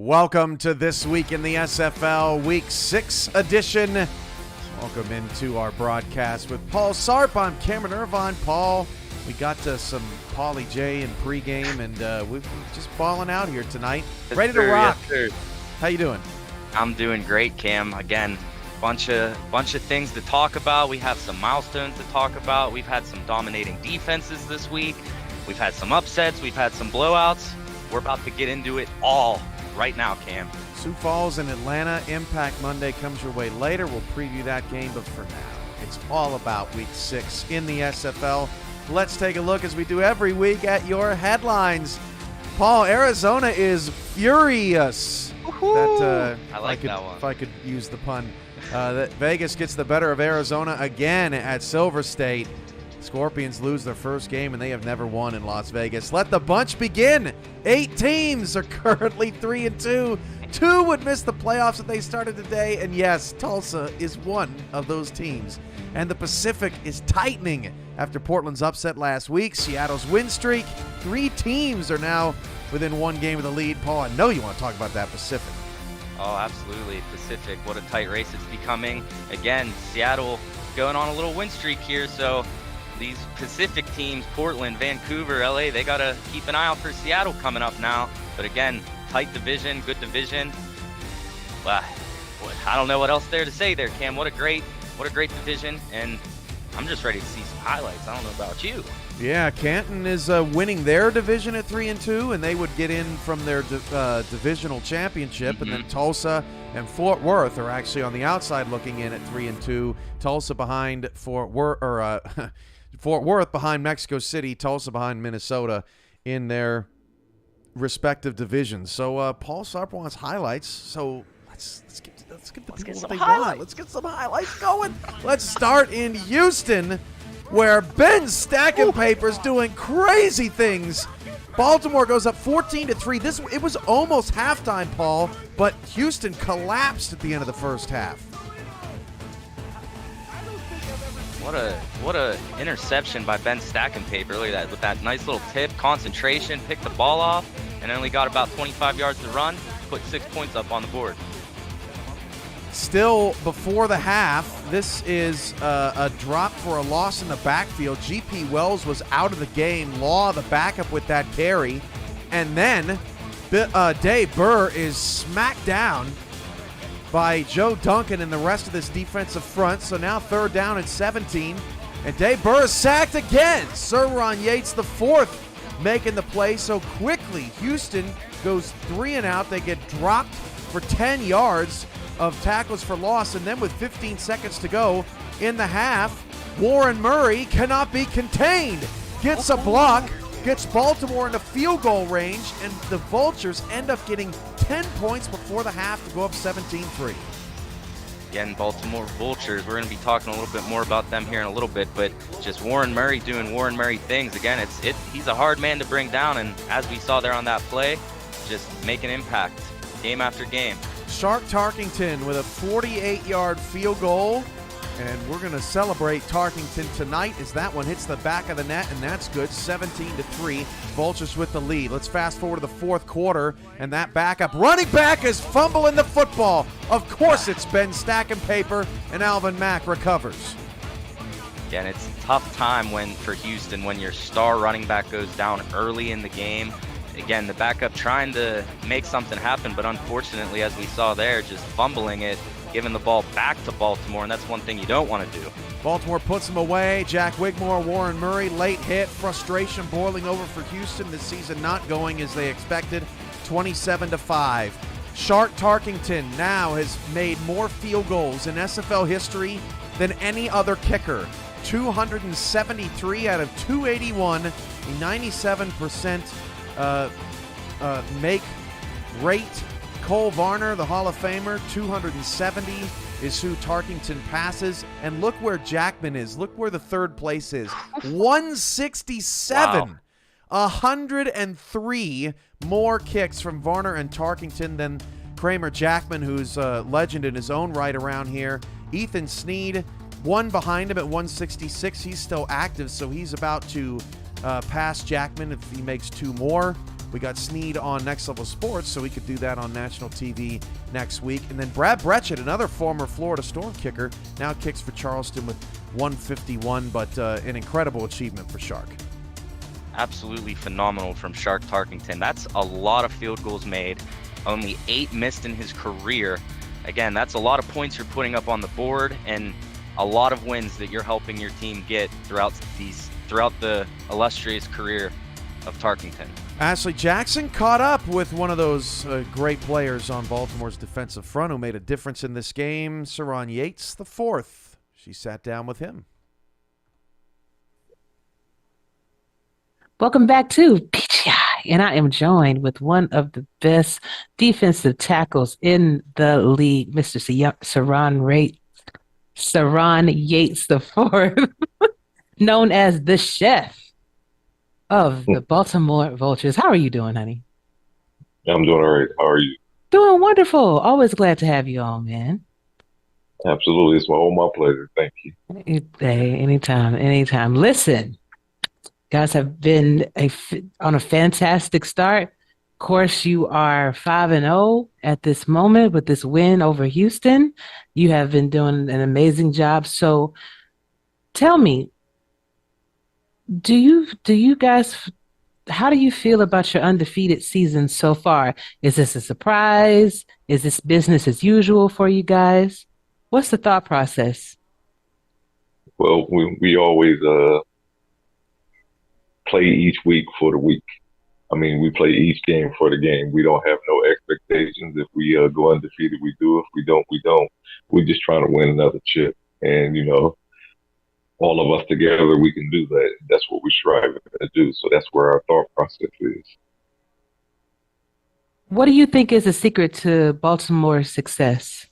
Welcome to This Week in the SFL Week 6 edition. Welcome into our broadcast with Paul Sarp. I'm Cameron Irvine. Paul, we got to some Paulie J in pregame, and we're just balling out here tonight. Yes, ready to sir, rock. yes, sir. How you doing? I'm doing great, Cam. Again, bunch of things to talk about. We have some milestones to talk about. We've had some dominating defenses this week. We've had some upsets. We've had some blowouts. We're about to get into it all right now, Cam. Sioux Falls and Atlanta. Impact Monday comes your way later. We'll preview that game, but for now, it's all about Week 6 in the SFL. Let's take a look, as we do every week, at your headlines. Paul, Arizona is furious. I like that one. If I could use the pun. That Vegas gets the better of Arizona again at Silver State. Scorpions lose their first game, and they have never won in Las Vegas. Let the bunch begin. 8 teams are currently 3-2. 2 would miss the playoffs if they started today, and yes, Tulsa is one of those teams. And the Pacific is tightening after Portland's upset last week. Seattle's win streak. 3 teams are now within 1 game of the lead. Paul, I know you want to talk about that Pacific. Oh, absolutely. Pacific, what a tight race it's becoming. Again, Seattle going on a little win streak here, so these Pacific teams, Portland, Vancouver, LA, they got to keep an eye out for Seattle coming up now. But again, tight division, good division. Well, I don't know what else there to say there, Cam. What a great division, and I'm just ready to see some highlights. I don't know about you. Yeah, Canton is winning their division at 3-2, and they would get in from their divisional championship. And then Tulsa and Fort Worth are actually on the outside looking in at 3-2. Tulsa behind Fort Worth behind Mexico City, Tulsa behind Minnesota in their respective divisions. So Paul Sarp wants highlights. So let's get the people what they want. Let's get some highlights going. Let's start in Houston, where Ben Stacking Paper's doing crazy things. Baltimore goes up 14-3. It was almost halftime, Paul, but Houston collapsed at the end of the first half. What a interception by Ben Stacking Paper. Look at that, with that nice little tip, concentration, picked the ball off, and only got about 25 yards to run, put 6 points up on the board. Still before the half, this is a drop for a loss in the backfield. GP Wells was out of the game. Law, the backup, with that carry. And then Dave Burr is smacked down by Joe Duncan and the rest of this defensive front. So now 3rd down and 17. And Dave Burr is sacked again. Sir Ron Yates, the 4th, making the play so quickly. Houston goes 3 and out. They get dropped for 10 yards of tackles for loss. And then with 15 seconds to go in the half, Warren Murray cannot be contained. Gets a block, gets Baltimore into field goal range, and the Vultures end up getting 10 points before the half to go up 17-3. Again, Baltimore Vultures, we're going to be talking a little bit more about them here in a little bit, but just Warren Murray doing Warren Murray things. Again, he's a hard man to bring down, and as we saw there on that play, just make an impact game after game. Shark Tarkington with a 48-yard field goal, and we're going to celebrate Tarkington tonight as that one hits the back of the net, and that's good. 17-3, Vultures with the lead. Let's fast forward to the 4th quarter, and that backup running back is fumbling the football. Of course it's Ben Stacking Paper, and Alvin Mack recovers. Again, it's a tough time for Houston when your star running back goes down early in the game. Again, the backup trying to make something happen, but unfortunately, as we saw there, just fumbling it, giving the ball back to Baltimore, and that's one thing you don't want to do. Baltimore puts him away. Jack Wigmore, Warren Murray, late hit, frustration boiling over for Houston this season, not going as they expected, 27-5. Shark Tarkington now has made more field goals in SFL history than any other kicker. 273 out of 281, a 97% make rate. Cole Varner, the Hall of Famer, 270 is who Tarkington passes. And look where Jackman is. Look where the 3rd place is. 167. Wow. 103 more kicks from Varner and Tarkington than Kramer Jackman, who's a legend in his own right around here. Ethan Sneed, one behind him at 166. He's still active, so he's about to pass Jackman if he makes 2 more. We got Snead on Next Level Sports, so we could do that on national TV next week. And then Brad Bretchett, another former Florida Storm kicker, now kicks for Charleston with 151, but an incredible achievement for Shark. Absolutely phenomenal from Shark Tarkington. That's a lot of field goals made. Only 8 missed in his career. Again, that's a lot of points you're putting up on the board and a lot of wins that you're helping your team get throughout the illustrious career of Tarkington. Ashley Jackson caught up with one of those great players on Baltimore's defensive front who made a difference in this game, Saron Yates IV. She sat down with him. Welcome back to PGI, and I am joined with one of the best defensive tackles in the league, Mr. Saron Yates IV, known as the chef of the Baltimore Vultures. How are you doing, honey? I'm doing all right. How are you? Doing wonderful. Always glad to have you on, man. Absolutely. It's my pleasure. Thank you. Hey, anytime. Listen, guys have been on a fantastic start. Of course, you are 5-0 at this moment with this win over Houston. You have been doing an amazing job. So tell me, do you guys, how do you feel about your undefeated season so far? Is this a surprise? Is this business as usual for you guys? What's the thought process? Well, we always play each week for the week. I mean, we play each game for the game. We don't have no expectations. If we go undefeated, we do. If we don't, we don't. We're just trying to win another chip. And, all of us together, we can do that. That's what we strive to do. So that's where our thought process is. What do you think is the secret to Baltimore's success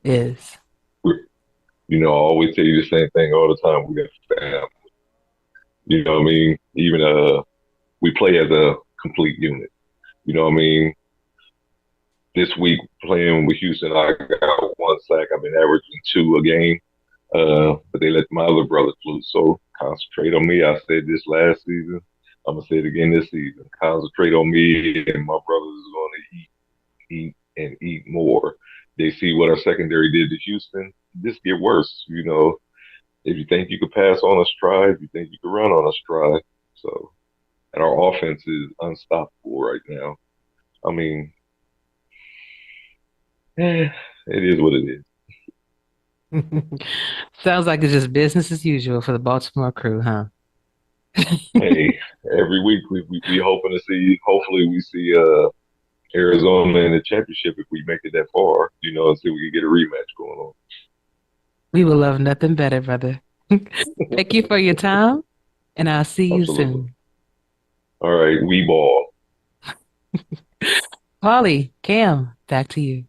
is? I always tell you the same thing all the time. We got family. You know what I mean? Even we play as a complete unit. You know what I mean? This week, playing with Houston, I got 1 sack. I've been averaging 2 a game. But they let my other brothers loose. So concentrate on me. I said this last season. I'm going to say it again this season. Concentrate on me, and my brothers is going to eat more. They see what our secondary did to Houston. This get worse, If you think you could pass on a stride, you think you could run on a stride. So, and our offense is unstoppable right now. I mean, it is what it is. Sounds like it's just business as usual for the Baltimore crew, huh? Hey, every week we hoping to see. Hopefully, we see Arizona in the championship if we make it that far. And see if we can get a rematch going on. We will love nothing better, brother. Thank you for your time, and I'll see you soon. All right, we ball. Paulie, Cam, back to you.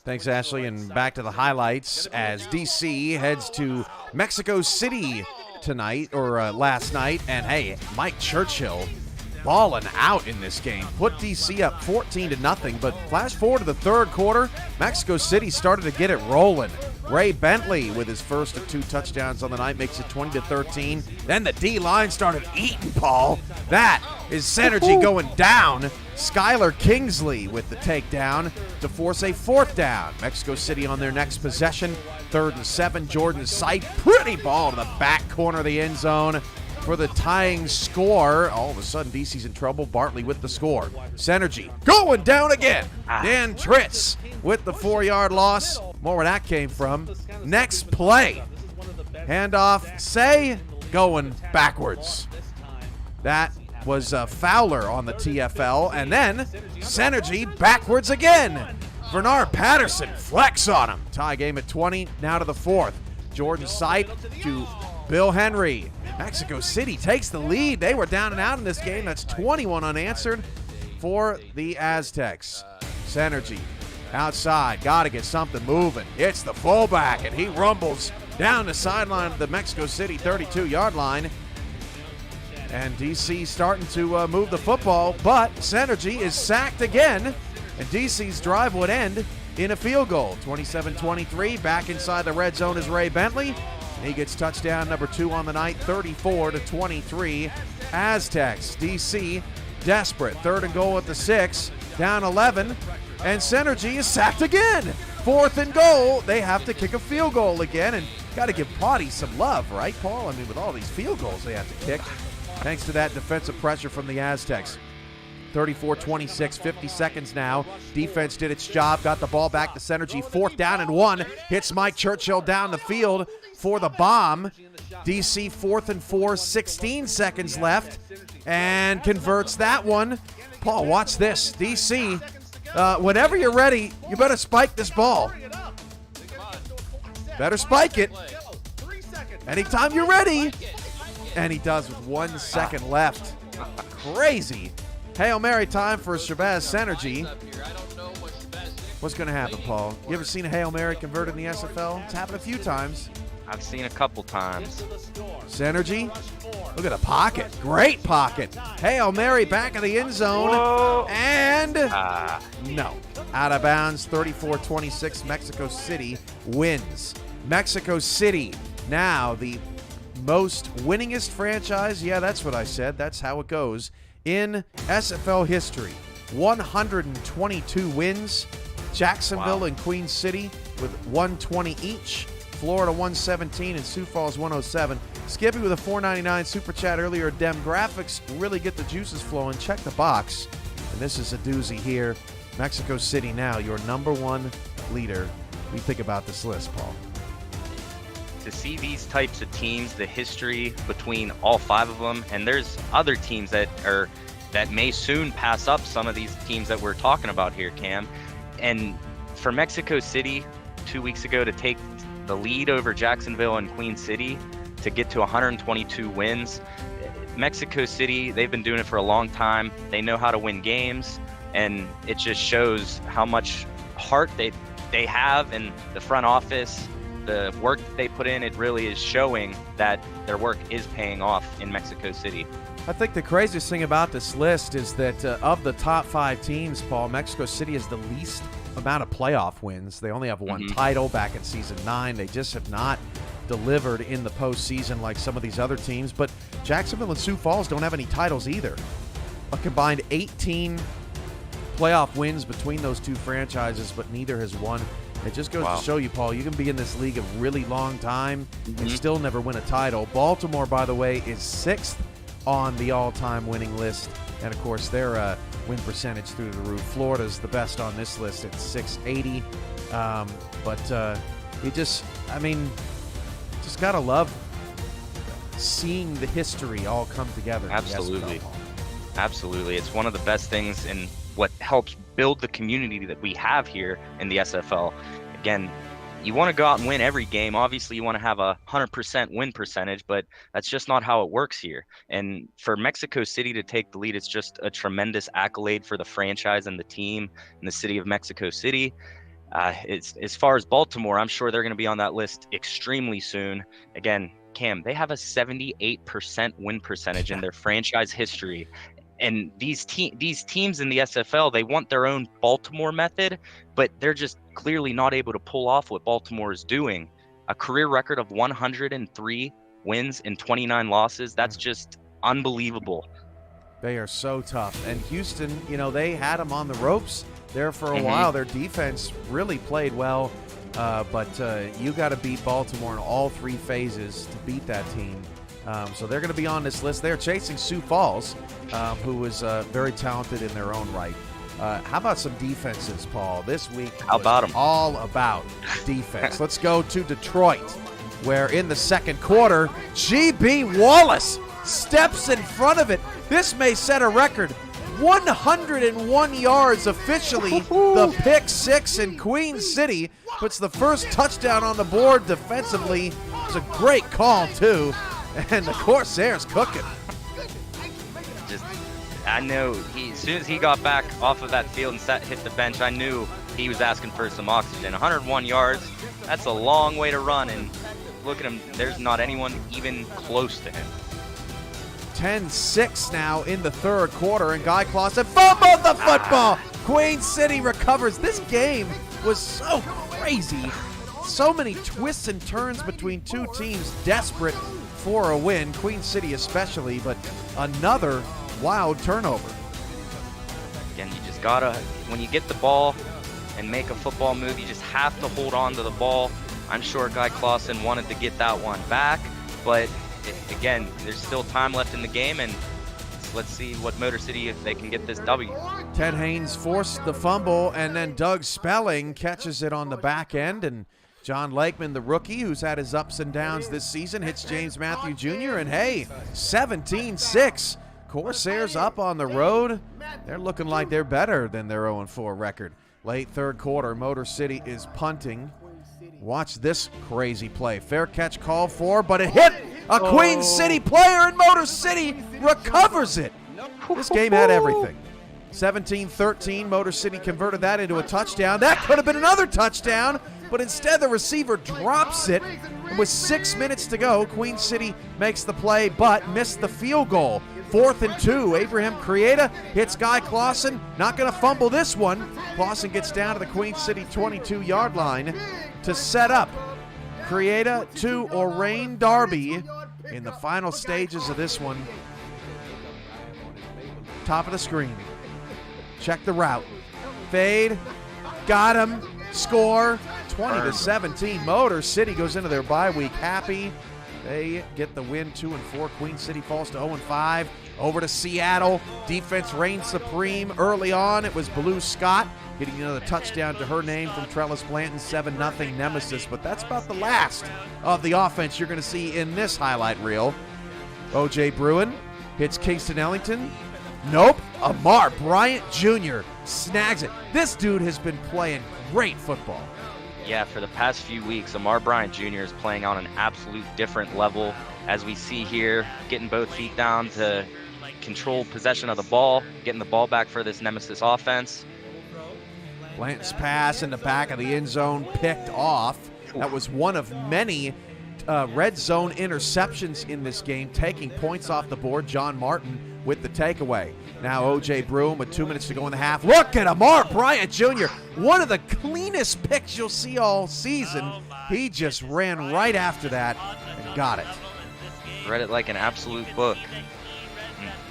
Thanks, Ashley, and back to the highlights as DC heads to Mexico City tonight, or last night, and hey, Mike Churchill balling out in this game. Put DC up 14-0, but flash forward to the third quarter, Mexico City started to get it rolling. Ray Bentley with his first of 2 touchdowns on the night makes it 20-13. Then the D-line started eating, Paul. That is synergy going down. Skylar Kingsley with the takedown to force a 4th down. Mexico City on their next possession, 3rd and 7. Jordan Sight, pretty ball to the back corner of the end zone for the tying score. All of a sudden, DC's in trouble. Bartley with the score. Synergy going down again. Dan Tritz with the 4-yard loss. More where that came from. Next play. Handoff, Say, going backwards. That was Fowler on the TFL. And then Synergy backwards again. Bernard Patterson flex on him. Tie game at 20, now to the 4th. Jordan Sight to Bill Henry. Mexico City takes the lead. They were down and out in this game. That's 21 unanswered for the Aztecs. Synergy outside. Got to get something moving. It's the fullback, and he rumbles down the sideline of the Mexico City 32-yard line. And DC starting to move the football, but Synergy is sacked again, and DC's drive would end in a field goal. 27-23, back inside the red zone is Ray Bentley. He gets touchdown number 2 on the night, 34-23. Aztecs, DC desperate. 3rd and goal at the 6, down 11, and Synergy is sacked again. 4th and goal, they have to kick a field goal again, and got to give Potty some love, right, Paul? I mean, with all these field goals they have to kick, thanks to that defensive pressure from the Aztecs. 34-26, 50 seconds now. Defense did its job, got the ball back to Synergy. 4th down and 1. Hits Mike Churchill down the field for the bomb. DC 4th and 4, 16 seconds left, and converts that one. Paul, watch this. DC, whenever you're ready, you better spike this ball. Better spike it. Anytime you're ready. And he does with 1 second left. Crazy. Hail Mary time for Shabazz Synergy. What's going to happen, Paul? You ever seen a Hail Mary converted in the SFL? It's happened a few times. I've seen a couple times. Synergy. Look at the pocket. Great pocket. Hail Mary back in the end zone. Whoa. And no. Out of bounds. 34-26. Mexico City wins. Mexico City now the most winningest franchise. Yeah, that's what I said. That's how it goes in SFL history. 122 wins. Jacksonville and Queen City with 120 each. Florida 117 and Sioux Falls 107. Skippy with a $4.99 super chat earlier. Demographics really get the juices flowing. Check the box. And this is a doozy here. Mexico City now your number 1 leader. What do you think about this list, Paul? To see these types of teams, the history between all 5 of them, and there's other teams that may soon pass up some of these teams that we're talking about here, Cam. And for Mexico City 2 weeks ago to take the lead over Jacksonville and Queen City to get to 122 wins, Mexico City, they've been doing it for a long time. They know how to win games, and it just shows how much heart they have in the front office. The work that they put in, it really is showing that their work is paying off in Mexico City. I think the craziest thing about this list is that of the top 5 teams, Paul, Mexico City has the least amount of playoff wins. They only have 1 title back in season 9. They just have not delivered in the postseason like some of these other teams. But Jacksonville and Sioux Falls don't have any titles either. A combined 18 playoff wins between those 2 franchises, but neither has won. It just goes to show you, Paul, you can be in this league a really long time and still never win a title. Baltimore, by the way, is 6th on the all-time winning list. And, of course, their win percentage through the roof. Florida's the best on this list at 680. You just got to love seeing the history all come together. Absolutely. Absolutely. It's one of the best things and what helps build the community that we have here in the SFL. Again, you want to go out and win every game. Obviously, you want to have a 100% win percentage, but that's just not how it works here. And for Mexico City to take the lead, it's just a tremendous accolade for the franchise and the team in the city of Mexico City. It's, as far as Baltimore, I'm sure they're going to be on that list extremely soon. Again, Cam, they have a 78% win percentage in their franchise history. And these teams in the SFL, they want their own Baltimore method, but they're just clearly not able to pull off what Baltimore is doing. A career record of 103 wins and 29 losses. That's just unbelievable. They are so tough. And Houston, they had them on the ropes there for a while. Their defense really played well, but you got to beat Baltimore in all 3 phases to beat that team. So they're going to be on this list. They're chasing Sioux Falls, who is very talented in their own right. How about some defenses, Paul? This week was all about defense. Let's go to Detroit, where in the second quarter, GB Wallace steps in front of it. This may set a record. 101 yards officially. The pick 6 in Queen City puts the first touchdown on the board defensively. It's a great call, too. And the Corsairs cooking. I know as soon as he got back off of that field and hit the bench, I knew he was asking for some oxygen. 101 yards, that's a long way to run. And look at him, there's not anyone even close to him. 10-6 now in the third quarter, and Guy Clausen fumbled the football. Queen City recovers. This game was so crazy. So many twists and turns between 2 teams desperate for a win, Queen City especially, but another wild turnover. Again, you just gotta, when you get the ball and make a football move, you just have to hold on to the ball. I'm sure Guy Clausen wanted to get that one back, but again, there's still time left in the game, and let's see what Motor City, if they can get this W. Ted Haynes forced the fumble, and then Doug Spelling catches it on the back end, and John Lakeman, the rookie, who's had his ups and downs this season, hits James Matthew Jr., and hey, 17-6. Corsairs up on the road. They're looking like they're better than their 0-4 record. Late third quarter, Motor City is punting. Watch this crazy play. Fair catch called for, but it hit a Queen City player, and Motor City recovers it. This game had everything. 17-13, Motor City converted that into a touchdown. That could have been another touchdown, but instead the receiver drops it. And with 6 minutes to go, Queen City makes the play, but missed the field goal. 4th and 2, Abraham Crieta hits Guy Clausen. Not going to fumble this one. Clausen gets down to the Queen City 22-yard line to set up Crieta to Orain Darby in the final stages of this one. Top of the screen. Check the route. Fade. Got him. Score. 20-17. Motor City goes into their bye week happy. They get the win, 2-4. Queen City falls to 0-5. Over to Seattle. Defense reigns supreme. Early on, it was Blue Scott getting another touchdown to her name from Trellis Blanton's 7-0 nemesis. But that's about the last of the offense you're going to see in this highlight reel. O.J. Bruin hits Kingston Ellington. Nope. Amar Bryant Jr. snags it. This dude has been playing great football. Yeah, for the past few weeks, Amar Bryant Jr. is playing on an absolute different level, as we see here, getting both feet down to control possession of the ball, getting the ball back for this Nemesis offense. Blanton's pass in the back of the end zone picked off. That was one of many red zone interceptions in this game, taking points off the board. John Martin with the takeaway. Now O.J. Bruin with 2 minutes to go in the half. Look at Amar Bryant Jr., one of the cleanest picks you'll see all season. He just ran right after that and got it. Read it like an absolute book.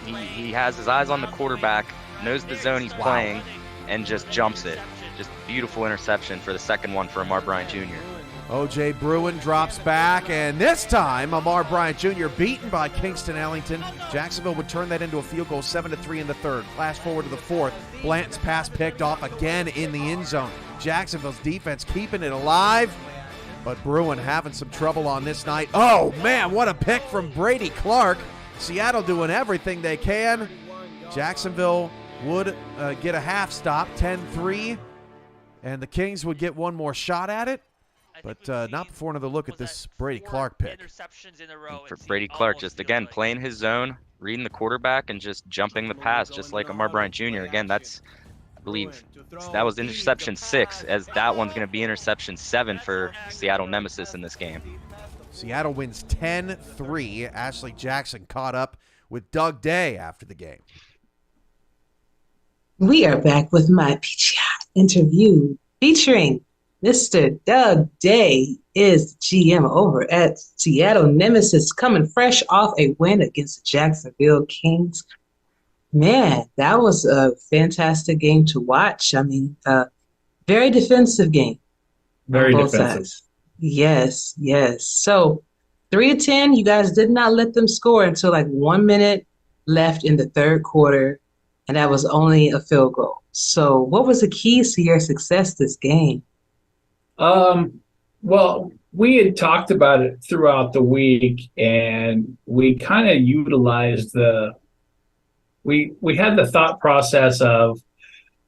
He has his eyes on the quarterback, knows the zone he's playing, and just jumps it. Just beautiful interception for the second one for Amar Bryant Jr. O.J. Bruin drops back, and this time Amar Bryant Jr. beaten by Kingston Ellington. Jacksonville would turn that into a field goal, 7-3 in the third. Flash forward to the fourth. Blanton's pass picked off again in the end zone. Jacksonville's defense keeping it alive, but Bruin having some trouble on this night. Oh, man, what a pick from Brady Clark. Seattle doing everything they can. Jacksonville would get a half stop, 10-3, and the Kings would get one more shot at it. But not before another look at this Brady Clark pick. For Brady Clark, just again playing his zone, reading the quarterback, and just jumping the pass, just like Amar Bryant Jr. Again, that's, I believe, that was interception 6, as that one's going to be interception 7 for Seattle Nemesis in this game. Seattle wins 10-3. Ashley Jackson caught up with Doug Day after the game. We are back with my PGI interview featuring Mr. Doug Day, is GM over at Seattle Nemesis, coming fresh off a win against the Jacksonville Kings. Man, that was a fantastic game to watch. I mean, very defensive game. Very defensive. Sides. Yes, yes. So 3-10, you guys did not let them score until like 1 minute left in the third quarter, and that was only a field goal. So what was the keys to your success this game? Well, we had talked about it throughout the week, and we kind of utilized we had the thought process of,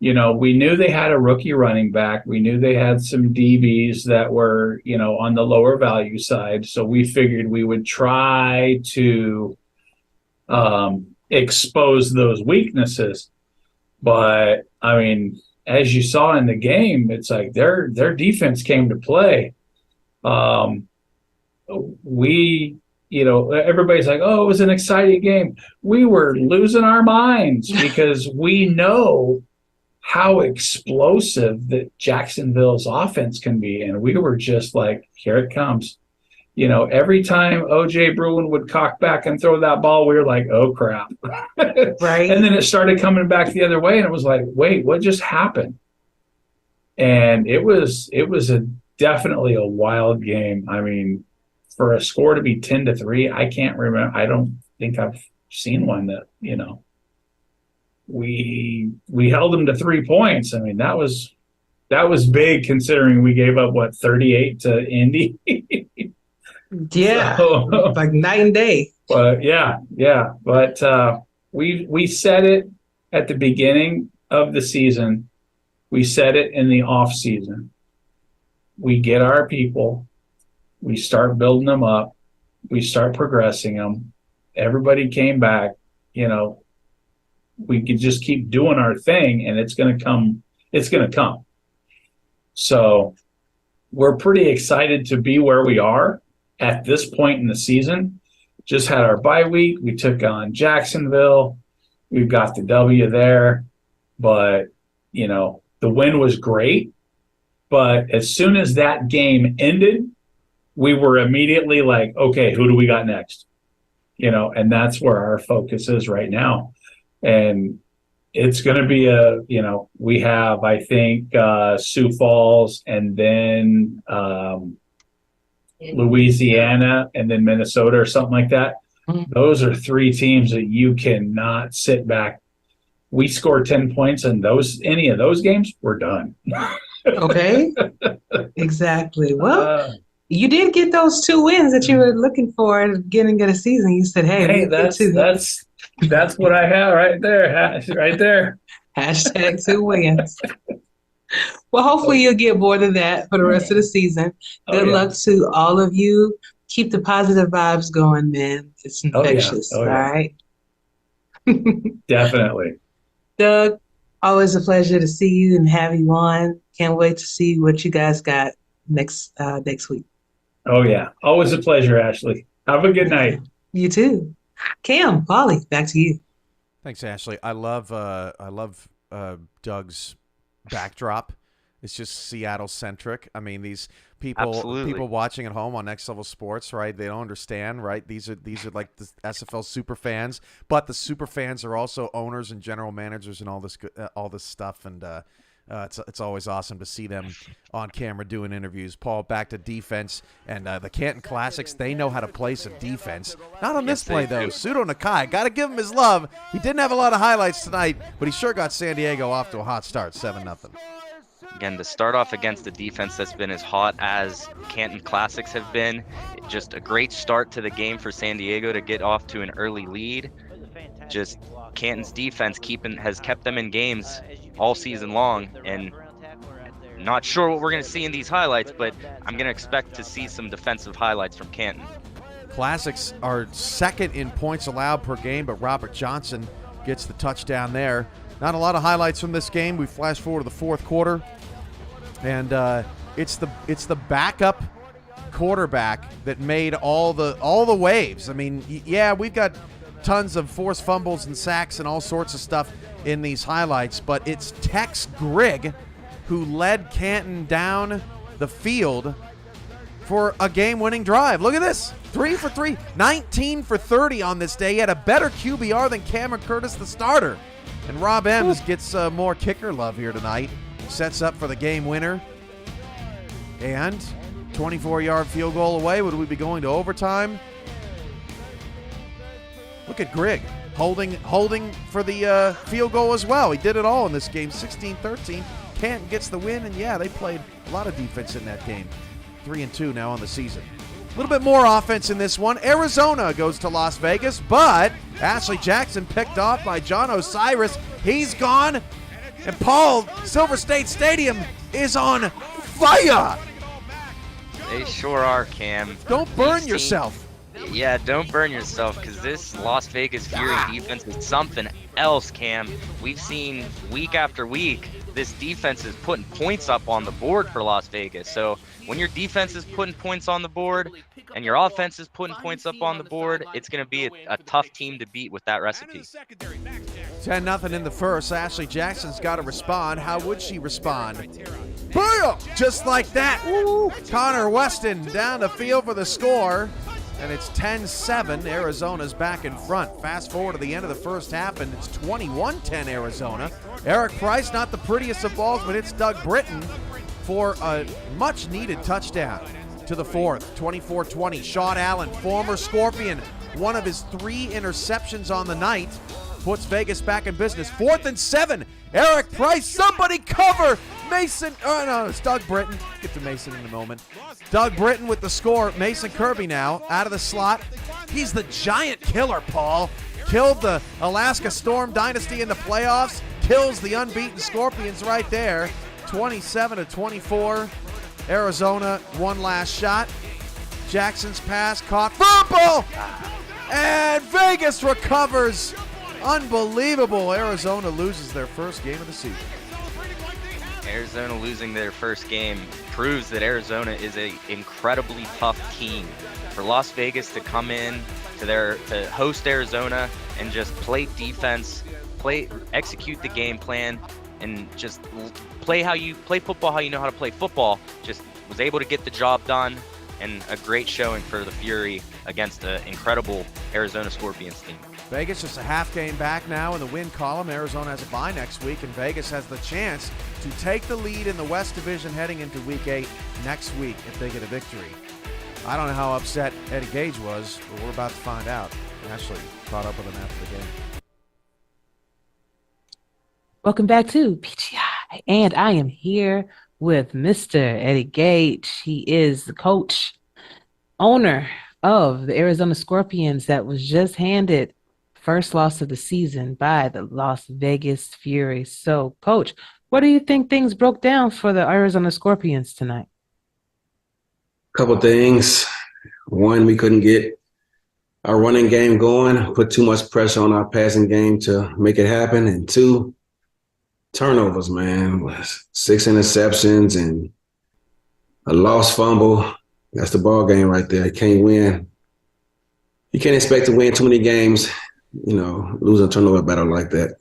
you know, we knew they had a rookie running back. We knew they had some DBs that were, you know, on the lower value side. So we figured we would try to expose those weaknesses. But, I mean, as you saw in the game, it's like their defense came to play. You know, everybody's like, oh, it was an exciting game. We were losing our minds because we know how explosive that Jacksonville's offense can be. And we were just like, here it comes. every time OJ Bruin would cock back and throw that ball, we were like, oh crap. Right. And then it started coming back the other way, and it was like, wait, what just happened? And it was definitely a wild game. I mean, for a score to be 10-3, I can't remember. I don't think I've seen one that, we held them to 3 points. I mean, that was big considering we gave up 38 to Indy. Yeah. So, Like night and day. but yeah. But we said it at the beginning of the season. We said it in the off season. We get our people. We start building them up. We start progressing them. Everybody came back. We could just keep doing our thing, and it's going to come. It's going to come. So we're pretty excited to be where we are at this point in the season. Just had our bye week. We took on Jacksonville. We've got the W there. But, the win was great. But as soon as that game ended, we were immediately like, okay, who do we got next? And that's where our focus is right now. And it's going to be we have, I think, Sioux Falls, and then Louisiana, and then Minnesota or something like that. Mhm. Those are 3 teams that you cannot sit back. We score 10 points in any of those games, we're done. Okay. Exactly. Well, you did get those 2 wins that you were looking for at the beginning of the season. You said, hey, that's what I have right there. Right there. Hashtag 2 wins. Well, hopefully you'll get more than that for the rest of the season. Good luck to all of you. Keep the positive vibes going, man. It's infectious. Oh, yeah. All right. Definitely. Doug, always a pleasure to see you and have you on. Can't wait to see what you guys got next week. Oh yeah, always a pleasure, Ashley. Have a good night. You too. Cam, Polly, back to you. Thanks, Ashley. I love Doug's backdrop. It's just Seattle centric. I mean, these people watching at home on Next Level Sports, right? They don't understand, right? These are like the SFL super fans, but the super fans are also owners and general managers and all this stuff. And it's always awesome to see them on camera doing interviews. Paul, back to defense and the Canton Classics. They know how to play some defense. Not on this play though. Pseudo Nakai, got to give him his love. He didn't have a lot of highlights tonight, but he sure got San Diego off to a hot start, 7-0. Again, to start off against the defense that's been as hot as Canton Classics have been, just a great start to the game for San Diego to get off to an early lead. Just Canton's defense has kept them in games all season long, and not sure what we're going to see in these highlights, but I'm going to expect to see some defensive highlights from Canton. Classics are second in points allowed per game, but Robert Johnson gets the touchdown there. Not a lot of highlights from this game. We flash forward to the fourth quarter, and it's the backup quarterback that made all the waves. I mean, yeah, we've got tons of forced fumbles and sacks and all sorts of stuff in these highlights, but it's Tex Grigg who led Canton down the field for a game-winning drive. Look at this. 3 for 3, 19 for 30 on this day. He had a better QBR than Cameron Curtis, the starter. And Rob Ems gets more kicker love here tonight. Sets up for the game winner. And 24-yard field goal away. Would we be going to overtime? Look at Grigg holding for the field goal as well. He did it all in this game, 16-13. Canton gets the win, and yeah, they played a lot of defense in that game. 3-2 now on the season. A little bit more offense in this one. Arizona goes to Las Vegas, but Ashley Jackson picked off by John Osiris. He's gone, and Paul, Silver State Stadium is on fire. They sure are, Cam. Don't burn yourself. Yeah, don't burn yourself, because this Las Vegas Fury defense is something else, Cam. We've seen week after week this defense is putting points up on the board for Las Vegas. So when your defense is putting points on the board and your offense is putting points up on the board, it's going to be a tough team to beat with that recipe. 10-0 in the first. Ashley Jackson's got to respond. How would she respond? Boom! Just like that. Woo! Connor Weston down the field for the score. And it's 10-7. Arizona's back in front. Fast forward to the end of the first half, and it's 21-10 Arizona. Eric Price, not the prettiest of balls, but it's Doug Britton for a much-needed touchdown to the fourth. 24-20. Sean Allen, former Scorpion, one of his 3 interceptions on the night, puts Vegas back in business. 4th and 7. Eric Price, somebody cover! Mason, oh no, it's Doug Britton. Get to Mason in a moment. Doug Britton with the score. Mason Kirby now out of the slot. He's the giant killer, Paul. Killed the Alaska Storm Dynasty in the playoffs. Kills the unbeaten Scorpions right there. 27-24. Arizona, one last shot. Jackson's pass caught. Fumble! And Vegas recovers. Unbelievable. Arizona loses their first game of the season. Arizona losing their first game proves that Arizona is an incredibly tough team. For Las Vegas to come in to host Arizona and just play defense, execute the game plan, and just play football how you know how to play football, just was able to get the job done, and a great showing for the Fury against an incredible Arizona Scorpions team. Vegas just a half game back now in the win column. Arizona has a bye next week, and Vegas has the chance to take the lead in the West Division heading into Week 8 next week if they get a victory. I don't know how upset Eddie Gage was, but we're about to find out. Ashley caught up with him after the game. Welcome back to PGI, and I am here with Mr. Eddie Gage. He is the coach, owner of the Arizona Scorpions that was just handed first loss of the season by the Las Vegas Fury. So, Coach, what do you think things broke down for the Arizona Scorpions tonight? Couple things. One, we couldn't get our running game going, put too much pressure on our passing game to make it happen. And 2, turnovers, man. 6 interceptions and a lost fumble. That's the ball game right there. You can't win. You can't expect to win too many games, losing a turnover battle like that.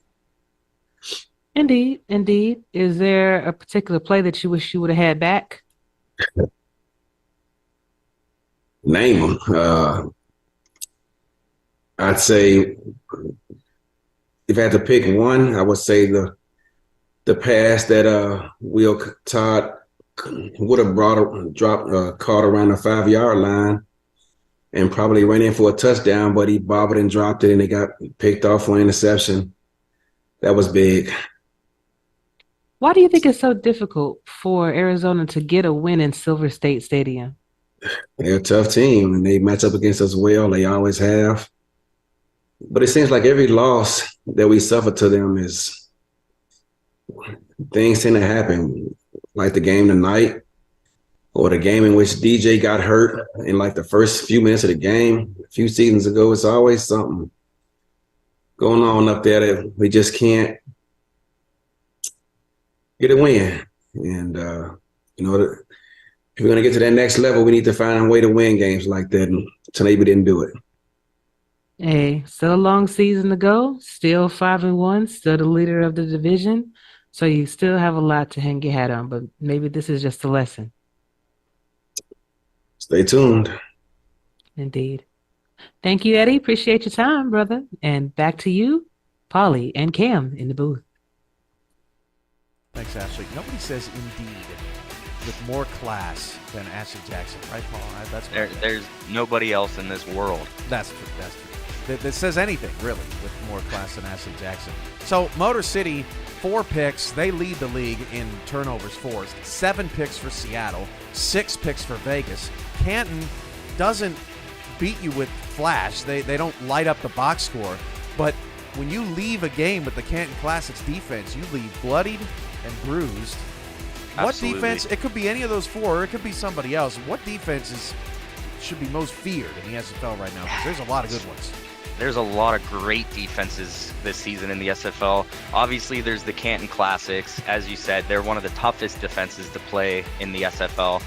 Indeed, indeed. Is there a particular play that you wish you would have had back? Name them. I'd say if I had to pick one, I would say the pass that Will Todd would have caught around the 5-yard line and probably ran in for a touchdown, but he bobbled and dropped it, and it got picked off for interception. That was big. Why do you think it's so difficult for Arizona to get a win in Silver State Stadium? They're a tough team, and they match up against us well. They always have. But it seems like every loss that we suffer to them is things tend to happen, like the game tonight or the game in which DJ got hurt in like the first few minutes of the game a few seasons ago. It's always something going on up there that we just can't get a win. And, if we're going to get to that next level, we need to find a way to win games like that. And tonight we didn't do it. Hey, still a long season to go. Still 5-1, still the leader of the division. So you still have a lot to hang your hat on, but maybe this is just a lesson. Stay tuned. Indeed. Thank you, Eddie. Appreciate your time, brother. And back to you, Polly and Cam in the booth. Thanks, Ashley. Nobody says indeed with more class than Ashley Jackson, right, Paul? That's There's nobody else in this world. That's true. That's true. That says anything, really, with more class than Ashley Jackson. So, Motor City, 4 picks. They lead the league in turnovers forced. 7 picks for Seattle, 6 picks for Vegas. Canton doesn't beat you with flash. They don't light up the box score. But when you leave a game with the Canton Classics defense, you leave bloodied and bruised. What Absolutely. defense? It could be any of those 4, or it could be somebody else. What defense should be most feared in the SFL right now? Because there's a lot of good ones. There's a lot of great defenses this season in the SFL. Obviously, there's the Canton Classics. As you said, they're one of the toughest defenses to play in the SFL.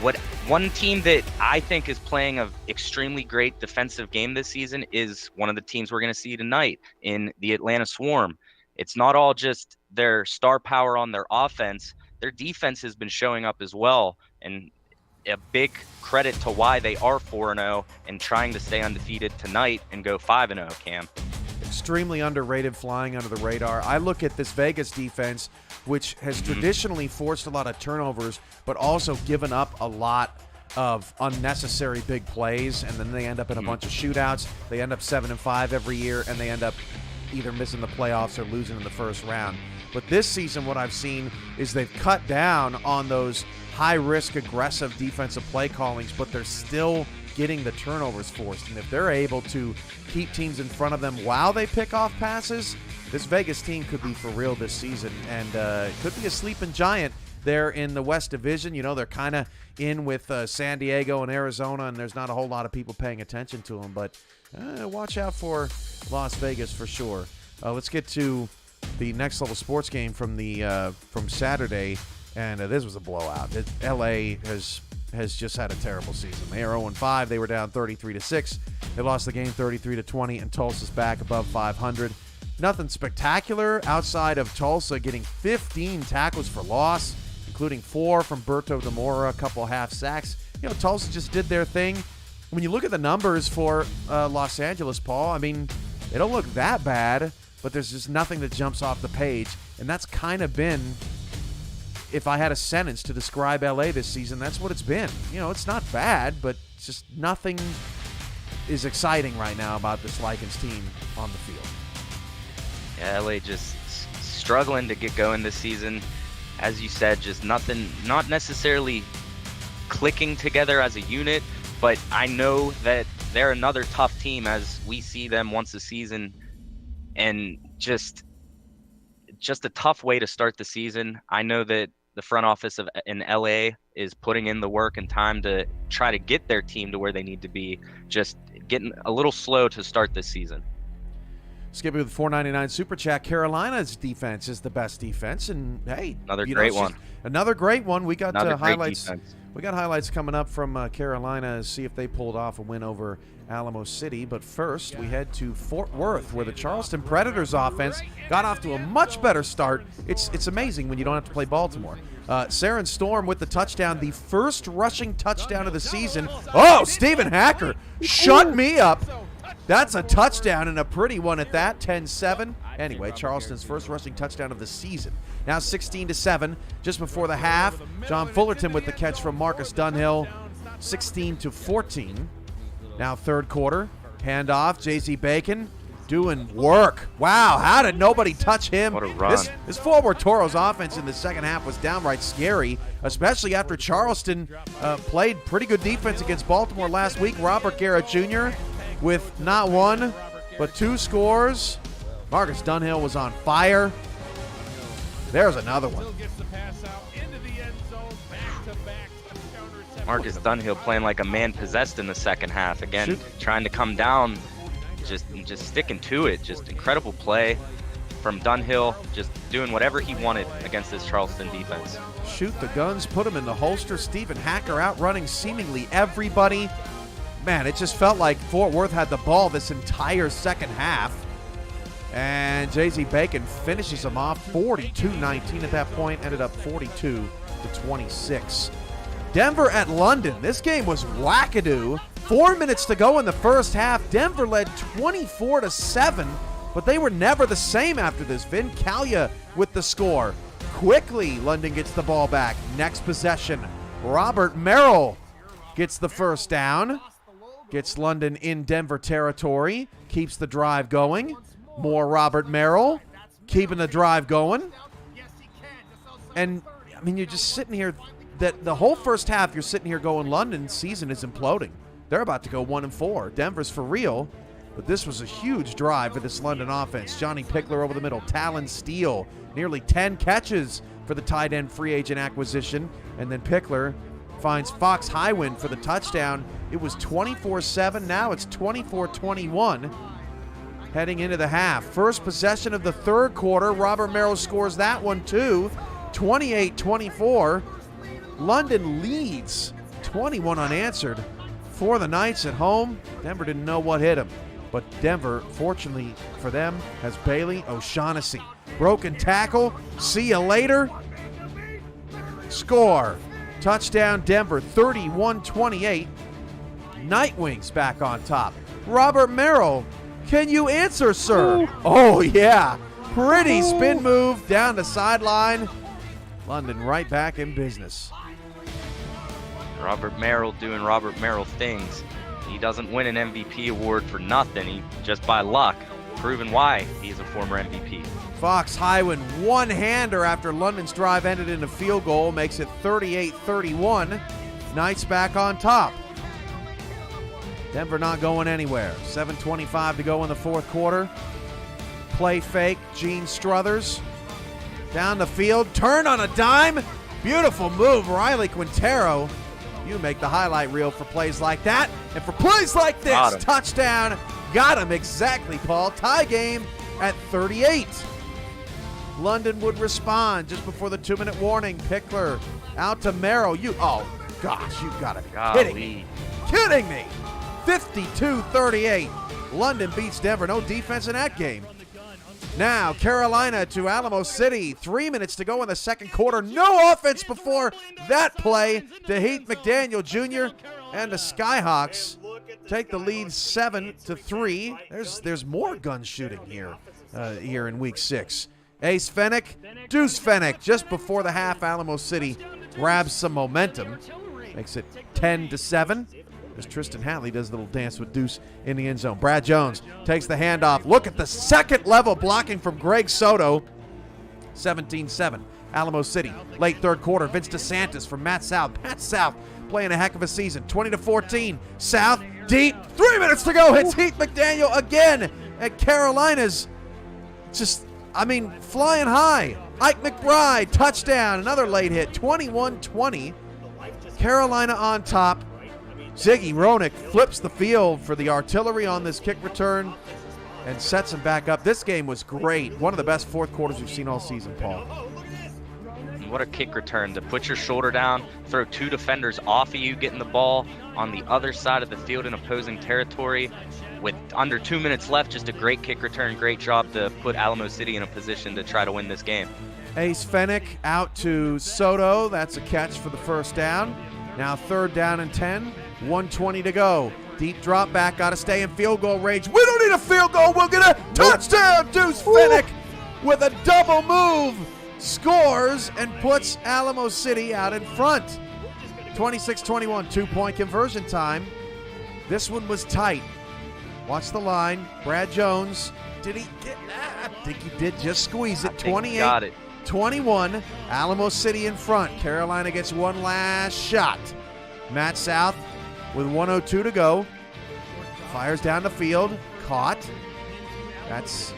One team that I think is playing an extremely great defensive game this season is one of the teams we're going to see tonight in the Atlanta Swarm. It's not all just their star power on their offense. Their defense has been showing up as well, and a big credit to why they are 4-0 and trying to stay undefeated tonight and go 5-0, Cam. Extremely underrated, flying under the radar. I look at this Vegas defense, which has traditionally forced a lot of turnovers, but also given up a lot of unnecessary big plays, and then they end up in a bunch of shootouts. They end up 7-5 every year, and they end up either missing the playoffs or losing in the first round. But this season, what I've seen is they've cut down on those high-risk, aggressive defensive play callings, but they're still getting the turnovers forced. And if they're able to keep teams in front of them while they pick off passes, this Vegas team could be for real this season, and it could be a sleeping giant there in the West Division. You know, they're kind of in with San Diego and Arizona, and there's not a whole lot of people paying attention to them. But watch out for Las Vegas for sure. Let's get to the next level sports game from Saturday, and this was a blowout. LA has just had a terrible season. They are 0-5. They were down 33-6. They lost the game 33-20, and Tulsa's back above 500. Nothing spectacular outside of Tulsa getting 15 tackles for loss, including 4 from Berto Demora, a couple half sacks. You know, Tulsa just did their thing. When you look at the numbers for Los Angeles, Paul, I mean, they don't look that bad, but there's just nothing that jumps off the page. And that's kind of been, if I had a sentence to describe LA this season, that's what it's been. You know, it's not bad, but it's just nothing is exciting right now about this Lycans team on the field. Yeah, LA just struggling to get going this season. As you said, just nothing, not necessarily clicking together as a unit, but I know that they're another tough team as we see them once a season, and just a tough way to start the season. I know that the front office in LA is putting in the work and time to try to get their team to where they need to be, just getting a little slow to start this season. Skippy with the $4.99 super chat. Carolina's defense is the best defense, and hey, another great one. Another great one. We got highlights. Defense. We got highlights coming up from Carolina. See if they pulled off a win over Alamo City. But first, we head to Fort Worth, where the Charleston Predators offense got off to a much better start. It's amazing when you don't have to play Baltimore. Saren Storm with the touchdown, the first rushing touchdown of the season. Oh, Stephen Hacker, shut me up. That's a touchdown, and a pretty one at that, 10-7. Anyway, Charleston's first rushing touchdown of the season. Now 16-7, just before the half. John Fullerton with the catch from Marcus Dunhill, 16-14. Now third quarter, handoff, J.Z. Bacon doing work. Wow, how did nobody touch him? What a run. This Fort Toro's offense in the second half was downright scary, especially after Charleston played pretty good defense against Baltimore last week. Robert Garrett Jr. with not one, but 2 scores. Marcus Dunhill was on fire. There's another one. Marcus Dunhill playing like a man possessed in the second half. Again, trying to come down, just sticking to it. Just incredible play from Dunhill, just doing whatever he wanted against this Charleston defense. Shoot the guns, put them in the holster. Stephen Hacker outrunning seemingly everybody. Man, it just felt like Fort Worth had the ball this entire second half. And J.Z. Bacon finishes them off 42-19 at that point, ended up 42-26. Denver at London. This game was wackadoo. 4 minutes to go in the first half. Denver led 24-7, but they were never the same after this. Vin Callia with the score. Quickly, London gets the ball back. Next possession, Robert Merrill gets the first down. Gets London in Denver territory. Keeps the drive going. More Robert Merrill. Keeping the drive going. And, I mean, you're just sitting here. That the whole first half, you're sitting here going, London's season is imploding. They're about to go 1-4. Denver's for real. But this was a huge drive for this London offense. Johnny Pickler over the middle. Talon Steele. Nearly 10 catches for the tight end free agent acquisition. And then Pickler finds Fox Highwind for the touchdown. It was 24-7. Now it's 24-21 heading into the half. First possession of the third quarter. Robert Merrill scores that one too. 28-24. London leads 21 unanswered for the Knights at home. Denver didn't know what hit them. But Denver, fortunately for them, has Bailey O'Shaughnessy. Broken tackle. See you later. Score. Touchdown Denver, 31-28. Nightwings back on top. Robert Merrill, can you answer, sir? Oh, yeah. Pretty spin move down the sideline. London right back in business. Robert Merrill doing Robert Merrill things. He doesn't win an MVP award for nothing. He just by luck, proving why he's a former MVP. Fox Highland one-hander after London's drive ended in a field goal, makes it 38-31. Knights back on top. Denver not going anywhere. 7:25 to go in the fourth quarter. Play fake, Gene Struthers. Down the field, turn on a dime. Beautiful move, Riley Quintero. You make the highlight reel for plays like that. And for plays like this, touchdown. Got him exactly, Paul. Tie game at 38. London would respond just before the 2-minute warning. Pickler out to Merrill. Oh, gosh, you got to be kidding me. 52-38. London beats Denver. No defense in that game. Now, Carolina to Alamo City. 3 minutes to go in the second quarter. No offense before that play to Heath McDaniel Jr. And the Skyhawks take the lead 7-3. There's more gun shooting here in week 6. Ace Fennick, Deuce Fennick. Just before the half, Alamo City grabs some momentum. Makes it 10-7. As Tristan Hatley does a little dance with Deuce in the end zone. Brad Jones takes the handoff. Look at the second level blocking from Greg Soto. 17-7. Alamo City. Late third quarter. Vince DeSantis from Matt South. Matt South playing a heck of a season. 20-14. South deep. 3 minutes to go. Hits Heath McDaniel again. And Carolina's flying high. Ike McBride, touchdown. Another late hit. 21-20. Carolina on top. Ziggy Roenick flips the field for the artillery on this kick return and sets him back up. This game was great. One of the best fourth quarters we've seen all season, Paul. What a kick return to put your shoulder down, throw two defenders off of you, getting the ball on the other side of the field in opposing territory. With under 2 minutes left, just a great kick return. Great job to put Alamo City in a position to try to win this game. Ace Fennick out to Soto. That's a catch for the first down. Now 3rd down and 10. 1:20 to go. Deep drop back. Got to stay in field goal range. We don't need a field goal. We'll get a touchdown. Deuce Fennick with a double move scores and puts Alamo City out in front. 26-21. 2-point conversion time. This one was tight. Watch the line. Brad Jones. Did he get that? I think he did just squeeze it. 28-21. Alamo City in front. Carolina gets one last shot. Matt South with 1:02 to go. Fires down the field. Caught. That's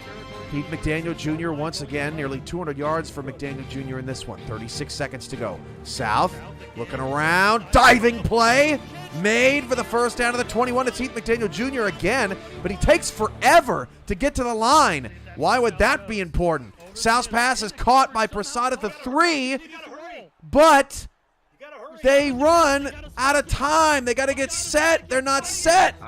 Pete McDaniel Jr. once again. Nearly 200 yards for McDaniel Jr. in this one. 36 seconds to go. South looking around. Diving play. Made for the first down of the 21. It's Heath McDaniel Jr. again, but he takes forever to get to the line. Why would that be important? South's pass is caught by Prasad at the 3, but they run out of time. They got to get set. They're not set.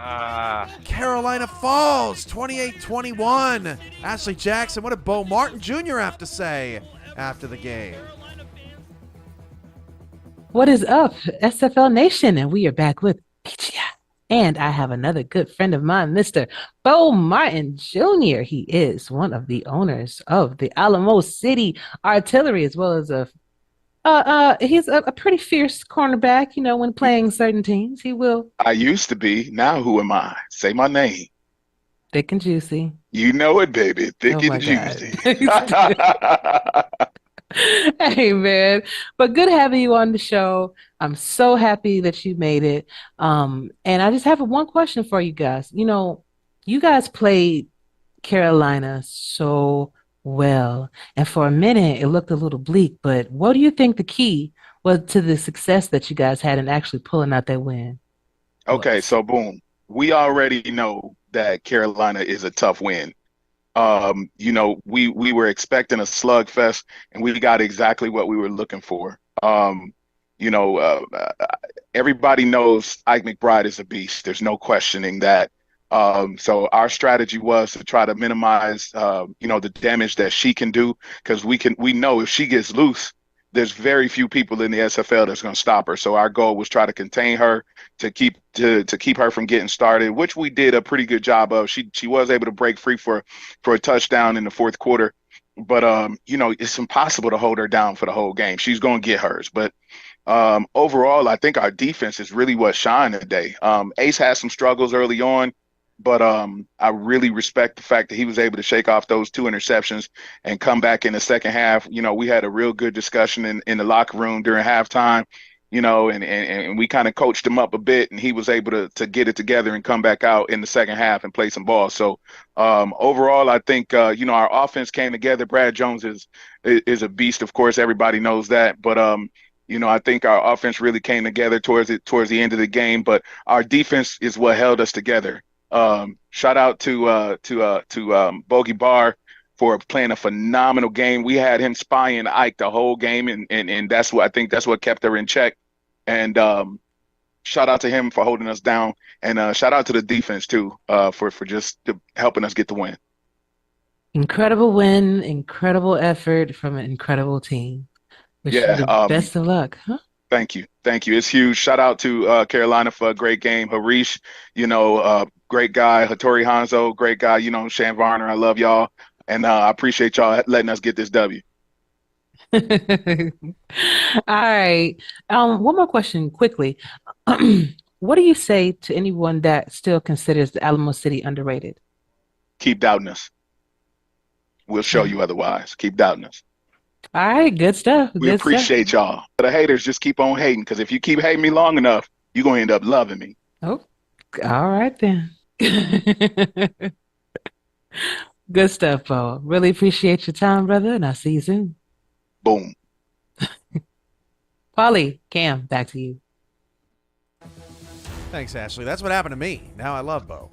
Carolina falls 28-21. Ashley Jackson, what did Bo Martin Jr. have to say after the game? What is up, SFL Nation? And we are back with PGI. And I have another good friend of mine, Mr. Bo Martin Jr. He is one of the owners of the Alamo City Artillery, as well as he's a pretty fierce cornerback, when playing certain teams. He will. I used to be. Now who am I? Say my name. Thick and juicy. You know it, baby. Thick and juicy. Hey, man. But good having you on the show. I'm so happy that you made it. And I just have one question for you guys. You guys played Carolina so well. And for a minute, it looked a little bleak. But what do you think the key was to the success that you guys had in actually pulling out that win? Okay, so boom. We already know that Carolina is a tough win. We were expecting a slugfest, and we got exactly what we were looking for. You know, everybody knows Ike McBride is a beast. There's no questioning that. So our strategy was to try to minimize, the damage that she can do, because we know if she gets loose, there's very few people in the SFL that's going to stop her. So our goal was try to contain her, to keep her from getting started, which we did a pretty good job of. She was able to break free for a touchdown in the fourth quarter, but it's impossible to hold her down for the whole game. She's going to get hers, but overall, I think our defense is really what shined today. Ace had some struggles early on, but I really respect the fact that he was able to shake off those 2 interceptions and come back in the second half. We had a real good discussion in the locker room during halftime, and we kind of coached him up a bit, and he was able to get it together and come back out in the second half and play some ball. So overall, I think, our offense came together. Brad Jones is a beast. Of course, everybody knows that, but I think our offense really came together towards the end of the game, but our defense is what held us together. Shout out to Bogey Barr for playing a phenomenal game. We had him spying Ike the whole game, and that's what kept her in check. And shout out to him for holding us down, and shout out to the defense too, for just helping us get the win. Incredible win, incredible effort from an incredible team. Wish you the best of luck. Huh? Thank you. It's huge. Shout out to Carolina for a great game. Harish, great guy. Hattori Hanzo, great guy. Shan Varner, I love y'all. And I appreciate y'all letting us get this W. All right. One more question quickly. What do you say to anyone that still considers the Alamo City underrated? Keep doubting us. We'll show you otherwise. Keep doubting us. All right, good stuff. We appreciate y'all. The haters, just keep on hating, because if you keep hating me long enough, you're going to end up loving me. Oh, all right then. Good stuff, Paul. Really appreciate your time, brother, and I'll see you soon. Boom. Paulie, Cam, back to you. Thanks, Ashley. That's what happened to me. Now I love Bo.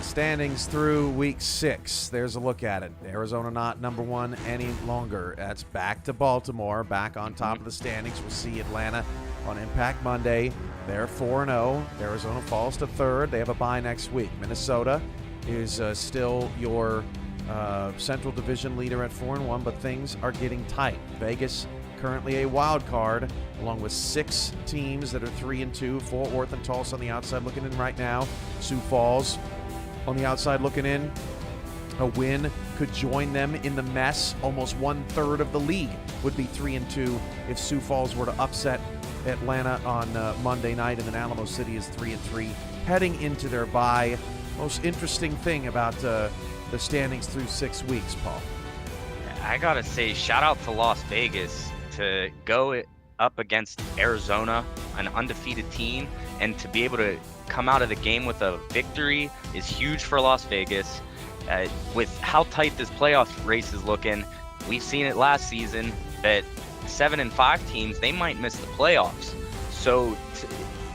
Standings through week 6. There's a look at it. Arizona not number 1 any longer. That's back to Baltimore, back on top of the standings. We'll see Atlanta on Impact Monday. They're 4-0. Arizona falls to 3rd. They have a bye next week. Minnesota is still your Central Division leader at 4-1, but things are getting tight. Vegas currently a wild card, along with 6 teams that are 3-2. Fort Worth and Tulsa on the outside looking in right now. Sioux Falls on the outside looking in. A win could join them in the mess. Almost 1/3 of the league would be 3-2 if Sioux Falls were to upset Atlanta on Monday night, and then Alamo City is 3-3 heading into their bye. Most interesting thing about the standings through 6 weeks, Paul. I gotta say, shout out to Las Vegas to go up against Arizona, an undefeated team, and to be able to come out of the game with a victory is huge for Las Vegas. With how tight this playoff race is looking, we've seen it last season that 7 and 5 teams, they might miss the playoffs. So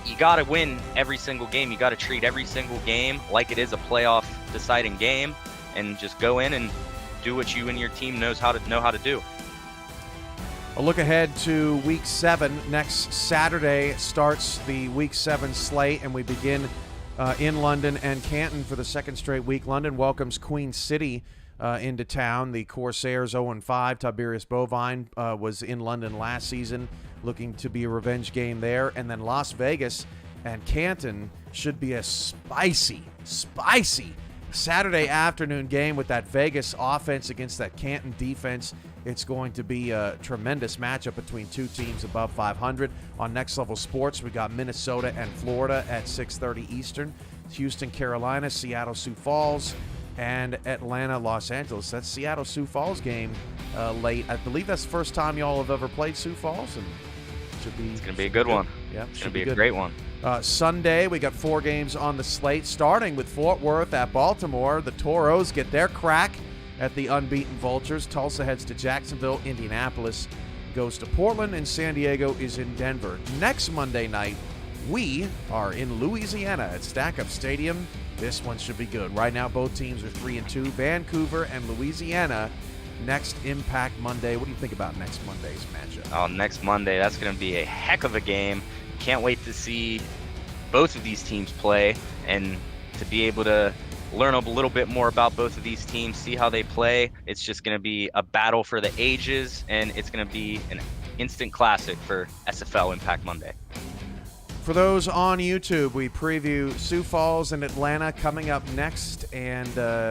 you got to win every single game. You got to treat every single game like it is a playoff deciding game, and just go in and do what you and your team know how to do. A look ahead to Week 7. Next Saturday starts the Week 7 slate, and we begin in London and Canton for the second straight week. London welcomes Queen City into town. The Corsairs 0-5. Tiberius Bovine was in London last season, looking to be a revenge game there. And then Las Vegas and Canton should be a spicy Saturday afternoon game with that Vegas offense against that Canton defense. It's going to be a tremendous matchup between two teams above 500. On Next Level Sports, we got Minnesota and Florida at 6:30 Eastern. Houston, Carolina, Seattle, Sioux Falls, and Atlanta, Los Angeles. That's Seattle Sioux Falls game late. I believe that's the first time y'all have ever played Sioux Falls, and it's going to be a good one. Yeah, it's going to be a great one. Sunday, we got 4 games on the slate, starting with Fort Worth at Baltimore. The Toros get their crack at the unbeaten Vultures. Tulsa heads to Jacksonville. Indianapolis goes to Portland, and San Diego is in Denver. Next Monday night, we are in Louisiana at Stack Up Stadium. This one should be good. Right now, both teams are 3-2. Vancouver and Louisiana next Impact Monday. What do you think about next Monday's matchup? Oh, next Monday, that's going to be a heck of a game. Can't wait to see both of these teams play and to be able to learn a little bit more about both of these teams, see how they play. It's just going to be a battle for the ages, and it's going to be an instant classic for SFL Impact Monday. For those on YouTube, we preview Sioux Falls and Atlanta coming up next, and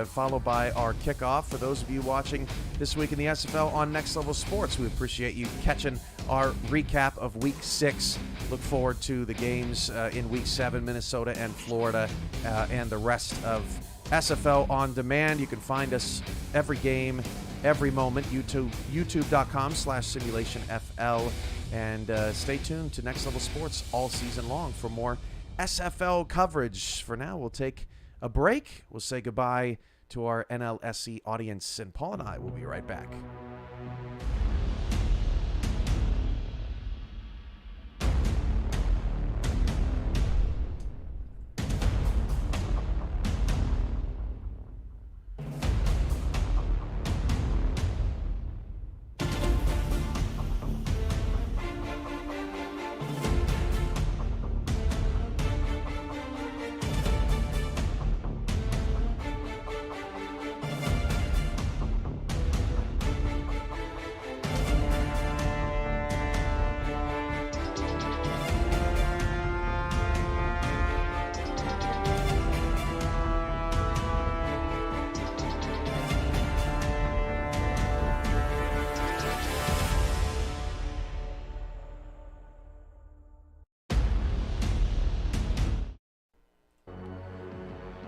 followed by our kickoff. For those of you watching this week in the SFL on Next Level Sports, we appreciate you catching our recap of Week 6. Look forward to the games in Week 7, Minnesota and Florida, and the rest of SFL on demand. You can find us every game, every moment, youtube.com/simulationfl. And stay tuned to Next Level Sports all season long for more SFL coverage. For now, we'll take a break. We'll say goodbye to our NLSC audience, and Paul and I will be right back.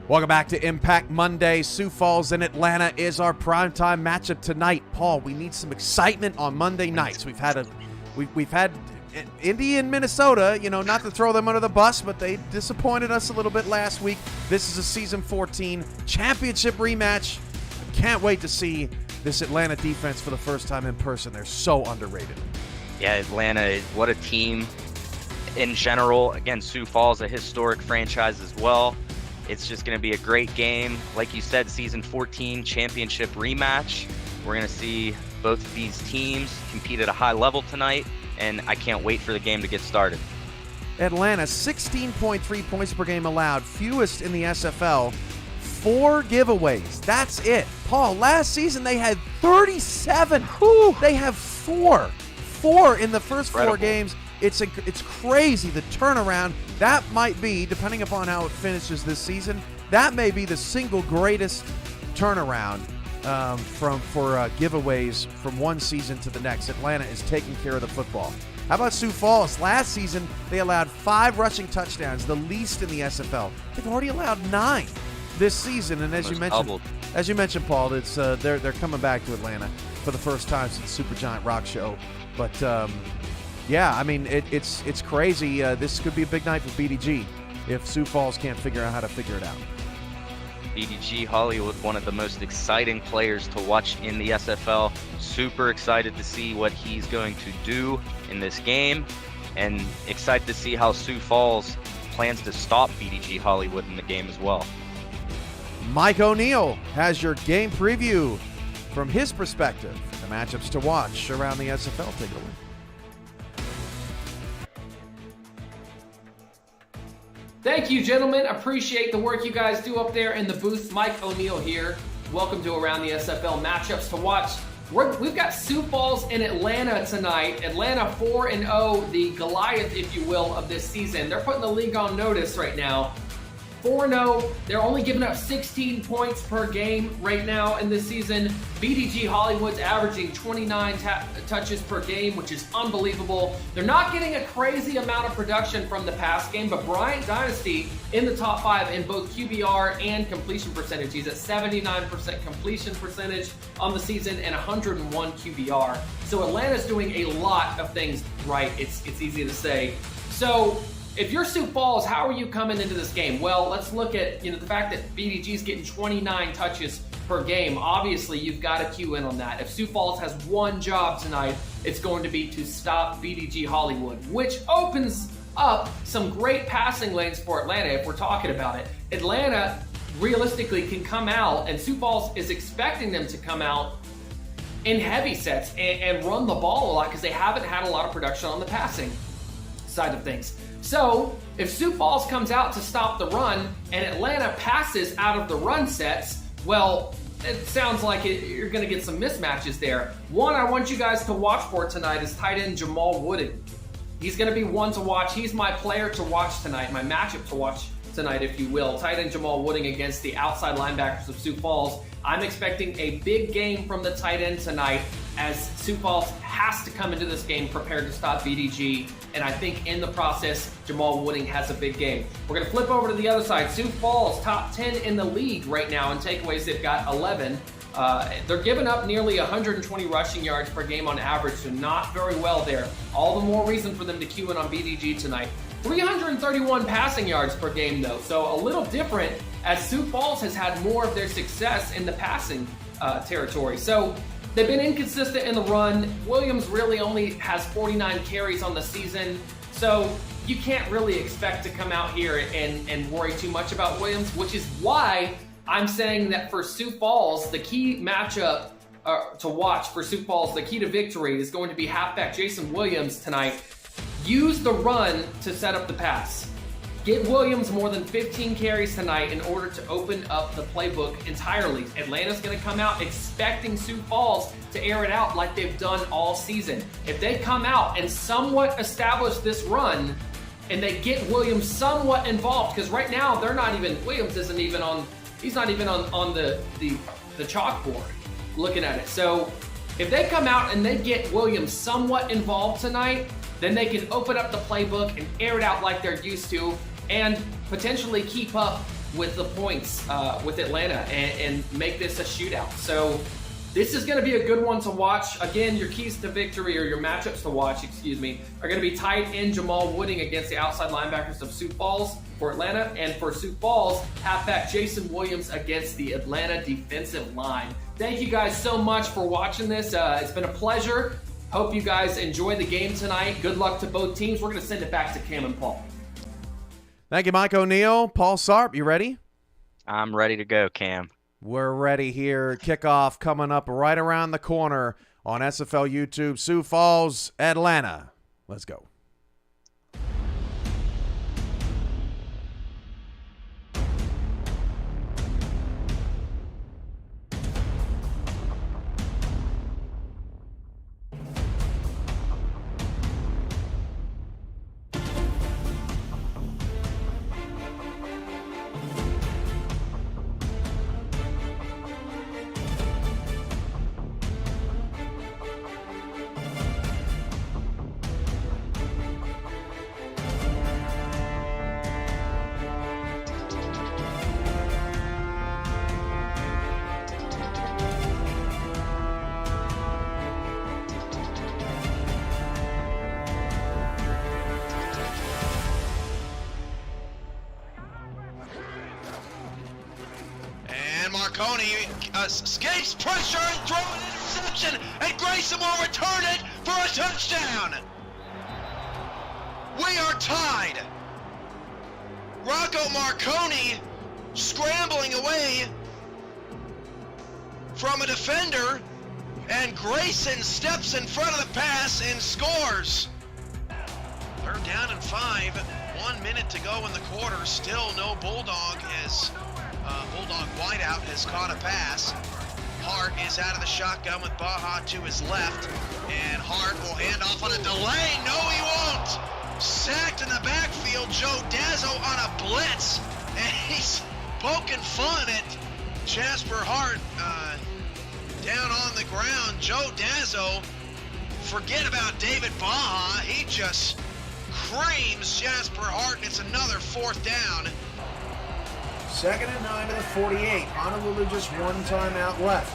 Welcome back to Impact Monday. Sioux Falls and Atlanta is our primetime matchup tonight. Paul, we need some excitement on Monday nights. We've had Indy and Minnesota, not to throw them under the bus, but they disappointed us a little bit last week. This is a Season 14 championship rematch. Can't wait to see this Atlanta defense for the first time in person. They're so underrated. Yeah, Atlanta, what a team in general. Again, Sioux Falls, a historic franchise as well. It's just going to be a great game. Like you said, Season 14 championship rematch. We're going to see both of these teams compete at a high level tonight, and I can't wait for the game to get started. Atlanta, 16.3 points per game allowed, fewest in the SFL. 4 giveaways. That's it. Paul, last season they had 37. They have 4. 4 in the first 4 games. It's crazy, the turnaround. That might be, depending upon how it finishes this season, that may be the single greatest turnaround for giveaways from one season to the next. Atlanta is taking care of the football. How about Sioux Falls? Last season, they allowed 5 rushing touchdowns, the least in the SFL. They've already allowed 9 this season, and as you mentioned, Paul, it's they're coming back to Atlanta for the first time since Supergiant Rock Show. But yeah, I mean, it's crazy. This could be a big night for BDG if Sioux Falls can't figure out how to figure it out. BDG Hollywood, one of the most exciting players to watch in the SFL. Super excited to see what he's going to do in this game, and excited to see how Sioux Falls plans to stop BDG Hollywood in the game as well. Mike O'Neill has your game preview from his perspective. The matchups to watch around the SFL. Take it away. Thank you, gentlemen. Appreciate the work you guys do up there in the booth. Mike O'Neill here. Welcome to Around the SFL matchups to watch. We've got Sioux Falls and Atlanta tonight. Atlanta 4-0, the Goliath, if you will, of this season. They're putting the league on notice right now. 4-0. They're only giving up 16 points per game right now in this season. BDG Hollywood's averaging 29 touches per game, which is unbelievable. They're not getting a crazy amount of production from the pass game, but Bryant Dynasty in the top 5 in both QBR and completion percentage. He's at 79% completion percentage on the season and 101 QBR. So Atlanta's doing a lot of things right. It's easy to say. So if you're Sioux Falls, how are you coming into this game? Well, let's look at the fact that BDG's getting 29 touches per game. Obviously, you've got to cue in on that. If Sioux Falls has one job tonight, it's going to be to stop BDG Hollywood, which opens up some great passing lanes for Atlanta if we're talking about it. Atlanta realistically can come out, and Sioux Falls is expecting them to come out in heavy sets and run the ball a lot because they haven't had a lot of production on the passing side of things. So if Sioux Falls comes out to stop the run and Atlanta passes out of the run sets, well, it sounds like you're going to get some mismatches there. One I want you guys to watch for tonight is tight end Jamal Wooding. He's going to be one to watch. He's my player to watch tonight, my matchup to watch tonight, if you will. Tight end Jamal Wooding against the outside linebackers of Sioux Falls. I'm expecting a big game from the tight end tonight, as Sioux Falls has to come into this game prepared to stop VDG, and I think in the process, Jamal Wooding has a big game. We're going to flip over to the other side. Sioux Falls, top 10 in the league right now in takeaways. They've got 11. They're giving up nearly 120 rushing yards per game on average, so not very well there. All the more reason for them to cue in on VDG tonight. 331 passing yards per game, though, so a little different, as Sioux Falls has had more of their success in the passing territory. So they've been inconsistent in the run. Williams really only has 49 carries on the season, so you can't really expect to come out here and worry too much about Williams, which is why I'm saying that for Sioux Falls, the key matchup to watch for Sioux Falls, the key to victory is going to be halfback Jason Williams tonight. Use the run to set up the pass. Get Williams more than 15 carries tonight in order to open up the playbook entirely. Atlanta's going to come out expecting Sioux Falls to air it out like they've done all season. If they come out and somewhat establish this run, and they get Williams somewhat involved, because right now Williams isn't even on, he's not even on the chalkboard looking at it. So if they come out and they get Williams somewhat involved tonight, then they can open up the playbook and air it out like they're used to, and potentially keep up with the points with Atlanta and make this a shootout. So this is going to be a good one to watch. Again, your keys to victory, or your matchups to watch, are going to be tight end Jamal Wooding against the outside linebackers of Sioux Falls for Atlanta, and for Sioux Falls, halfback Jason Williams against the Atlanta defensive line. Thank you guys so much for watching this. It's been a pleasure. Hope you guys enjoy the game tonight. Good luck to both teams. We're going to send it back to Cam and Paul. Thank you, Mike O'Neill. Paul Sarp, you ready? I'm ready to go, Cam. We're ready here. Kickoff coming up right around the corner on SFL YouTube. Sioux Falls, Atlanta. Let's go. Marconi escapes pressure and throws an interception, and Grayson will return it for a touchdown. We are tied. Rocco Marconi scrambling away from a defender, and Grayson steps in front of the pass and scores. Third down and 5. 1 minute to go in the quarter. Still no Bulldog, as Bulldog wideout has caught a pass. Hart is out of the shotgun with Baja to his left, and Hart will hand off on a delay. No, he won't. Sacked in the backfield. Joe Dazzo on a blitz, and he's poking fun at Jasper Hart down on the ground. Joe Dazzo, forget about David Baja. He just creams Jasper Hart. It's another fourth down. 2nd and 9 to the 48. Honolulu just one timeout left.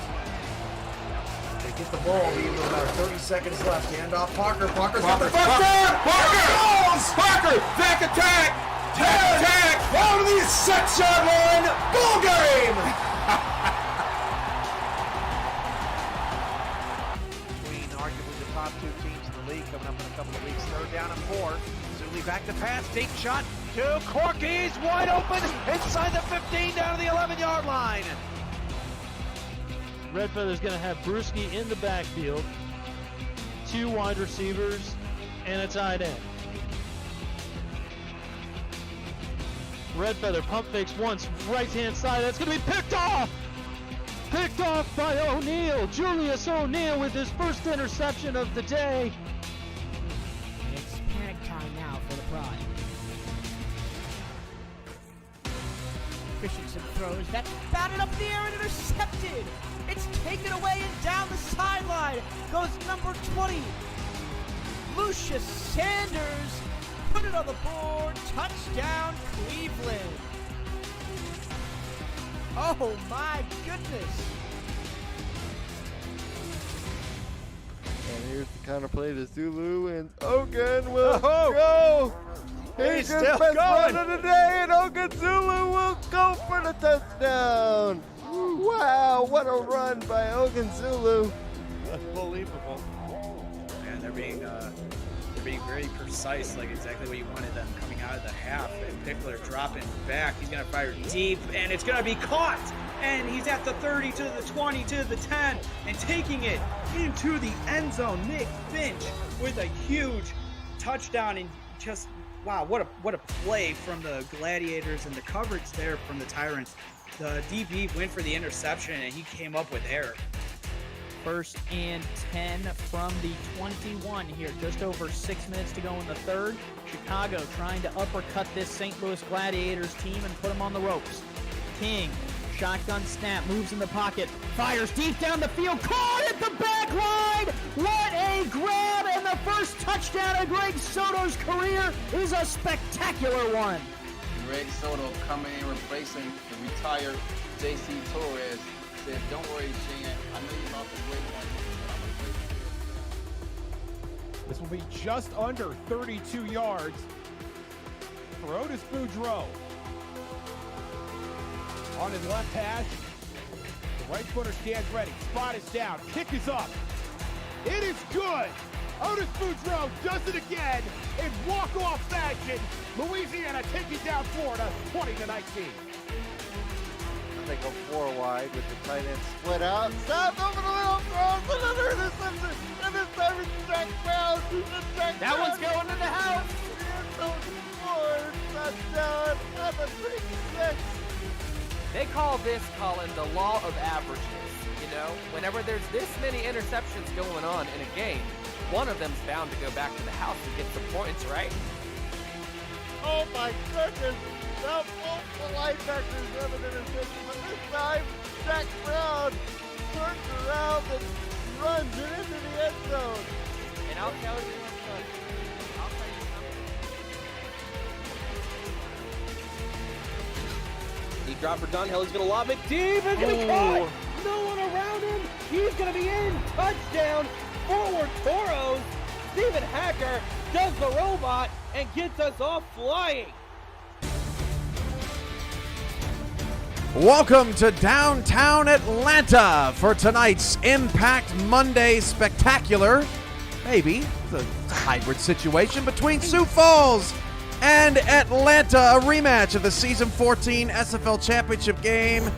They get the ball, leave with about 30 seconds left. Hand off Parker. Parker's got the first down. Parker! Back attack! Tag! Ball to the 6-yard line. Ball game! Between arguably the top two teams in the league coming up in a couple of weeks. 3rd down and 4. Zuli back to pass. Deep shot. To Corky's wide open inside the 15 down to the 11-yard line. Red Feather's going to have Brewski in the backfield, 2 wide receivers, and a tight end. Red Feather pump fakes once, right-hand side. That's going to be picked off! Picked off by O'Neal. Julius O'Neal with his first interception of the day. It's panic time now for the Pride. Christensen throws. That's batted up in the air and intercepted. It's taken away and down the sideline goes number 20. Lucius Sanders put it on the board. Touchdown, Cleveland. Oh my goodness. And here's the counter play to Zulu, and Ogun will go. He's his best run of the day, and Ogun Zulu will go for the touchdown. Wow, what a run by Ogun Zulu. Unbelievable. And they're being very precise, like exactly what you wanted them coming out of the half. And Pickler dropping back. He's going to fire deep, and it's going to be caught. And he's at the 30 to the 20 to the 10 and taking it into the end zone. Nick Finch with a huge touchdown, and just, wow, what a play from the Gladiators, and the coverage there from the Tyrants. The DB went for the interception, and he came up with error. 1st and 10 from the 21 here. Just over 6 minutes to go in the third. Chicago trying to uppercut this St. Louis Gladiators team and put them on the ropes. King, shotgun snap, moves in the pocket, fires deep down the field, caught at the back line! What a grab, and the first touchdown of Greg Soto's career is a spectacular one. Greg Soto coming in, replacing the retired J.C. Torres. Said, don't worry, Shane. I know you lost a great one. This will be just under 32 yards for Otis Boudreaux. On his left hash, the right footer stands ready. Spot is down. Kick is up. It is good. Otis Boudreaux does it again in walk-off fashion. Louisiana taking down Florida 20-19. They go 4 wide with the tight end split out. Stopped over the middle, throws another interception, and this time it's Jack Brown. That one's going in the house. Scores touchdown at the 36. They call this, Colin, the law of averages. You know, whenever there's this many interceptions going on in a game, one of them's bound to go back to the house and get some points, right? Oh my goodness. Now both the linebackers have an interception, but this time Jack Brown turns around and runs it into the end zone. And I'll tell you He dropped for Dunhill. He's going to lob it deep. It's going to be caught. No one around him. He's going to be in. Touchdown. Forward Toros. Stephen Hacker does the robot and gets us off flying. Welcome to downtown Atlanta for tonight's Impact Monday Spectacular. Maybe it's a hybrid situation between Sioux Falls and Atlanta, a rematch of the Season 14 SFL Championship game.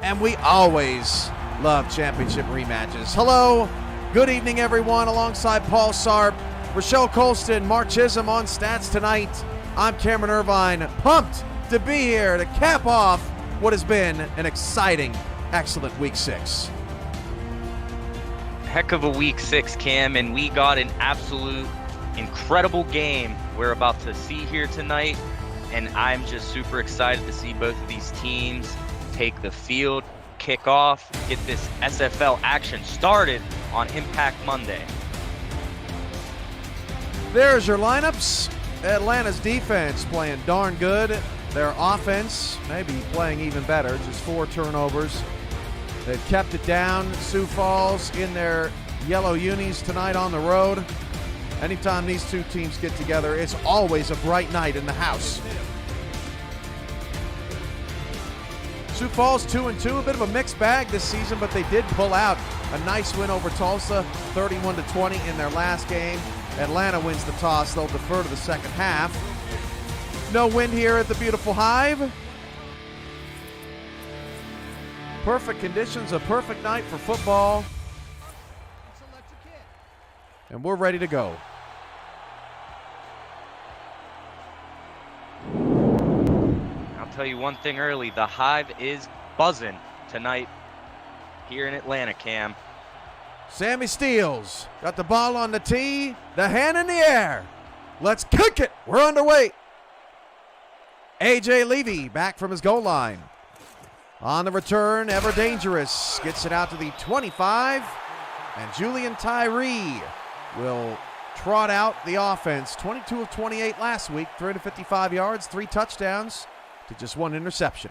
And we always love championship rematches. Hello, good evening, everyone. Alongside Paul Sarp, Rochelle Colston, Mark Chisholm on stats tonight. I'm Cameron Irvine, pumped to be here to cap off what has been an exciting, excellent Week 6. Heck of a Week 6, Cam, and we got an absolute incredible game we're about to see here tonight, and I'm just super excited to see both of these teams take the field, kick off, get this SFL action started on Impact Monday. There's your lineups. Atlanta's defense playing darn good. Their offense maybe playing even better, just 4 turnovers. They've kept it down. Sioux Falls in their yellow unis tonight on the road. Anytime these two teams get together, it's always a bright night in the house. Sioux Falls 2-2, a bit of a mixed bag this season, but they did pull out a nice win over Tulsa, 31-20 in their last game. Atlanta wins the toss. They'll defer to the second half. No wind here at the beautiful Hive. Perfect conditions, a perfect night for football. And we're ready to go. I'll tell you one thing early, the Hive is buzzing tonight here in Atlanta, Cam. Sammy Steele got the ball on the tee, the hand in the air. Let's kick it. We're underway. A.J. Levy back from his goal line. On the return, ever dangerous. Gets it out to the 25. And Julian Tyree will trot out the offense. 22 of 28 last week, 355 yards, 3 touchdowns to just 1 interception.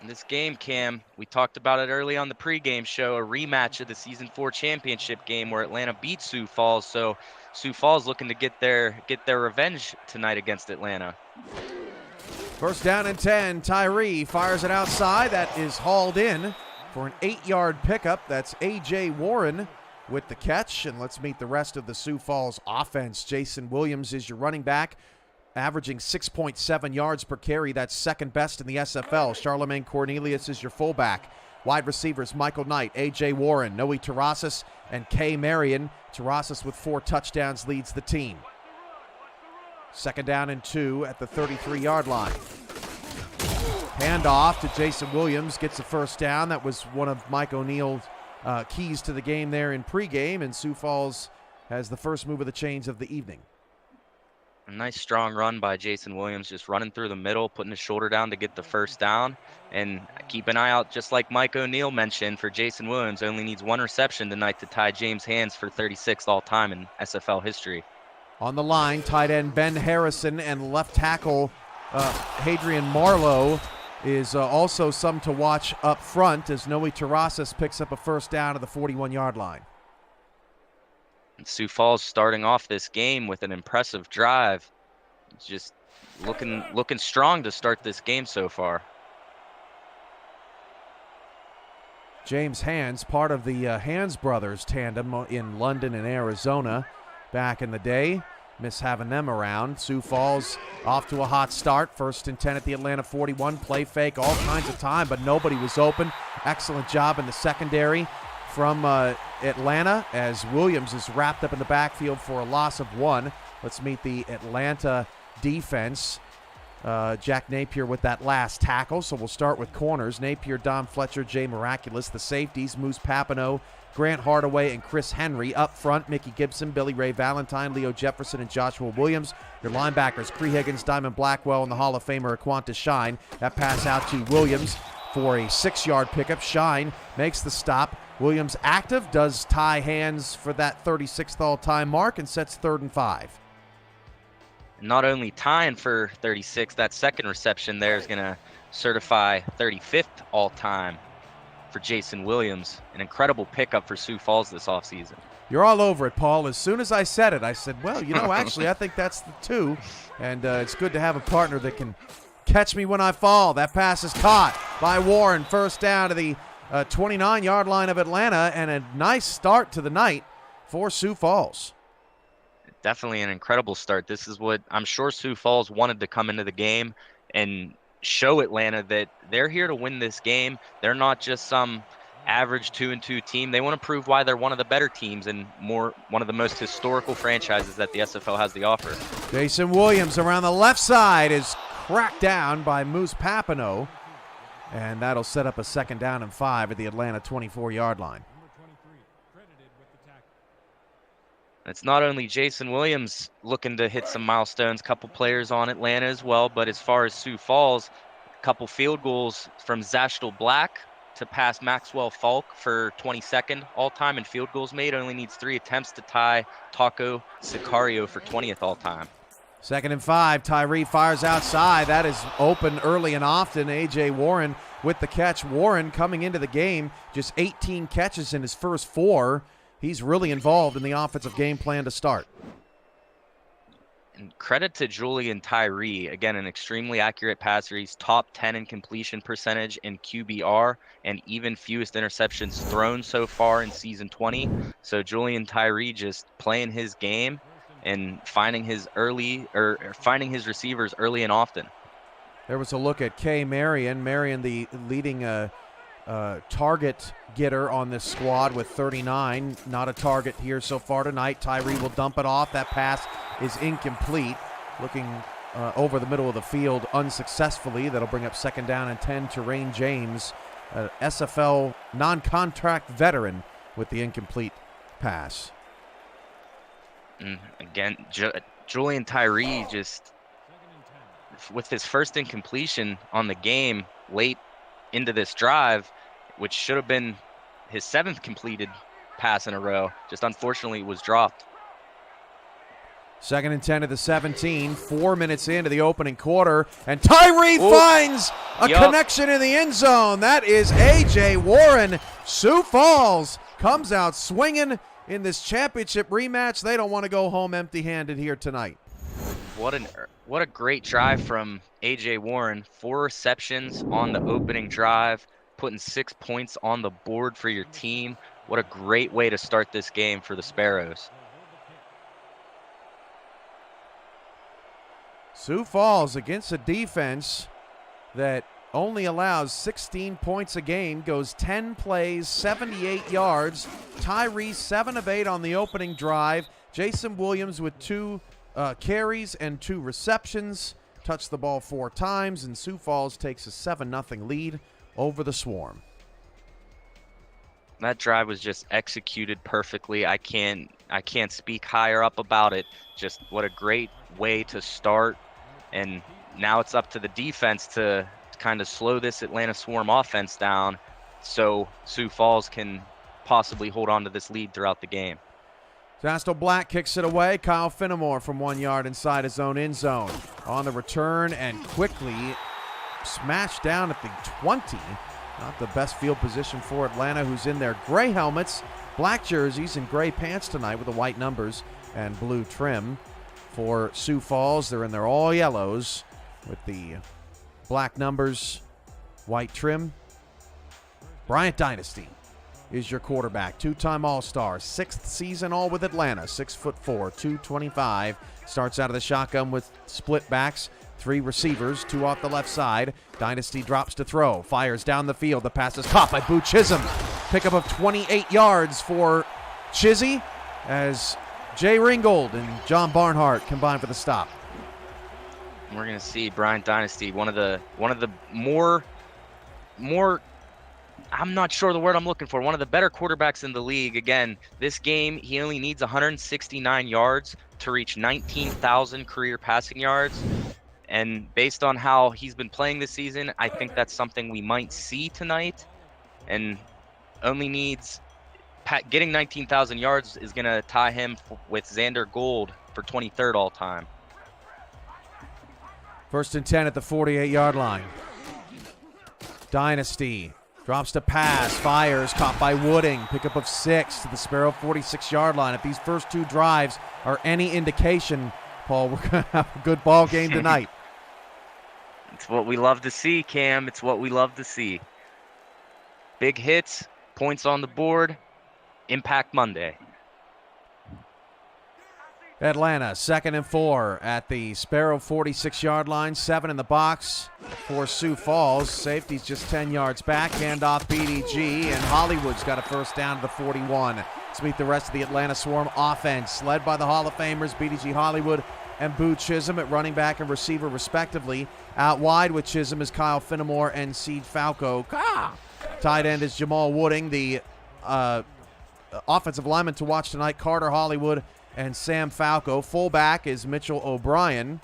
In this game, Cam, we talked about it early on the pregame show, a rematch of the Season 4 championship game where Atlanta beat Sioux Falls. So Sioux Falls looking to get their revenge tonight against Atlanta. First down and 10. Tyree fires it outside. That is hauled in for an 8-yard pickup. That's A.J. Warren with the catch. And let's meet the rest of the Sioux Falls offense. Jason Williams is your running back, averaging 6.7 yards per carry. That's second best in the SFL. Charlemagne Cornelius is your fullback. Wide receivers, Michael Knight, A.J. Warren, Noe Terrasas, and Kay Marion. Terrasas with 4 touchdowns leads the team. Second down and 2 at the 33-yard line. Handoff to Jason Williams, gets a first down. That was one of Mike O'Neill's keys to the game there in pregame, and Sioux Falls has the first move of the chains of the evening. A nice strong run by Jason Williams, just running through the middle, putting his shoulder down to get the first down. And keep an eye out, just like Mike O'Neill mentioned, for Jason Williams. Only needs 1 reception tonight to tie James Hands for 36th all-time in SFL history. On the line, tight end Ben Harrison and left tackle Hadrian Marlowe is also some to watch up front as Noe Terrasas picks up a first down at the 41-yard line. And Sioux Falls starting off this game with an impressive drive. It's just looking strong to start this game so far. James Hands, part of the Hands brothers tandem in London and Arizona back in the day. Miss having them around. Sioux Falls off to a hot start. First and 10 at the Atlanta 41. Play fake all kinds of time, but nobody was open. Excellent job in the secondary from Atlanta as Williams is wrapped up in the backfield for a loss of 1. Let's meet the Atlanta defense. Jack Napier with that last tackle. So we'll start with corners. Napier, Don Fletcher, Jay Miraculous. The safeties, Moose Papineau, Grant Hardaway, and Chris Henry. Up front, Mickey Gibson, Billy Ray Valentine, Leo Jefferson, and Joshua Williams. Your linebackers, Cree Higgins, Diamond Blackwell, and the Hall of Famer Aquanta Shine. That pass out to Williams for a 6-yard pickup. Shine makes the stop. Williams active, does tie Hands for that 36th all-time mark, and sets 3rd and 5. Not only tying for 36, that second reception there is going to certify 35th all-time for Jason Williams. An incredible pickup for Sioux Falls this offseason. You're all over it, Paul. As soon as I said it, I said, well, actually, I think that's the 2. And it's good to have a partner that can catch me when I fall. That pass is caught by Warren. First down to the 29-yard line of Atlanta, and a nice start to the night for Sioux Falls. Definitely an incredible start. This is what I'm sure Sioux Falls wanted to come into the game and show Atlanta that they're here to win this game. They're not just some average 2-2 team. They want to prove why they're one of the better teams and one of the most historical franchises that the SFL has to offer. Jason Williams around the left side is cracked down by Moose Papineau, and that'll set up a 2nd down and 5 at the Atlanta 24-yard line. It's not only Jason Williams looking to hit some milestones, couple players on Atlanta as well, but as far as Sioux Falls, a couple field goals from Zashtel Black to pass Maxwell Falk for 22nd all-time in field goals made. Only needs 3 attempts to tie Taco Sicario for 20th all-time. 2nd and 5. Tyree fires outside. That is open early and often. A.J. Warren with the catch. Warren coming into the game, just 18 catches in his first 4. He's really involved in the offensive game plan to start. And credit to Julian Tyree. Again, an extremely accurate passer. He's top 10 in completion percentage in QBR and even fewest interceptions thrown so far in season 20. So Julian Tyree just playing his game and finding his receivers early and often. There was a look at Kay Marion. Marion, the leading target getter on this squad with 39. Not a target here so far tonight. Tyree will dump it off. That pass is incomplete. Looking over the middle of the field unsuccessfully. That'll bring up 2nd down and 10 to Rain James, SFL non-contract veteran, with the incomplete pass. Again, Julian Tyree just with his first incompletion on the game late into this drive, which should have been his 7th completed pass in a row, just unfortunately was dropped. 2nd and 10 at the 17, 4 minutes into the opening quarter, and Tyree finds a connection in the end zone. That is A.J. Warren. Sioux Falls comes out swinging in this championship rematch. They don't want to go home empty-handed here tonight. What a great drive from A.J. Warren. 4 receptions on the opening drive, putting 6 points on the board for your team. What a great way to start this game for the Sparrows. Sioux Falls against a defense that only allows 16 points a game, goes 10 plays, 78 yards. Tyree 7 of 8 on the opening drive. Jason Williams with 2 carries and 2 receptions. Touched the ball 4 times, and Sioux Falls takes a 7-0 lead over the Swarm. That drive was just executed perfectly. I can't speak higher up about it. Just what a great way to start. And now it's up to the defense to kind of slow this Atlanta Swarm offense down so Sioux Falls can possibly hold on to this lead throughout the game. Zastel Black kicks it away. Kyle Finnemore from 1 yard inside his own end zone. On the return and quickly smashed down at the 20. Not the best field position for Atlanta, who's in their gray helmets, black jerseys, and gray pants tonight with the white numbers and blue trim. For Sioux Falls, they're in their all yellows with the black numbers, white trim. Bryant Dynasty is your quarterback. 2-time All-Star, 6th season all with Atlanta, 6'4", 225. Starts out of the shotgun with split backs, 3 receivers, 2 off the left side. Dynasty drops to throw, fires down the field. The pass is caught by Boo Chisholm. Pickup of 28 yards for Chizzy as Jay Ringgold and John Barnhart combine for the stop. We're going to see Bryant Dynasty, one of the more I'm not sure the word I'm looking for, one of the better quarterbacks in the league. Again, this game, he only needs 169 yards to reach 19,000 career passing yards. And based on how he's been playing this season, I think that's something we might see tonight. And only needs getting 19,000 yards is going to tie him with Xander Gould for 23rd all time. 1st and 10 at the 48-yard line. Dynasty drops to pass, fires, caught by Wooding. Pickup of 6 to the Sparrow 46-yard line. If these first 2 drives are any indication, Paul, we're going to have a good ball game tonight. It's what we love to see, Cam. It's what we love to see. Big hits, points on the board, Impact Monday. Atlanta, 2nd and 4 at the Sparrow 46-yard line. 7 in the box for Sioux Falls. Safety's just 10 yards back. Handoff BDG, and Hollywood's got a first down to the 41. Let's meet the rest of the Atlanta Swarm offense, led by the Hall of Famers, BDG Hollywood and Boo Chisholm at running back and receiver respectively. Out wide with Chisholm is Kyle Finnemore and Siege Falco. Tight end is Jamal Wooding. The offensive lineman to watch tonight, Carter Hollywood and Sam Falco. Fullback is Mitchell O'Brien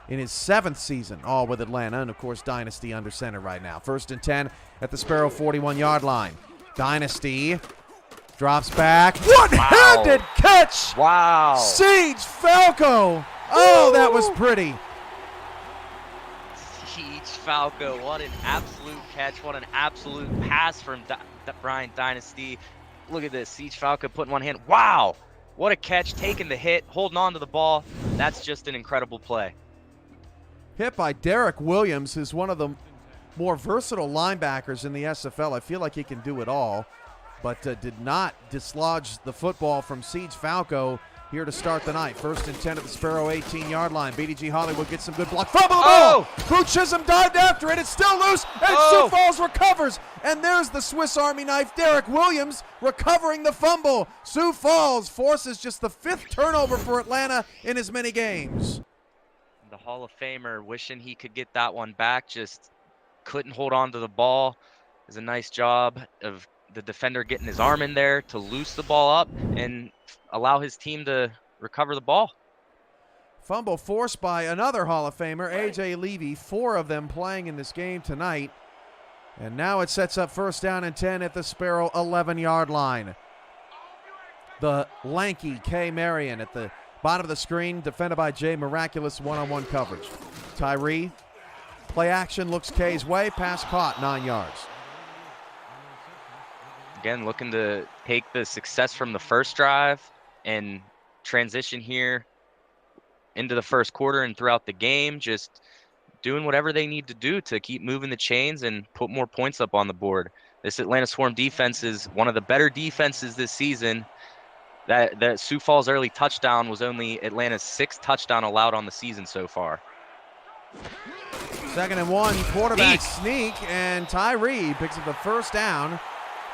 in his 7th season, all with Atlanta, and of course Dynasty under center right now. 1st and 10 at the Sparrow 41-yard line. Dynasty drops back. One-handed catch! Wow. Siege Falco! Oh, that was pretty. Siege Falco, what an absolute catch. What an absolute pass from Bryant Dynasty. Look at this, Siege Falco putting one hand. Wow! What a catch, taking the hit, holding on to the ball. That's just an incredible play. Hit by Derek Williams, who's one of the more versatile linebackers in the SFL. I feel like he can do it all, but did not dislodge the football from Siege Falco here to start the night. 1st and 10 at the Sparrow 18-yard line. BDG Hollywood gets some good block. Fumble the ball! Boot Chisholm dived after it. It's still loose, and Sioux Falls recovers. And there's the Swiss Army knife. Derek Williams recovering the fumble. Sioux Falls forces just the 5th turnover for Atlanta in as many games. The Hall of Famer wishing he could get that one back, just couldn't hold on to the ball. It was a nice job of the defender getting his arm in there to loose the ball up and allow his team to recover the ball. Fumble forced by another Hall of Famer, A.J. Levy. 4 of them playing in this game tonight. And now it sets up 1st down and 10 at the Sparrow 11-yard line. The lanky K. Marion at the bottom of the screen, defended by Jay Miraculous, one-on-one coverage. Tyree, play action, looks K's way, pass caught, 9 yards. Again, looking to take the success from the first drive and transition here into the first quarter and throughout the game, just doing whatever they need to do to keep moving the chains and put more points up on the board. This Atlanta Swarm defense is one of the better defenses this season. That Sioux Falls early touchdown was only Atlanta's 6th touchdown allowed on the season so far. 2nd and 1, quarterback sneak, and Tyree picks up the 1st down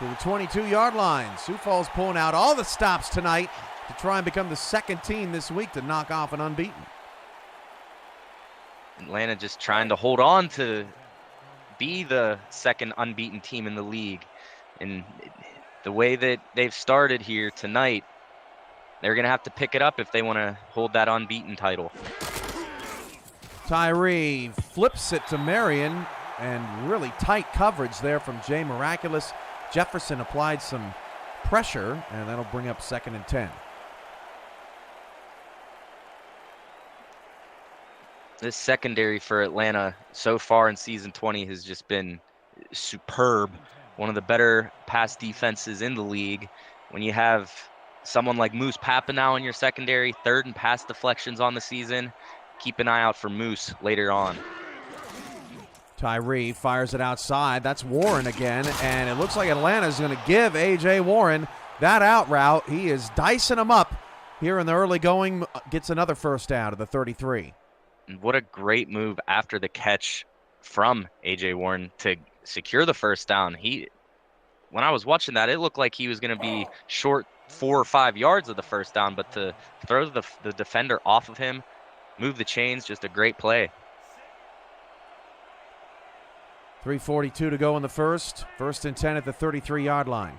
to the 22-yard line. Sioux Falls pulling out all the stops tonight to try and become the 2nd team this week to knock off an unbeaten. Atlanta just trying to hold on to be the 2nd unbeaten team in the league. And the way that they've started here tonight, they're going to have to pick it up if they want to hold that unbeaten title. Tyree flips it to Marion, and really tight coverage there from Jay Miraculous. Jefferson applied some pressure, and that'll bring up 2nd and 10. This secondary for Atlanta so far in season 20 has just been superb. One of the better pass defenses in the league. When you have someone like Moose Papanow in your secondary, 3rd in pass deflections on the season, keep an eye out for Moose later on. Tyree fires it outside. That's Warren again, and it looks like Atlanta's going to give A.J. Warren that out route. He is dicing him up here in the early going, gets another 1st down to the 33. And what a great move after the catch from A.J. Warren to secure the 1st down. When I was watching that, it looked like he was going to be short 4 or 5 yards of the 1st down, but to throw the defender off of him, move the chains, just a great play. 3:42 to go in the first. 1st and 10 at the 33-yard line.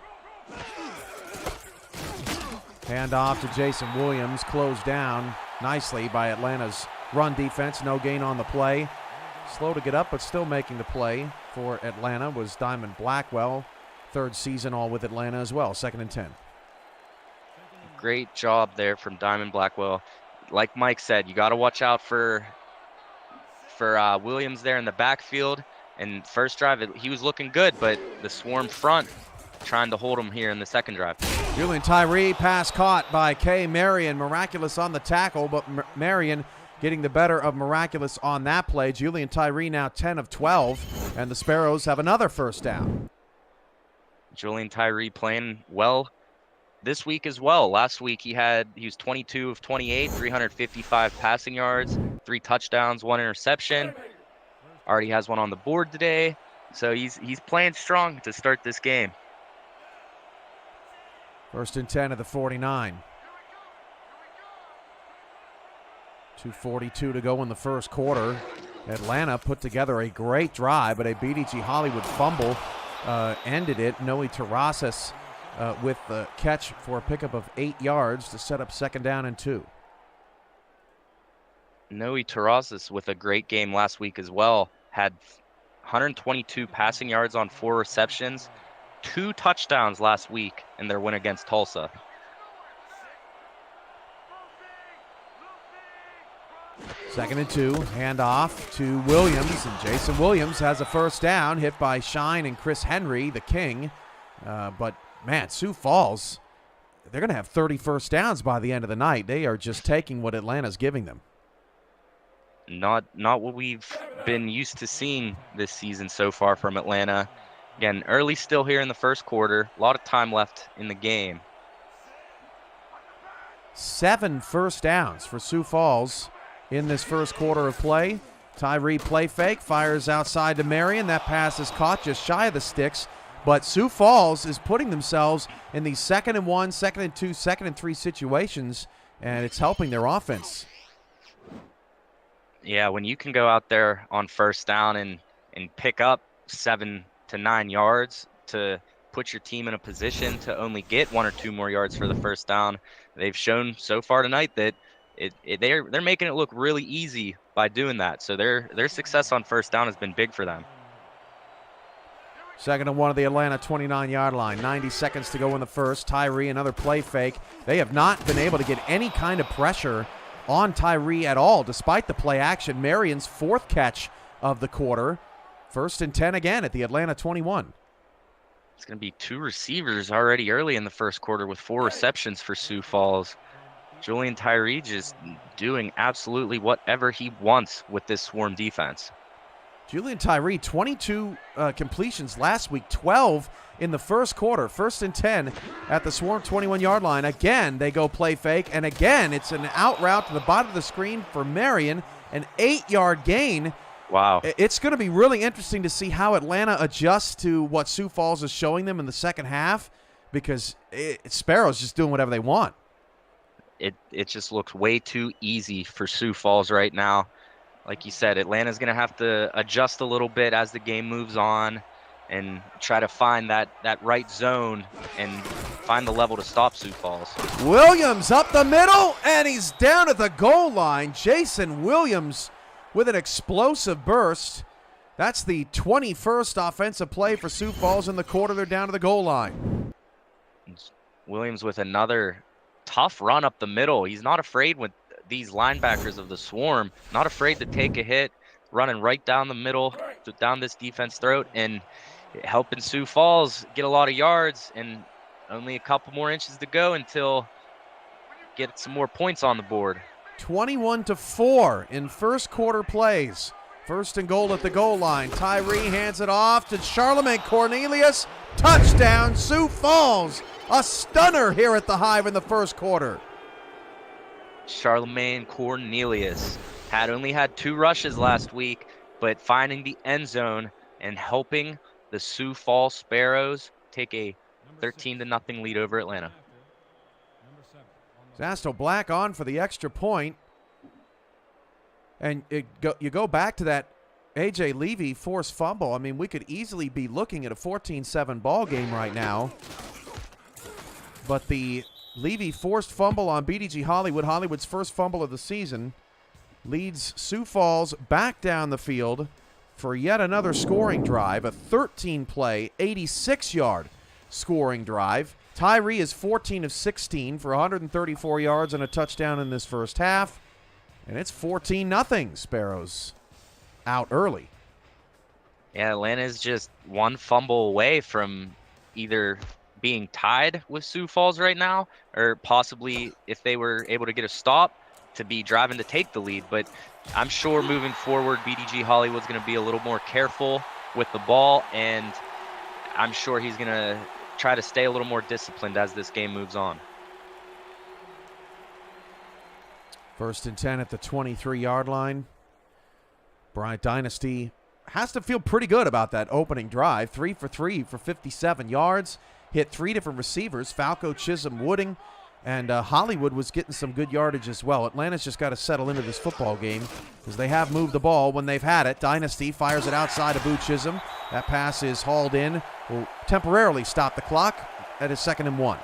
Hand off to Jason Williams, closed down nicely by Atlanta's run defense. No gain on the play. Slow to get up, but still making the play for Atlanta was Diamond Blackwell. 3rd season all with Atlanta as well. 2nd and 10. Great job there from Diamond Blackwell. Like Mike said, you got to watch out for Williams there in the backfield. And first drive, he was looking good, but the Swarm front trying to hold him here in the 2nd drive. Julian Tyree, pass caught by K. Marion. Miraculous on the tackle, but Marion getting the better of Miraculous on that play. Julian Tyree now 10 of 12, and the Sparrows have another 1st down. Julian Tyree playing well this week as well. Last week he was 22 of 28, 355 passing yards, 3 touchdowns, 1 interception. Already has 1 on the board today, so he's playing strong to start this game. 1st and 10 at the 49. 2:42 to go in the first quarter. Atlanta put together a great drive, but a BDG Hollywood fumble ended it. Noe Terrasas with the catch for a pickup of 8 yards to set up 2nd down and 2. Noe Terrasas with a great game last week as well. Had 122 passing yards on 4 receptions, 2 touchdowns last week in their win against Tulsa. Second and 2, hand off to Williams, and Jason Williams has a 1st down, hit by Shine and Chris Henry, the king. But, man, Sioux Falls, they're going to have 30 1st downs by the end of the night. They are just taking what Atlanta's giving them. Not what we've been used to seeing this season so far from Atlanta. Again, early still here in the first quarter. A lot of time left in the game. 7 first downs for Sioux Falls in this first quarter of play. Tyree play fake, fires outside to Marion. That pass is caught just shy of the sticks. But Sioux Falls is putting themselves in these 2nd and 1, 2nd and 2, 2nd and 3 situations, and it's helping their offense. Yeah, when you can go out there on first down and pick up 7 to 9 yards to put your team in a position to only get 1 or 2 more yards for the first down, they've shown so far tonight that they're making it look really easy by doing that. So their success on first down has been big for them. 2nd and 1 at the Atlanta 29-yard line. 90 seconds to go in the first. Tyree, another play fake. They have not been able to get any kind of pressure on Tyree at all, despite the play action. Marion's 4th catch of the quarter. 1st and 10 again at the Atlanta 21. It's going to be 2 receivers already early in the first quarter with 4 receptions for Sioux Falls. Julian Tyree just doing absolutely whatever he wants with this swarm defense. Julian Tyree, 22 completions last week, 12 in the first quarter. 1st and 10 at the Swarm 21-yard line. Again, they go play fake, and again, it's an out route to the bottom of the screen for Marion, an 8-yard gain. Wow. It's going to be really interesting to see how Atlanta adjusts to what Sioux Falls is showing them in the second half, because Sparrow's just doing whatever they want. It just looks way too easy for Sioux Falls right now. Like you said, Atlanta's going to have to adjust a little bit as the game moves on and try to find that right zone and find the level to stop Sioux Falls. Williams up the middle, and he's down at the goal line. Jason Williams with an explosive burst. That's the 21st offensive play for Sioux Falls in the quarter. They're down to the goal line. Williams with another tough run up the middle. He's not afraid with these linebackers of the Swarm, not afraid to take a hit, running right down the middle, down this defense throat, and helping Sioux Falls get a lot of yards, and only a couple more inches to go until get some more points on the board. 21-4 in first quarter plays. 1st and goal at the goal line. Tyree hands it off to Charlemagne Cornelius. Touchdown, Sioux Falls. A stunner here at the Hive in the first quarter. Charlemagne Cornelius only had 2 rushes last week, but finding the end zone and helping the Sioux Falls Sparrows take a 13-0 lead over Atlanta. Zasto Black on for the extra point. And you go back to that A.J. Levy forced fumble. I mean, we could easily be looking at a 14-7 ball game right now. But the Levy forced fumble on BDG Hollywood, Hollywood's first fumble of the season, leads Sioux Falls back down the field for yet another scoring drive, a 13-play, 86-yard scoring drive. Tyree is 14 of 16 for 134 yards and a touchdown in this first half, and it's 14-0. Sparrows out early. Yeah, Atlanta's just one fumble away from either being tied with Sioux Falls right now, or possibly, if they were able to get a stop, to be driving to take the lead. But I'm sure moving forward, BDG Hollywood's going to be a little more careful with the ball, and I'm sure he's going to try to stay a little more disciplined as this game moves on. 1st and 10 at the 23-yard line. Bryant Dynasty has to feel pretty good about that opening drive. 3 for 3 for 57 yards. Hit 3 different receivers, Falco, Chisholm, Wooding, and Hollywood was getting some good yardage as well. Atlanta's just got to settle into this football game because they have moved the ball when they've had it. Dynasty fires it outside of Boo Chisholm. That pass is hauled in. Will temporarily stop the clock at his 2nd and 1.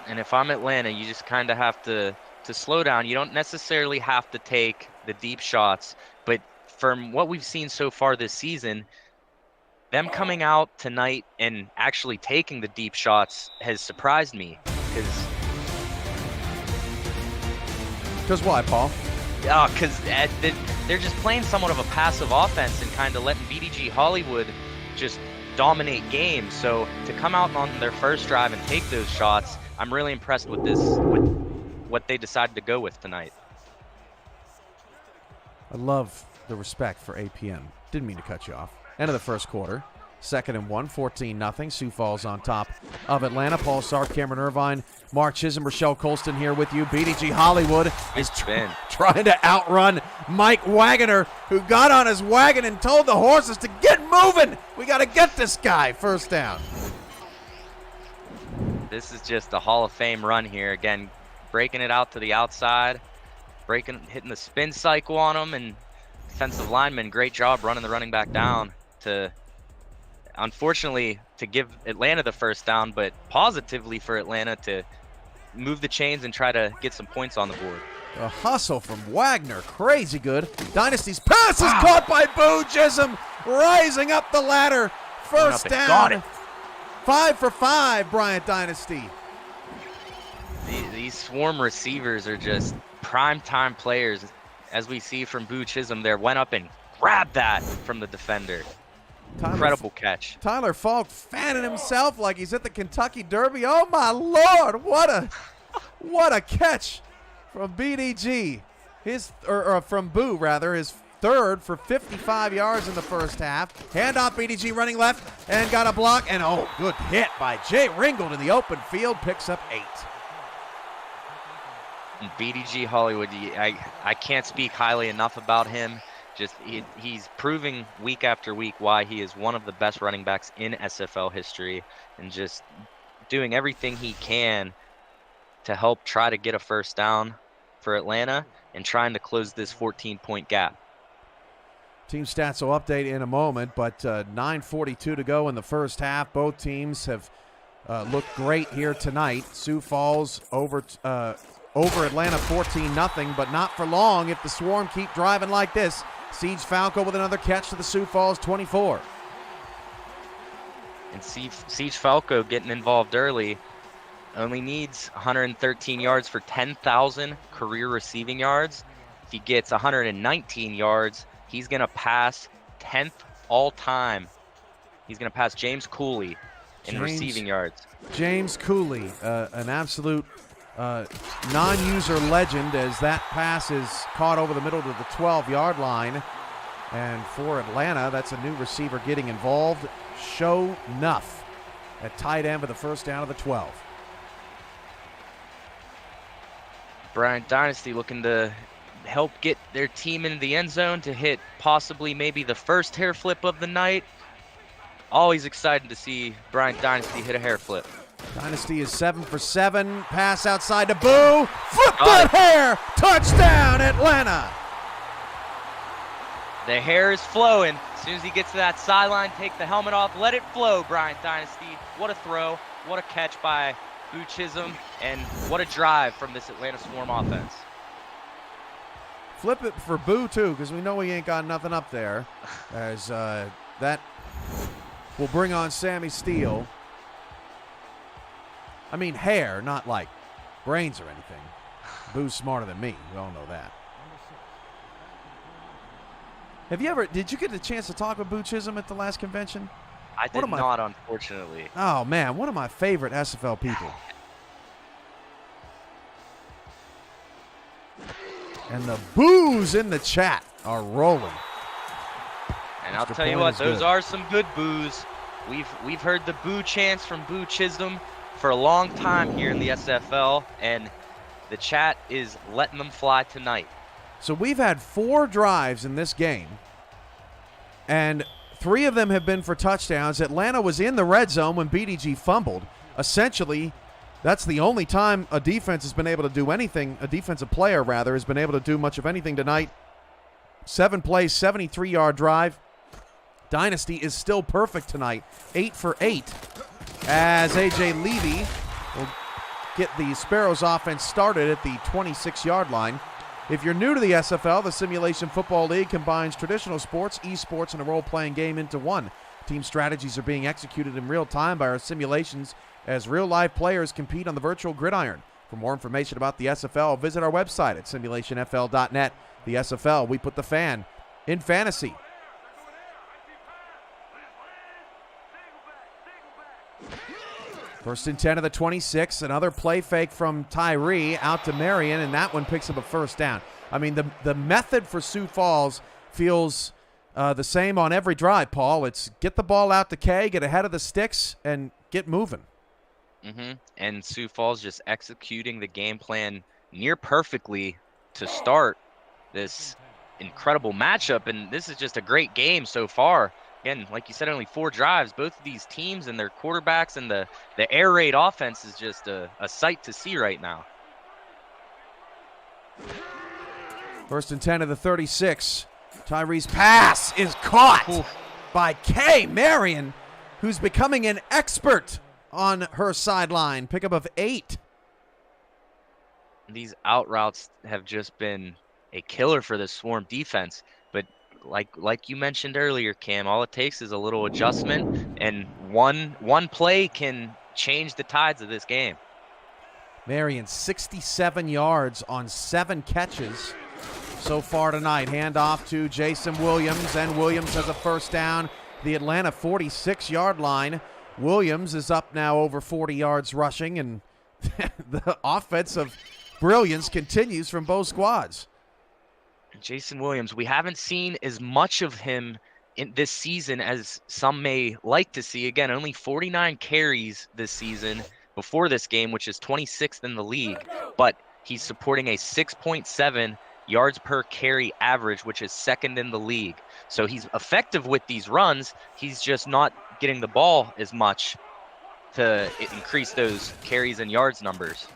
And if I'm Atlanta, you just kind of have to slow down. You don't necessarily have to take the deep shots, but from what we've seen so far this season, them coming out tonight and actually taking the deep shots has surprised me. Because why, Paul? Because they're just playing somewhat of a passive offense and kind of letting BDG Hollywood just dominate games. So to come out on their first drive and take those shots, I'm really impressed with what they decided to go with tonight. I love the respect for APM. Didn't mean to cut you off. End of the first quarter. 2nd and 1, 14-0. Sioux Falls on top of Atlanta. Paul Sark, Cameron Irvine, Mark Chisholm, Rochelle Colston here with you. BDG Hollywood is trying to outrun Mike Wagoner, who got on his wagon and told the horses to get moving. We got to get this guy. First down. This is just a Hall of Fame run here. Again, breaking it out to the outside, hitting the spin cycle on him, and defensive lineman, great job running the running back down to, unfortunately, to give Atlanta the first down, but positively for Atlanta to move the chains and try to get some points on the board. A hustle from Wagner, crazy good. Dynasty's pass is caught by Boo Chisholm, rising up the ladder. First down. Got it. 5 for 5, Bryant Dynasty. These swarm receivers are just prime-time players, as we see from Boo Chisholm there. Went up and grabbed that from the defender. Incredible catch. Tyler Falk fanning himself like he's at the Kentucky Derby. Oh, my Lord. What a catch from BDG. From Boo, rather. His third for 55 yards in the first half. Handoff, BDG running left and got a block. And, oh, good hit by Jay Ringgold in the open field. Picks up 8. And BDG Hollywood, I can't speak highly enough about him. Just he's proving week after week why he is one of the best running backs in SFL history, and just doing everything he can to help try to get a first down for Atlanta and trying to close this 14-point gap. Team stats will update in a moment, but 9:42 to go in the first half. Both teams have looked great here tonight. Sioux Falls over Atlanta 14-0, but not for long if the Swarm keep driving like this. Siege Falco with another catch to the Sioux Falls 24. And Siege Falco getting involved early only needs 113 yards for 10,000 career receiving yards. If he gets 119 yards, he's going to pass 10th all-time. He's going to pass James Cooley in receiving yards. James Cooley, an absolute non-user legend, as that pass is caught over the middle to the 12-yard line. And for Atlanta, that's a new receiver getting involved. Show Nuff at tight end for the first down of the 12. Bryant Dynasty looking to help get their team into the end zone to hit possibly maybe the first hair flip of the night. Always excited to see Bryant Dynasty hit a hair flip. Dynasty is 7 for 7. Pass outside to Boo. Flip that hair. Touchdown, Atlanta. The hair is flowing. As soon as he gets to that sideline, take the helmet off, let it flow, Bryant Dynasty. What a throw. What a catch by Boo Chisholm. And what a drive from this Atlanta Swarm offense. Flip it for Boo, too, because we know he ain't got nothing up there. As that will bring on Sammy Steele. I mean, hair, not like brains or anything. Boo's smarter than me. We all know that. Did you get the chance to talk with Boo Chisholm at the last convention? I did not, unfortunately. Oh, man, one of my favorite SFL people. And the boos in the chat are rolling. And I'll tell you what, those are some good boos. We've heard the boo chants from Boo Chisholm for a long time here in the SFL, and the chat is letting them fly tonight. So we've had 4 drives in this game, and 3 of them have been for touchdowns. Atlanta was in the red zone when BDG fumbled. Essentially, that's the only time a defense has been able to do anything, a defensive player, rather, has been able to do much of anything tonight. 7 plays, 73-yard drive. Dynasty is still perfect tonight, 8 for 8. As A.J. Levy will get the Sparrows offense started at the 26-yard line. If you're new to the SFL, the Simulation Football League combines traditional sports, esports, and a role-playing game into one. Team strategies are being executed in real time by our simulations as real-life players compete on the virtual gridiron. For more information about the SFL, visit our website at simulationfl.net. The SFL, we put the fan in fantasy. First and 10 of the 26. Another play fake from Tyree out to Marion, and that one picks up a first down. I mean, the method for Sioux Falls feels the same on every drive, Paul. It's get the ball out to K, get ahead of the sticks, and get moving. And Sioux Falls just executing the game plan near perfectly to start this incredible matchup. And this is just a great game so far. Again, like you said, only 4 drives. Both of these teams and their quarterbacks and the air raid offense is just a sight to see right now. 1st and 10 of the 36. Tyree's pass is caught by Kay Marion, who's becoming an expert on her sideline. Pickup of 8. These out routes have just been a killer for the Swarm defense. But like you mentioned earlier, Cam, all it takes is a little adjustment, and one play can change the tides of this game. Marion, 67 yards on 7 catches so far tonight. Handoff to Jason Williams, and Williams has a first down. The Atlanta 46-yard line. Williams is up now over 40 yards rushing, and the offensive brilliance continues from both squads. Jason Williams, we haven't seen as much of him in this season as some may like to see. Again, only 49 carries this season before this game, which is 26th in the league, but he's supporting a 6.7 yards per carry average, which is 2nd in the league. So he's effective with these runs. He's just not getting the ball as much to increase those carries and yards numbers.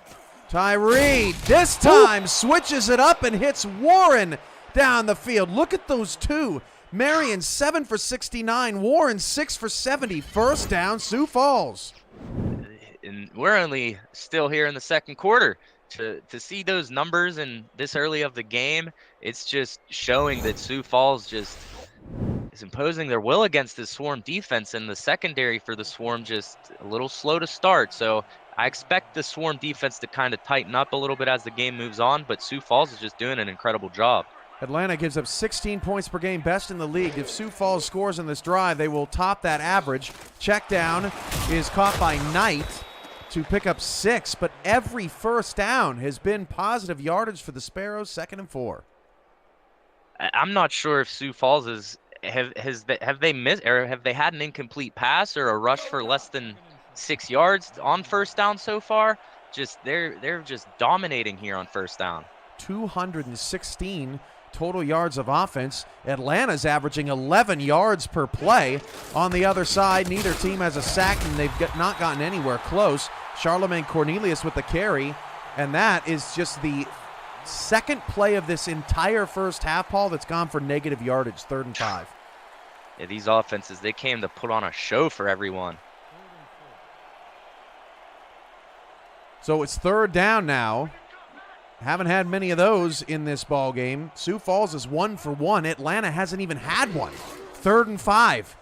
Tyree this time switches it up and hits Warren down the field. Look at those two. Marion 7 for 69, Warren 6 for 70. First down, Sioux Falls. And we're only still here in the second quarter. To see those numbers and this early of the game, it's just showing that Sioux Falls just is imposing their will against this Swarm defense, and the secondary for the Swarm just a little slow to start. So I expect the Swarm defense to kind of tighten up a little bit as the game moves on, but Sioux Falls is just doing an incredible job. Atlanta gives up 16 points per game, best in the league. If Sioux Falls scores in this drive, they will top that average. Check down is caught by Knight to pick up 6, but every first down has been positive yardage for the Sparrows, 2nd and 4. I'm not sure if Sioux Falls have they missed, or have they had an incomplete pass or a rush for less than 6 yards on first down so far. Just they're just dominating here on first down. 216 total yards of offense. Atlanta's averaging 11 yards per play. On the other side, neither team has a sack, and they've not gotten anywhere close. Charlemagne Cornelius with the carry, and that is just the second play of this entire first half, Paul, that's gone for negative yardage, 3rd and 5. Yeah, these offenses, they came to put on a show for everyone. So it's 3rd down now. Haven't had many of those in this ball game. Sioux Falls is 1 for 1. Atlanta hasn't even had one. 3rd and 5.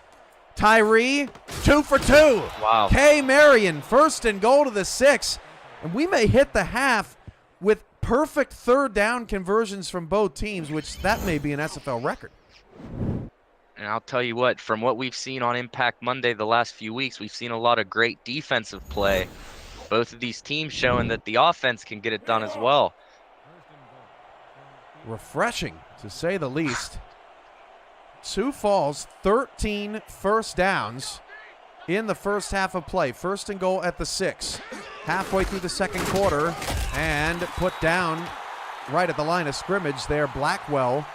Tyree, 2 for 2. Wow. Kay Marion, 1st and goal to the 6. And we may hit the half with perfect 3rd down conversions from both teams, which that may be an SFL record. And I'll tell you what, from what we've seen on Impact Monday the last few weeks, we've seen a lot of great defensive play. Both of these teams showing that the offense can get it done as well. Refreshing, to say the least. Sioux Falls, 13 first downs in the first half of play. 1st and goal at the 6. Halfway through the second quarter, and put down right at the line of scrimmage there, Blackwell.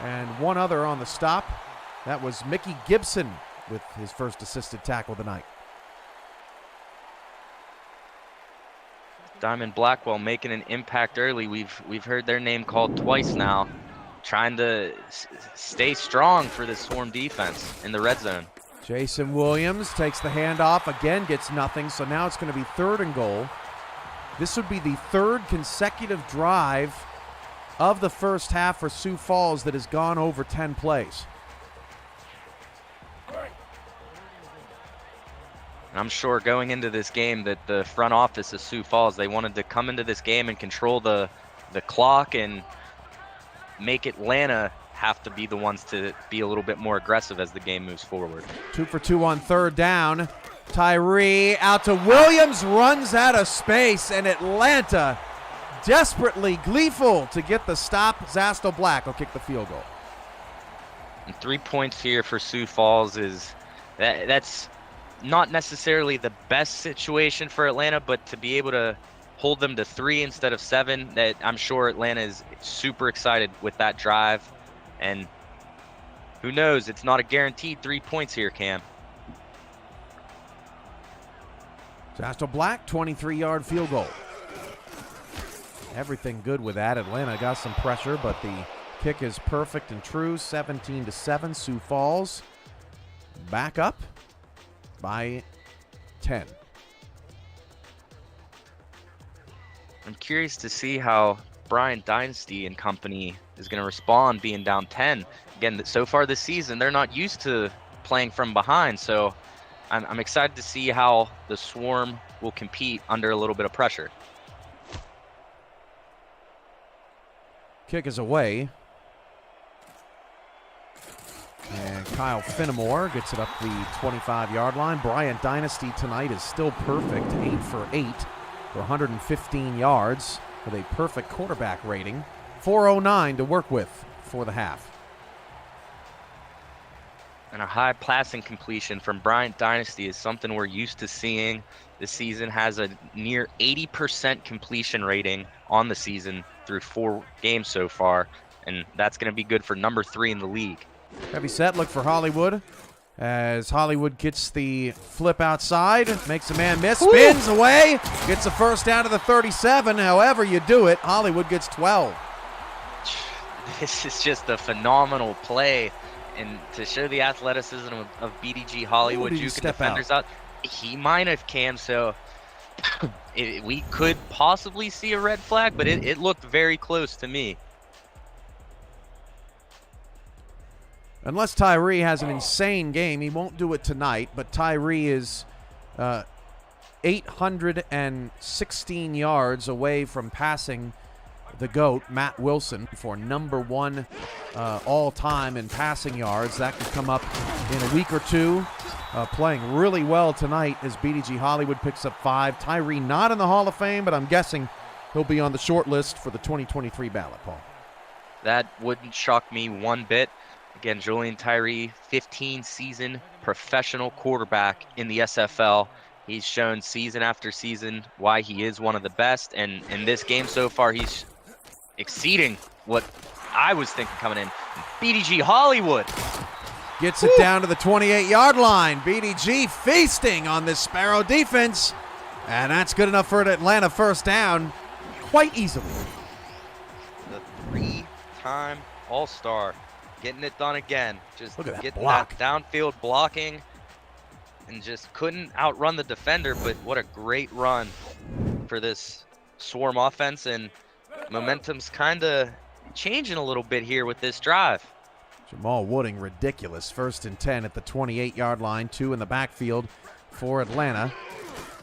And one other on the stop. That was Mickey Gibson with his first assisted tackle of the night. Diamond Blackwell making an impact early. We've heard their name called twice now, trying to stay strong for this Swarm defense in the red zone. Jason Williams takes the handoff, again gets nothing, so now it's going to be 3rd and goal. This would be the 3rd consecutive drive of the first half for Sioux Falls that has gone over 10 plays. I'm sure going into this game that the front office of Sioux Falls, they wanted to come into this game and control the clock and make Atlanta have to be the ones to be a little bit more aggressive as the game moves forward. 2 for 2 on 3rd down. Tyree out to Williams, runs out of space, and Atlanta desperately gleeful to get the stop. Zastel Black will kick the field goal. And 3 points here for Sioux Falls is that's not necessarily the best situation for Atlanta, but to be able to hold them to 3 instead of 7, that I'm sure Atlanta is super excited with that drive. And who knows, it's not a guaranteed 3 points here, Cam. Zastel Black, 23-yard field goal. Everything good with that. Atlanta got some pressure, but the kick is perfect and true. 17-7. Sioux Falls back up by 10. I'm curious to see how Brian Dynasty and company is going to respond being down 10. Again, so far this season, they're not used to playing from behind, so I'm excited to see how the Swarm will compete under a little bit of pressure. Kick is away. And Kyle Finnemore gets it up the 25-yard line. Brian Dynasty tonight is still perfect, 8 for 8 for 115 yards with a perfect quarterback rating. 4:09 to work with for the half. And a high passing completion from Bryant Dynasty is something we're used to seeing. This season has a near 80% completion rating on the season through 4 games so far, and that's going to be good for number 3 in the league. Heavy set, look for Hollywood as Hollywood gets the flip outside, makes a man miss, spins away, gets a first down to the 37. However you do it, Hollywood gets 12. This is just a phenomenal play. And to show the athleticism of BDG Hollywood, juking defenders out, he might have, Cam, so we could possibly see a red flag, but it looked very close to me. Unless Tyree has an insane game, he won't do it tonight, but Tyree is 816 yards away from passing the GOAT, Matt Wilson, for number 1 all-time in passing yards. That could come up in a week or two. Playing really well tonight as BDG Hollywood picks up 5. Tyree not in the Hall of Fame, but I'm guessing he'll be on the short list for the 2023 ballot, Paul. That wouldn't shock me one bit. Again, Julian Tyree, 15-season professional quarterback in the SFL. He's shown season after season why he is one of the best, and in this game so far, he's exceeding what I was thinking coming in. BDG Hollywood gets it down to the 28-yard line. BDG feasting on this Sparrow defense, and that's good enough for an Atlanta first down quite easily. The 3-time All-Star getting it done again. Just look at that getting block. that downfield blocking, and just couldn't outrun the defender, but what a great run for this Swarm offense, and momentum's kind of changing a little bit here with this drive. Jamal Wooding, ridiculous. 1st and 10 at the 28-yard line, 2 in the backfield for Atlanta.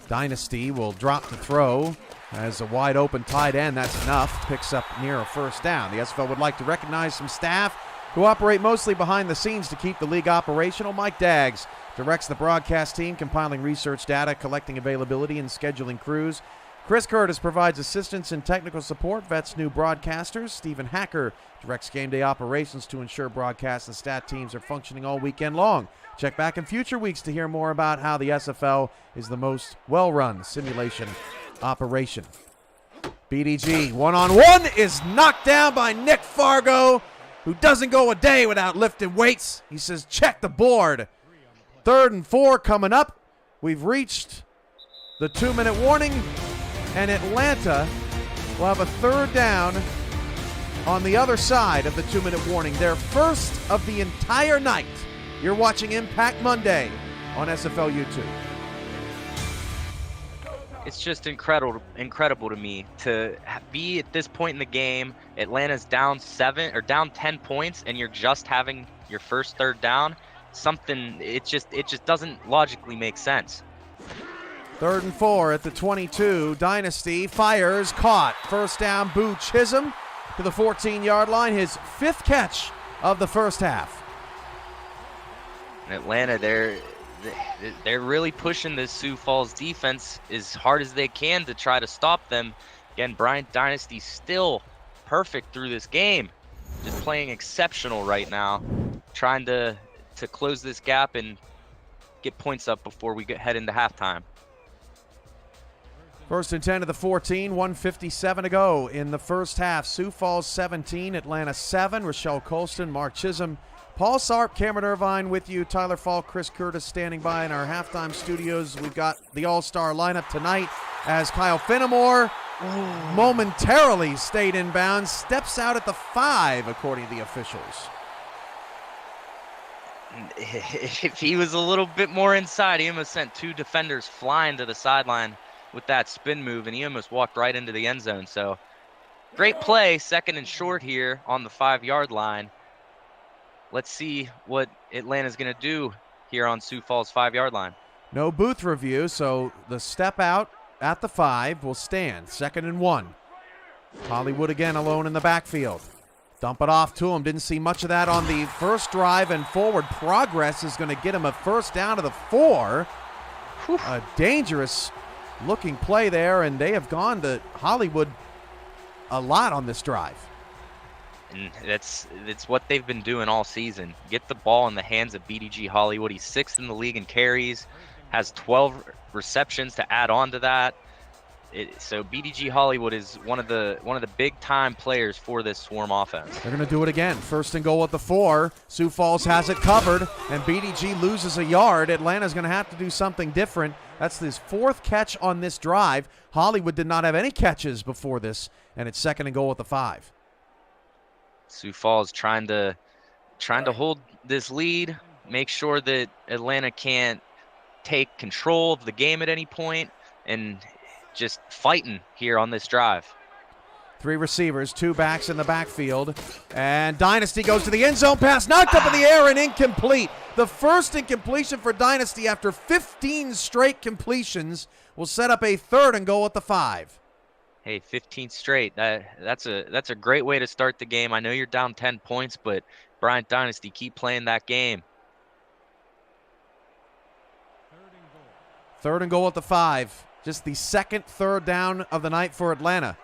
Dynasty will drop the throw as a wide open tight end. That's enough. Picks up near a first down. The SFL would like to recognize some staff who operate mostly behind the scenes to keep the league operational. Mike Daggs directs the broadcast team, compiling research data, collecting availability, and scheduling crews. Chris Curtis provides assistance and technical support, vets new broadcasters. Stephen Hacker directs game day operations to ensure broadcast and stat teams are functioning all weekend long. Check back in future weeks to hear more about how the SFL is the most well-run simulation operation. BDG one-on-one is knocked down by Nick Fargo, who doesn't go a day without lifting weights. He says, check the board. 3rd and 4 coming up. We've reached the 2-minute warning, and Atlanta will have a 3rd down on the other side of the 2-minute warning. Their first of the entire night. You're watching Impact Monday on SFL YouTube. It's just incredible to me to be at this point in the game. Atlanta's down 10 points, and you're just having your first 3rd down. It just doesn't logically make sense. 3rd and 4 at the 22. Dynasty fires, caught. First down, Boo Chisholm to the 14-yard line. His 5th catch of the first half. In Atlanta, they're really pushing this Sioux Falls defense as hard as they can to try to stop them. Again, Bryant Dynasty still perfect through this game. Just playing exceptional right now. trying to close this gap and get points up before we head into halftime. First and 10 to the 14, 1:57 to go in the first half. Sioux Falls 17, Atlanta 7. Rochelle Colston, Mark Chisholm, Paul Sarp, Cameron Irvine with you. Tyler Falk, Chris Curtis standing by in our halftime studios. We've got the all-star lineup tonight as Kyle Finnemore momentarily stayed in bounds, steps out at the 5, according to the officials. If he was a little bit more inside, he almost sent 2 defenders flying to the sideline with that spin move, and he almost walked right into the end zone. So great play, second and short here on the 5-yard line. Let's see what Atlanta's going to do here on Sioux Falls' 5-yard line. No booth review, so the step out at the 5 will stand. Second and 1. Hollywood again alone in the backfield. Dump it off to him. Didn't see much of that on the first drive, and forward progress is going to get him a first down to the 4. Whew. A dangerous looking play there, and they have gone to Hollywood a lot on this drive. And that's what they've been doing all season. Get the ball in the hands of BDG Hollywood. He's 6th in the league in carries, has 12 receptions to add on to that. So BDG Hollywood is one of the big time players for this Swarm offense. They're going to do it again. First and goal at the 4. Sioux Falls has it covered, and BDG loses a yard. Atlanta's going to have to do something different. That's his 4th catch on this drive. Hollywood did not have any catches before this, and it's second and goal at the 5. Sioux Falls trying to hold this lead, make sure that Atlanta can't take control of the game at any point, and just fighting here on this drive. 3 receivers, 2 backs in the backfield, and Dynasty goes to the end zone pass, knocked up in the air and incomplete. The first incompletion for Dynasty after 15 straight completions will set up a third and goal at the 5. Hey, 15 straight. That's a great way to start the game. I know you're down 10 points, but Bryant Dynasty, keep playing that game. Third and goal at the 5. Just the second third down of the night for Atlanta.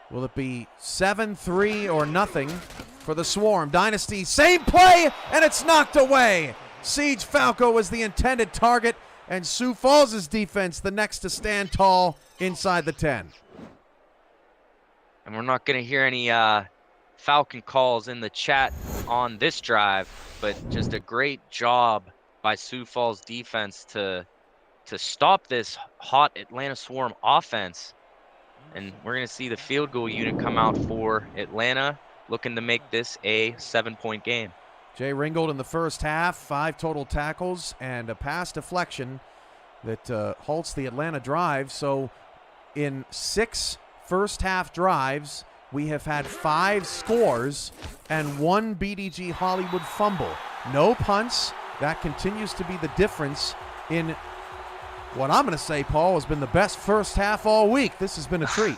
Will it be 7-3 or nothing for the Swarm? Dynasty, same play, and it's knocked away. Siege Falco was the intended target, and Sioux Falls' defense the next to stand tall inside the 10. And we're not going to hear any Falcon calls in the chat on this drive, but just a great job by Sioux Falls defense to stop this hot Atlanta Swarm offense. And we're going to see the field goal unit come out for Atlanta, looking to make this a 7-point game. Jay Ringgold in the first half, 5 total tackles and a pass deflection that halts the Atlanta drive. So in 6 first half drives, we have had 5 scores and 1 BDG Hollywood fumble. No punts. That continues to be the difference in what I'm going to say, Paul, has been the best first half all week. This has been a treat.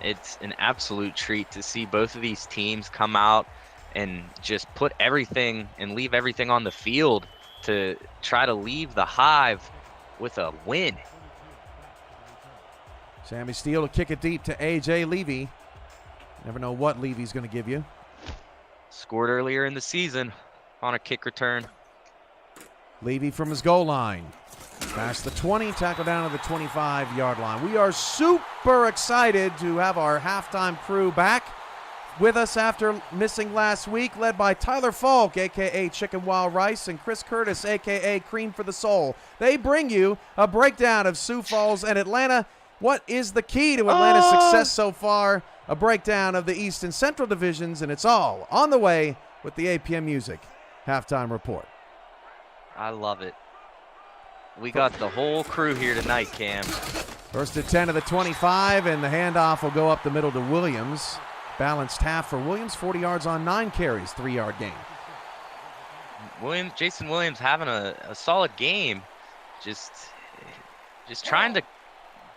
It's an absolute treat to see both of these teams come out and just put everything and leave everything on the field to try to leave the Hive with a win. Sammy Steele to kick it deep to A.J. Levy. Never know what Levy's going to give you. Scored earlier in the season on a kick return. Levy from his goal line. Past the 20, tackle down to the 25-yard line. We are super excited to have our halftime crew back with us after missing last week, led by Tyler Falk, a.k.a. Chicken Wild Rice, and Chris Curtis, a.k.a. Cream for the Soul. They bring you a breakdown of Sioux Falls and Atlanta. What is the key to Atlanta's success so far? A breakdown of the East and Central divisions, and it's all on the way with the APM Music Halftime Report. I love it. We got the whole crew here tonight, Cam. First and 10 to the 25, and the handoff will go up the middle to Williams. Balanced half for Williams, 40 yards on 9 carries, 3-yard gain. Jason Williams having a solid game. Just trying to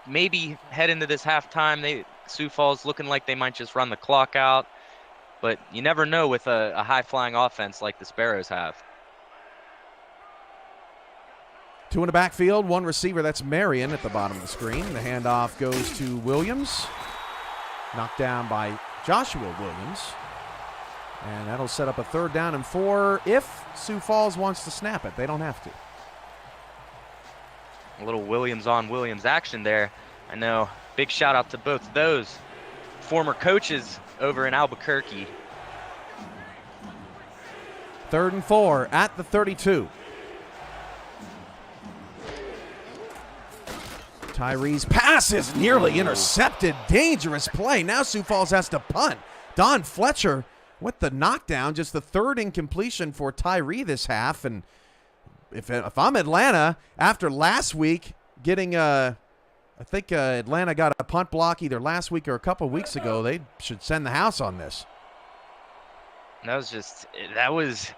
maybe head into this halftime. Sioux Falls looking like they might just run the clock out, but you never know with a high-flying offense like the Sparrows have. 2 in the backfield, 1 receiver. That's Marion at the bottom of the screen. The handoff goes to Williams. Knocked down by Joshua Williams. And that'll set up a 3rd down and 4 if Sioux Falls wants to snap it. They don't have to. A little Williams on Williams action there. I know. Big shout out to both of those former coaches over in Albuquerque. 3rd and 4 at the 32. Tyree's pass is nearly intercepted. Dangerous play. Now Sioux Falls has to punt. Don Fletcher with the knockdown. Just the 3rd incompletion for Tyree this half. And if I'm Atlanta, after last week getting I think Atlanta got a punt block either last week or a couple weeks ago, they should send the house on this. That was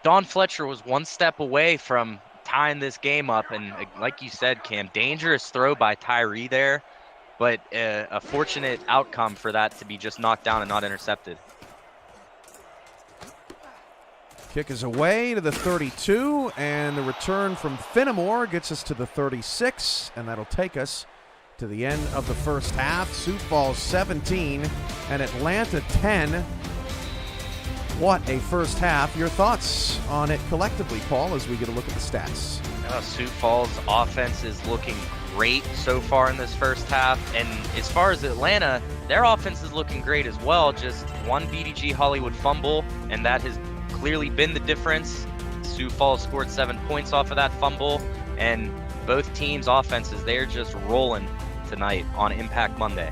Don Fletcher was one step away from tying this game up, and like you said, Cam, dangerous throw by Tyree there, but a fortunate outcome for that to be just knocked down and not intercepted. Kick is away to the 32, and the return from Finnemore gets us to the 36, and that'll take us to the end of the first half. Sioux Falls 17 and Atlanta 10. What a first half. Your thoughts on it collectively, Paul, as we get a look at the stats. Sioux Falls offense is looking great so far in this first half, and as far as Atlanta, their offense is looking great as well. Just one BDG Hollywood fumble, and that has clearly been the difference. Sioux Falls scored 7 points off of that fumble, and both teams' offenses, they're just rolling tonight on Impact Monday.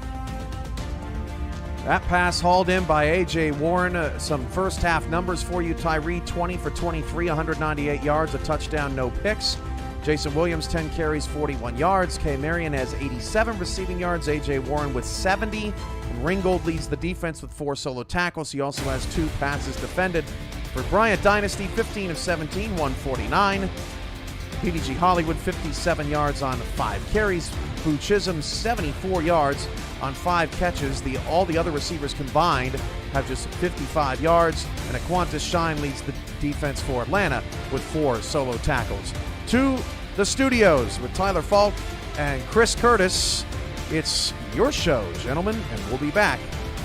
That pass hauled in by A.J. Warren. Some first half numbers for you. Tyree 20 for 23, 198 yards, a touchdown, no picks. Jason Williams 10 carries, 41 yards. K. Marion has 87 receiving yards. A.J. Warren with 70. And Ringgold leads the defense with 4 solo tackles. He also has 2 passes defended. For Bryant Dynasty, 15 of 17, 149. PDG Hollywood 57 yards on 5 carries. Pooh Chisholm 74 yards on 5 catches. All the other receivers combined have just 55 yards. And Aquantis Shine leads the defense for Atlanta with 4 solo tackles. To the studios with Tyler Falk and Chris Curtis. It's your show, gentlemen, and we'll be back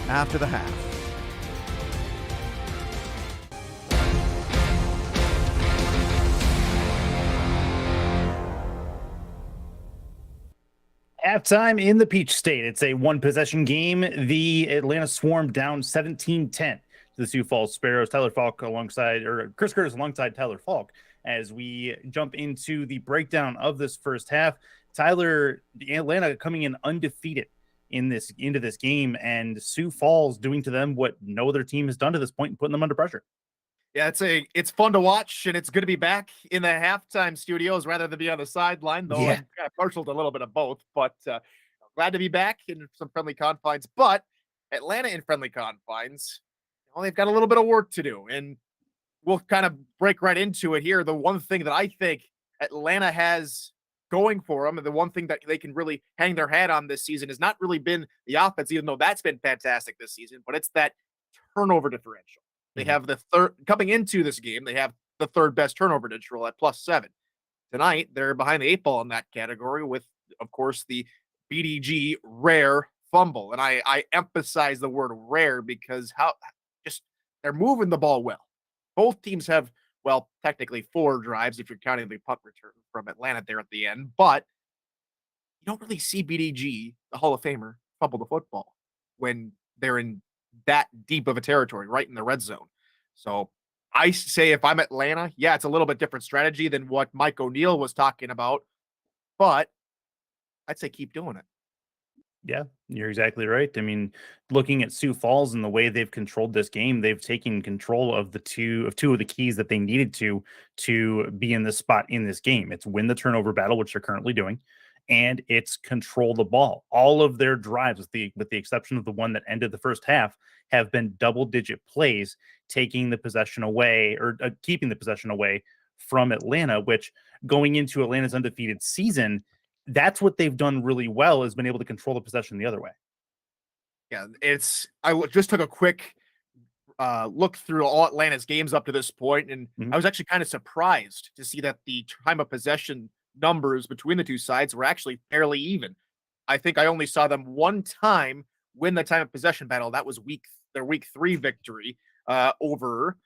after the half. Halftime in the Peach State. It's a 1-possession game. The Atlanta Swarm down 17-10 to the Sioux Falls Sparrows. Chris Curtis alongside Tyler Falk as we jump into the breakdown of this first half. Tyler, Atlanta coming in undefeated into this game, and Sioux Falls doing to them what no other team has done to this point and putting them under pressure. Yeah, it's fun to watch, and it's good to be back in the halftime studios rather than be on the sideline, though. I'm kind of partial to a little bit of both, but glad to be back in some friendly confines. But Atlanta in friendly confines, they've got a little bit of work to do, and we'll kind of break right into it here. The one thing that I think Atlanta has going for them, and the one thing that they can really hang their hat on this season has not really been the offense, even though that's been fantastic this season, but it's that turnover differential. They have the third coming into this game. They have the 3rd best turnover differential at +7. Tonight, they're behind the 8 ball in that category with, of course, the BDG rare fumble. And I emphasize the word rare because they're moving the ball well. Both teams have, well, technically 4 drives if you're counting the punt return from Atlanta there at the end. But you don't really see BDG, the Hall of Famer, fumble the football when they're in that deep of a territory, right in the red zone. So I say if I'm Atlanta, yeah, it's a little bit different strategy than what Mike O'Neill was talking about, but I'd say keep doing it. Yeah, you're exactly right. I mean, looking at Sioux Falls and the way they've controlled this game, they've taken control of two of the keys that they needed to be in this spot in this game. It's win the turnover battle, which they're currently doing, and it's control the ball. All of their drives, with the exception of the one that ended the first half, have been double-digit plays, taking the possession away or keeping the possession away from Atlanta, which going into Atlanta's undefeated season, that's what they've done really well, has been able to control the possession the other way. Yeah, I just took a quick look through all Atlanta's games up to this point, and I was actually kind of surprised to see that the time of possession numbers between the two sides were actually fairly even. I think I only saw them one time win the time of possession battle. That was their week 3 victory over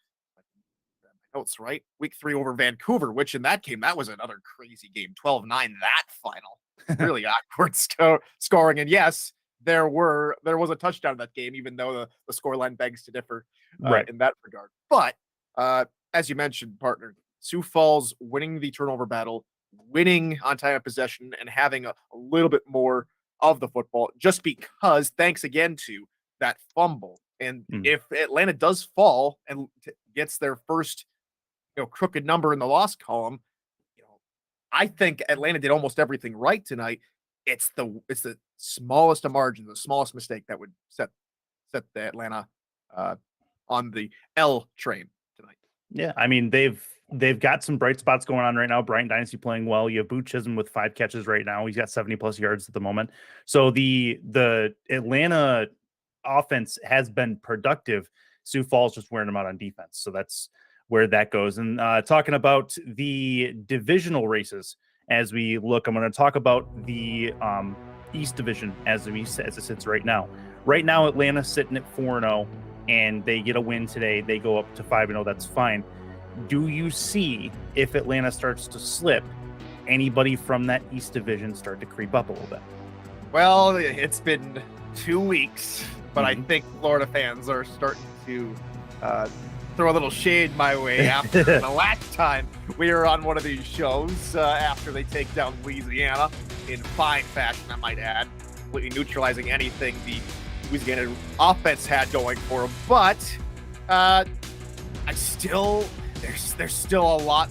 notes right. Week 3 over Vancouver, which in that game, that was another crazy game. 12-9, that final. Really awkward scoring. And yes, there was a touchdown in that game, even though the scoreline begs to differ in that regard. But as you mentioned, partner, Sioux Falls winning the turnover battle, winning on time of possession, and having a little bit more of the football, just because thanks again to that fumble. And if Atlanta does fall and gets their first crooked number in the loss column, I think Atlanta did almost everything right tonight. It's the smallest of margins, the smallest mistake that would set the Atlanta on the L train tonight. Yeah, I mean they've got some bright spots going on right now. Bryant Dynasty playing well. You have Boot Chisholm with 5 catches right now. He's got 70+ yards at the moment. So the Atlanta offense has been productive. Sioux Falls just wearing them out on defense. So that's where that goes. And talking about the divisional races as we look, I'm going to talk about the East Division as it sits right now. Right now, Atlanta's sitting at 4-0, and they get a win today. They go up to 5-0. That's fine. Do you see, if Atlanta starts to slip, anybody from that East Division start to creep up a little bit? Well, it's been 2 weeks, but I think Florida fans are starting to throw a little shade my way after the last time we were on one of these shows after they take down Louisiana in fine fashion, I might add, completely neutralizing anything the Louisiana offense had going for them. But there's still a lot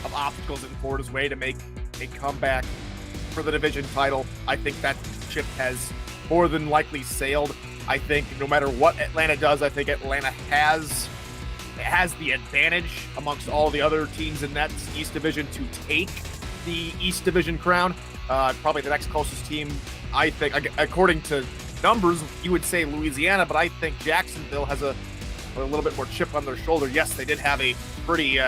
of obstacles in Florida's way to make a comeback for the division title. I think that ship has more than likely sailed. I think no matter what Atlanta does, I think Atlanta has the advantage amongst all the other teams in that East Division to take the East Division crown. Probably the next closest team, I think, according to numbers, you would say Louisiana, but I think Jacksonville has a little bit more chip on their shoulder. Yes, they did have a pretty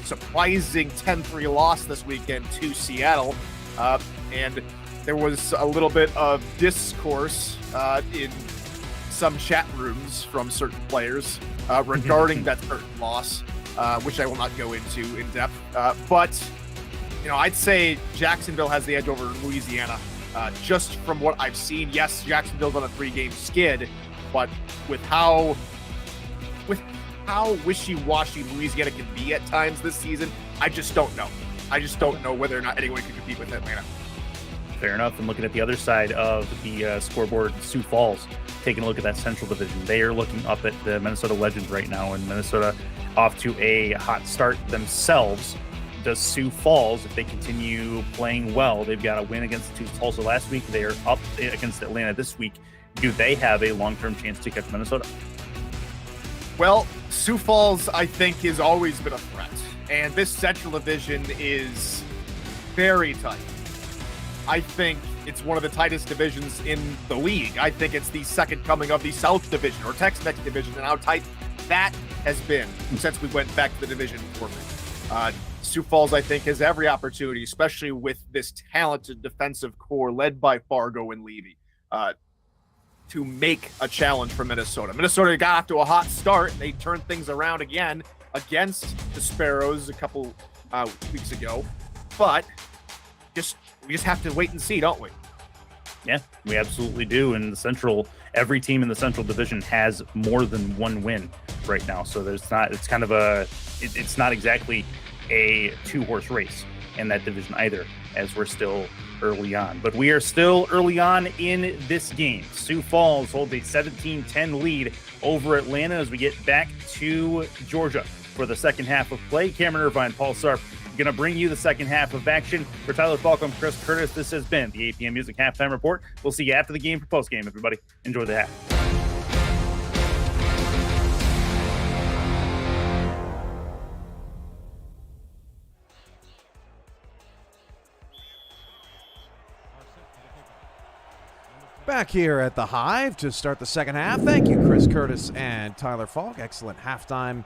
surprising 10-3 loss this weekend to Seattle, and there was a little bit of discourse in some chat rooms from certain players regarding that certain loss, which I will not go into in depth. But I'd say Jacksonville has the edge over Louisiana, just from what I've seen. Yes, Jacksonville's on a 3-game skid, but with how wishy-washy Louisiana can be at times this season, I just don't know. I just don't know whether or not anyone can compete with Atlanta. Fair enough. And looking at the other side of the scoreboard, Sioux Falls, taking a look at that Central Division. They are looking up at the Minnesota Legends right now, and Minnesota off to a hot start themselves. Does Sioux Falls, if they continue playing well, they've got a win against Tulsa last week. They are up against Atlanta this week. Do they have a long-term chance to catch Minnesota? Well, Sioux Falls, I think, has always been a threat. And this Central Division is very tight. I think it's one of the tightest divisions in the league. I think it's the second coming of the South Division or Tex-Mex Division, and how tight that has been since we went back to the division format. Sioux Falls, I think, has every opportunity, especially with this talented defensive core led by Fargo and Levy, to make a challenge for Minnesota. Minnesota got off to a hot start. They turned things around again against the Sparrows a couple weeks ago. But we just have to wait and see, don't we? Yeah, we absolutely do. And every team in the Central Division has more than one win right now. So it's not exactly a 2-horse race in that division either, as we're still early on. But we are still early on in this game. Sioux Falls hold a 17-10 lead over Atlanta as we get back to Georgia for the second half of play. Cameron Irvine, Paul Sarp, going to bring you the second half of action. For Tyler Falk, I'm Chris Curtis. This has been the APM Music Halftime Report. We'll see you after the game for postgame, everybody. Enjoy the half. Back here at the Hive to start the second half. Thank you, Chris Curtis and Tyler Falk. Excellent halftime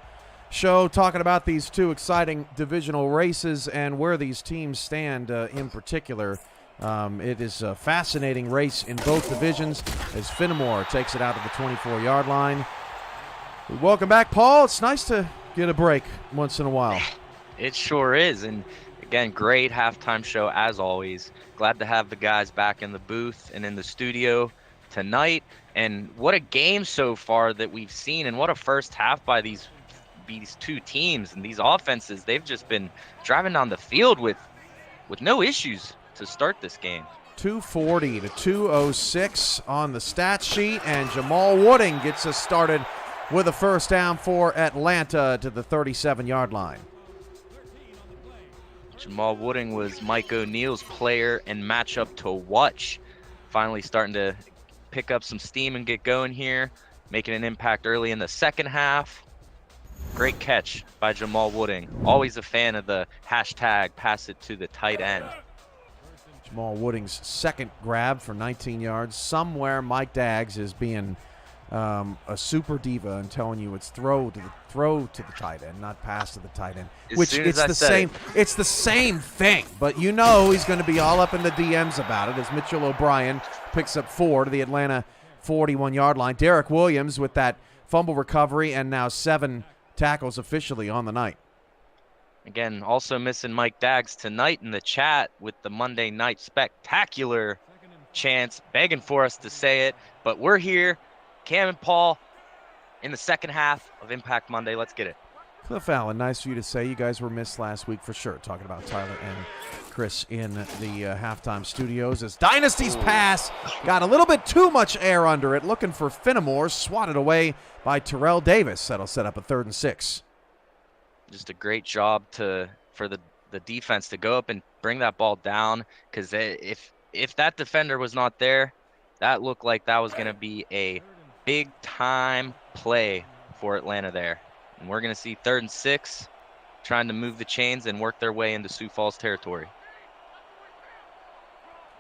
show talking about these two exciting divisional races and where these teams stand in particular. It is a fascinating race in both divisions as Fenimore takes it out to the 24-yard line. Welcome back, Paul. It's nice to get a break once in a while. It sure is. And again, great halftime show as always. Glad to have the guys back in the booth and in the studio tonight. And what a game so far that we've seen, and what a first half by these two teams and these offenses. They've just been driving down the field with no issues to start this game. 240 to 206 on the stat sheet, and Jamal Wooding gets us started with a first down for Atlanta to the 37-yard line. Jamal Wooding was Mike O'Neill's player and matchup to watch. Finally starting to pick up some steam and get going here, making an impact early in the second half. Great catch by Jamal Wooding. Always a fan of the hashtag pass it to the tight end. Jamal Wooding's second grab for 19 yards. Somewhere Mike Daggs is being a super diva and telling you it's throw to the tight end, not pass to the tight end. Which it's the same. It's the same thing, but you know he's going to be all up in the DMs about it as Mitchell O'Brien picks up 4 to the Atlanta 41-yard line. Derek Williams with that fumble recovery and now 7 tackles officially on the night. Again, also missing Mike Daggs tonight in the chat with the Monday Night Spectacular chants, begging for us to say it, but we're here. Cam and Paul in the second half of Impact Monday. Let's get it. Cliff Allen, nice for you to say. You guys were missed last week for sure. Talking about Tyler and Chris in the halftime studios as Dynasty's pass got a little bit too much air under it. Looking for Finnemore, swatted away by Terrell Davis. That'll set up a 3rd and 6. Just a great job for the defense to go up and bring that ball down, because if that defender was not there, that looked like that was going to be a big time play for Atlanta there. And we're going to see 3rd and 6, trying to move the chains and work their way into Sioux Falls territory.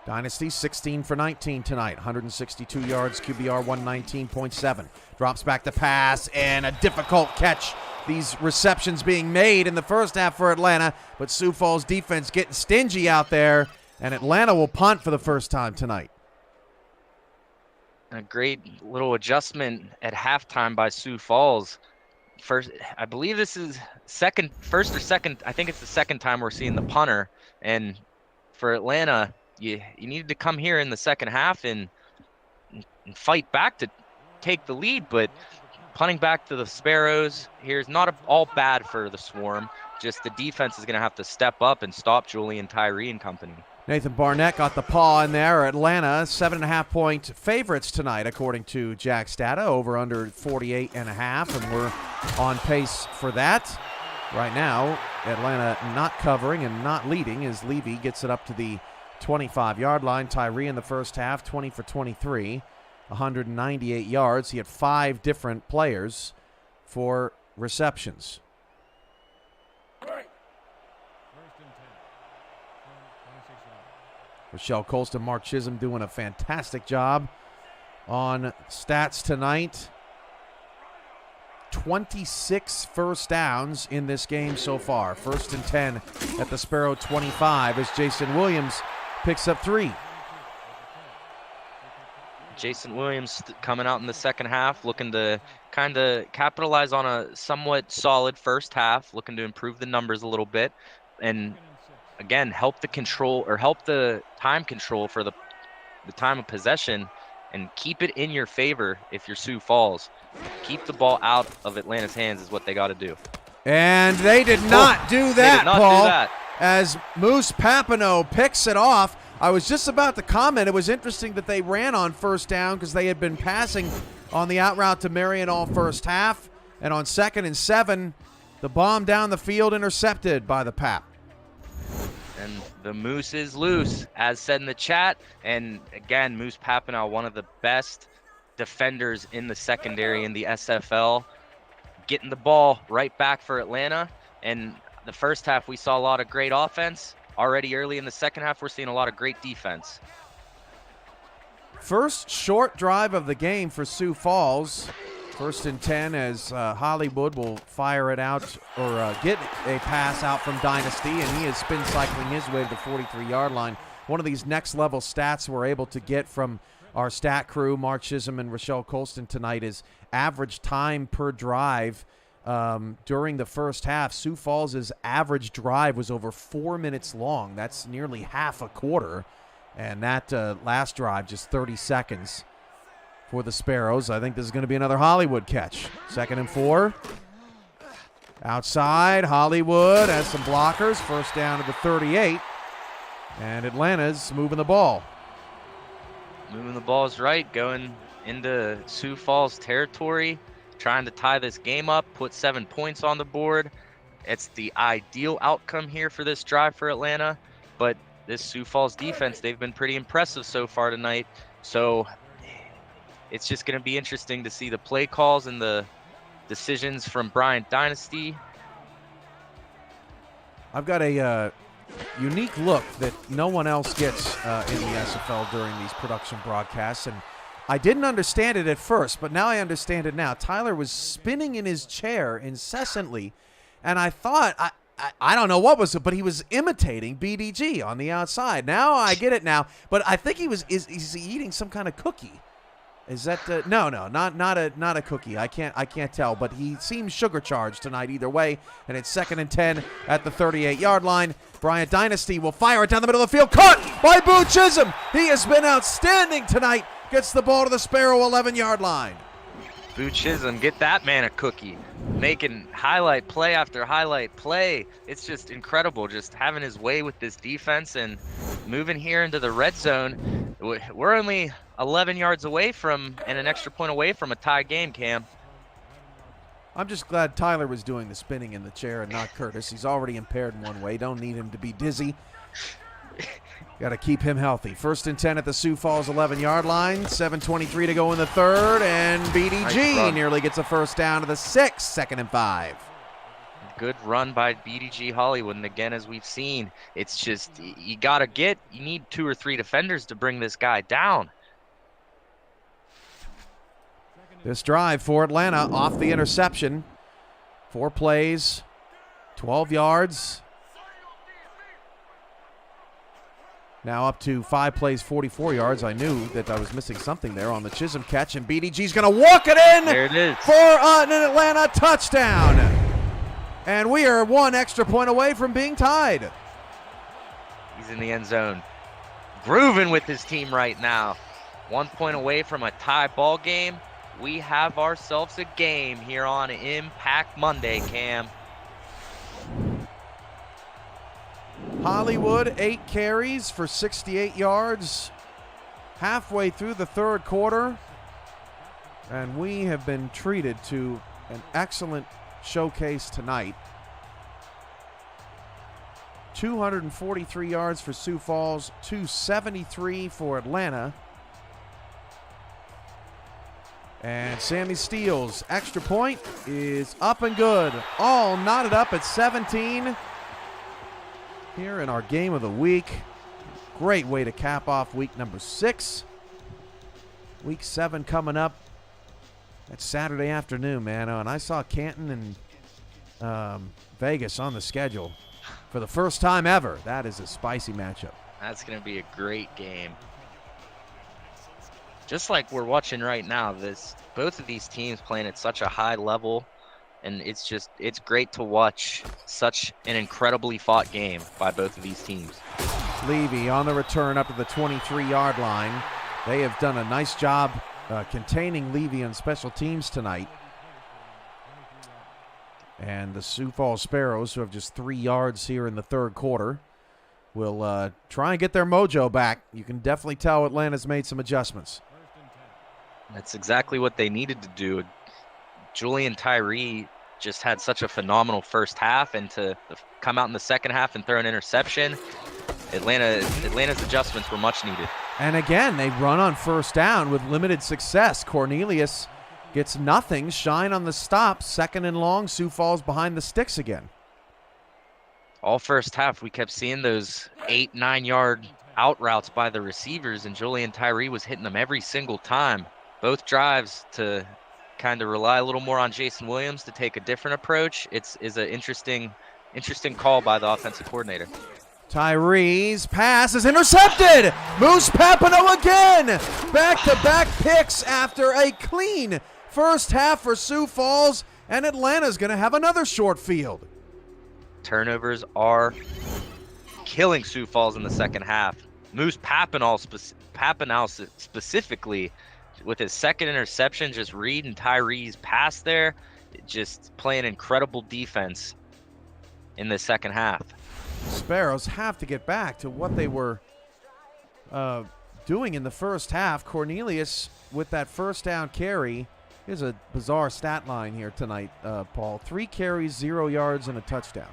Dynasty 16 for 19 tonight, 162 yards, QBR 119.7. Drops back to pass, and a difficult catch. These receptions being made in the first half for Atlanta, but Sioux Falls defense getting stingy out there, and Atlanta will punt for the first time tonight. A great little adjustment at halftime by Sioux Falls. First, I believe this is first or second. I think it's the second time we're seeing the punter. And for Atlanta, you needed to come here in the second half and fight back to take the lead. But punting back to the Sparrows here is not all bad for the Swarm. Just the defense is going to have to step up and stop Julian Tyree and company. Nathan Barnett got the paw in there. Atlanta, 7.5-point favorites tonight, according to Jack's data, over under 48.5, and we're on pace for that. Right now, Atlanta not covering and not leading as Levy gets it up to the 25-yard line. Tyree in the first half, 20 for 23, 198 yards. He had 5 different players for receptions. Rochelle Colston, Mark Chisholm doing a fantastic job on stats tonight. 26 first downs in this game so far. 1st and 10 at the Sparrow 25 as Jason Williams picks up 3. Jason Williams coming out in the second half, looking to kind of capitalize on a somewhat solid first half, looking to improve the numbers a little bit, and again, help the time control for the time of possession and keep it in your favor if you're Sioux Falls. Keep the ball out of Atlanta's hands is what they got to do. And they did not do that, Paul. Do that. As Moose Papineau picks it off. I was just about to comment. It was interesting that they ran on first down because they had been passing on the out route to Marion all first half. And on 2nd and 7, the bomb down the field intercepted by the Pap. And the Moose is loose, as said in the chat. And again, Moose Papineau, one of the best defenders in the secondary in the SFL, getting the ball right back for Atlanta. And the first half, we saw a lot of great offense. Already early in the second half, we're seeing a lot of great defense. First short drive of the game for Sioux Falls. 1st and 10 as Hollywood will fire it out or get a pass out from Dynasty, and he is spin cycling his way to the 43-yard line. One of these next level stats we're able to get from our stat crew, Mark Chisholm and Rochelle Colston tonight, is average time per drive during the first half. Sioux Falls' average drive was over 4 minutes long. That's nearly half a quarter. And that last drive, just 30 seconds for the Sparrows. I think this is going to be another Hollywood catch. 2nd and 4. Outside, Hollywood has some blockers. First down to the 38. And Atlanta's moving the ball. Moving the ball is right, going into Sioux Falls territory, trying to tie this game up, put 7 points on the board. It's the ideal outcome here for this drive for Atlanta, but this Sioux Falls defense, they've been pretty impressive so far tonight. So it's just going to be interesting to see the play calls and the decisions from Bryant Dynasty. I've got a unique look that no one else gets in the SFL during these production broadcasts, and I didn't understand it at first, but now I understand it now. Tyler was spinning in his chair incessantly, and I thought, I don't know what was it, but he was imitating BDG on the outside. Now I get it now, but I think is he eating some kind of cookie? Is that no, not a cookie. I can't tell, but he seems sugar charged tonight either way. And it's 2nd and 10 at the 38-yard line. Bryant Dynasty will fire it down the middle of the field. Caught by Boo Chisholm. He has been outstanding tonight. Gets the ball to the Sparrow 11-yard line. Boo Chisholm, get that man a cookie. Making highlight play after highlight play. It's just incredible, just having his way with this defense and moving here into the red zone. We're only 11 yards away from and an extra point away from a tie game, Cam. I'm just glad Tyler was doing the spinning in the chair and not Curtis. He's already impaired in one way. Don't need him to be dizzy. Got to keep him healthy. 1st and 10 at the Sioux Falls 11-yard line. 7:23 to go in the third, and BDG nearly gets a first down to the 6. 2nd and 5. Good run by BDG Hollywood, and again, as we've seen, it's just you need 2 or 3 defenders to bring this guy down. This drive for Atlanta off the interception. 4 plays, 12 yards. Now up to 5 plays, 44 yards. I knew that I was missing something there on the Chisholm catch, and BDG's going to walk it in. There it is. For an Atlanta touchdown. And we are 1 extra point away from being tied. He's in the end zone, grooving with his team right now. 1 point away from a tie ball game. We have ourselves a game here on Impact Monday, Cam. Hollywood, 8 carries for 68 yards. Halfway through the third quarter. And we have been treated to an excellent showcase tonight. 243 yards for Sioux Falls, 273 for Atlanta. And Sammy Steele's extra point is up and good. All knotted up at 17 here in our game of the week. Great way to cap off week number 6. Week 7 coming up. That's Saturday afternoon, man. And I saw Canton and Vegas on the schedule for the first time ever. That is a spicy matchup. That's going to be a great game. Just like we're watching right now, both of these teams playing at such a high level, and it's great to watch such an incredibly fought game by both of these teams. Levy on the return up to the 23-yard line. They have done a nice job containing Levy on special teams tonight. And the Sioux Falls Sparrows, who have just 3 yards here in the third quarter, will try and get their mojo back. You can definitely tell Atlanta's made some adjustments. That's exactly what they needed to do. Julian Tyree just had such a phenomenal first half, and to come out in the second half and throw an interception, Atlanta's adjustments were much needed. And again, they run on first down with limited success. Cornelius gets nothing. Shine on the stop. 2nd and long. Sioux Falls behind the sticks again. All first half, we kept seeing those 8-9 yard out routes by the receivers, and Julian Tyree was hitting them every single time. Both drives to kind of rely a little more on Jason Williams to take a different approach. Is an interesting call by the offensive coordinator. Tyree's pass is intercepted. Moose Papineau again. Back-to-back picks after a clean first half for Sioux Falls, and Atlanta's going to have another short field. Turnovers are killing Sioux Falls in the second half. Moose Papineau specifically, with his second interception, just reading Tyree's pass there, just playing incredible defense in the second half. Sparrows have to get back to what they were doing in the first half. Cornelius with that first down carry. Here's a bizarre stat line here tonight, Paul. 3 carries, 0 yards, and a touchdown.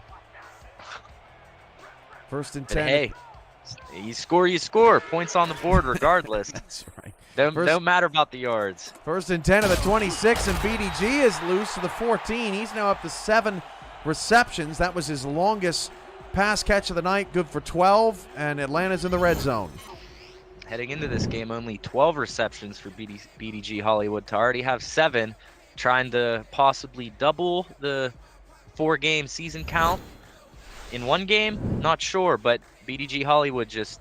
First and 10. And hey, you score. Points on the board regardless. That's right. Don't matter about the yards. First and 10 of the 26, and BDG is loose to the 14. He's now up to 7 receptions. That was his longest pass catch of the night, good for 12, and Atlanta's in the red zone. Heading into this game, only 12 receptions for BDG Hollywood to already have 7, trying to possibly double the 4-game season count in one game. Not sure, but BDG Hollywood just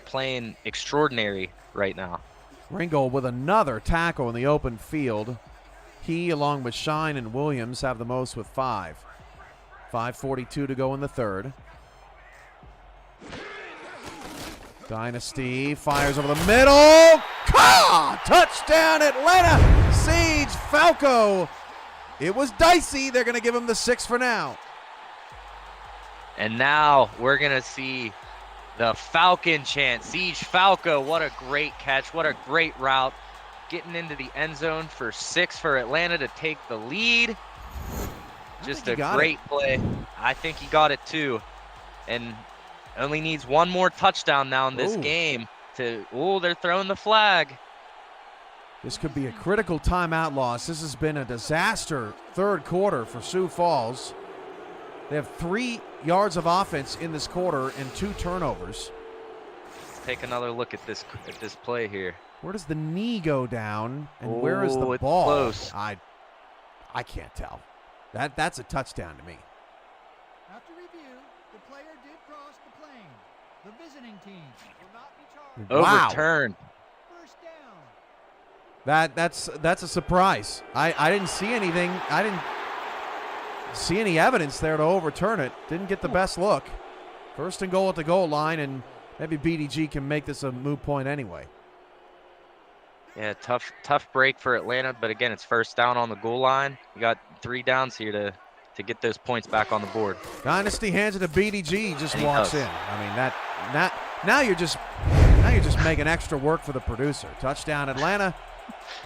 playing extraordinary right now. Ringgold with another tackle in the open field. He, along with Shine and Williams, have the most with 5. 5:42 to go in the third. Dynasty fires over the middle. Touchdown Atlanta. Sage Falco. It was dicey. They're going to give him the 6 for now. And now we're going to see the Falcon chant. Siege Falco, what a great catch. What a great route. Getting into the end zone for 6 for Atlanta to take the lead. Just a great play. I think he got it too. And only needs one more touchdown now in this game to, they're throwing the flag. This could be a critical timeout loss. This has been a disaster third quarter for Sioux Falls. They have 3 yards of offense in this quarter and 2 turnovers. Let's take another look at this play here. Where does the knee go down, and where is the ball? Close. I can't tell. That's a touchdown to me. After review, the player did cross the plane. The visiting team will not be charged. Wow. Overturned. First down. That's a surprise. I didn't see anything. I didn't see any evidence there to overturn it. Didn't get the best look. First and goal at the goal line, and maybe BDG can make this a moot point anyway. Yeah, tough break for Atlanta, but again, it's first down on the goal line. You got 3 downs here to get those points back on the board. Dynasty hands it to BDG, just walks in. I mean, now you're just making extra work for the producer. Touchdown Atlanta.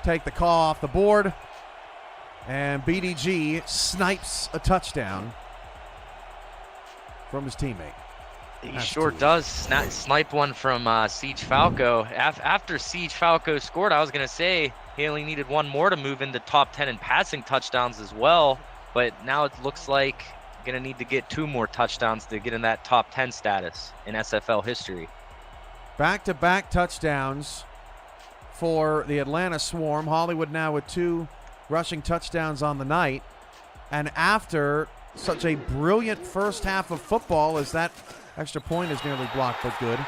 Take the call off the board, and BDG snipes a touchdown from his teammate. He sure does snipe one from Siege Falco. After Siege Falco scored, I was going to say he only needed one more to move into top 10 in passing touchdowns as well. But now it looks like going to need to get 2 more touchdowns to get in that top 10 status in SFL history. Back-to-back touchdowns for the Atlanta Swarm. Hollywood now with 2 rushing touchdowns on the night. And after such a brilliant first half of football, as that extra point is nearly blocked, but good.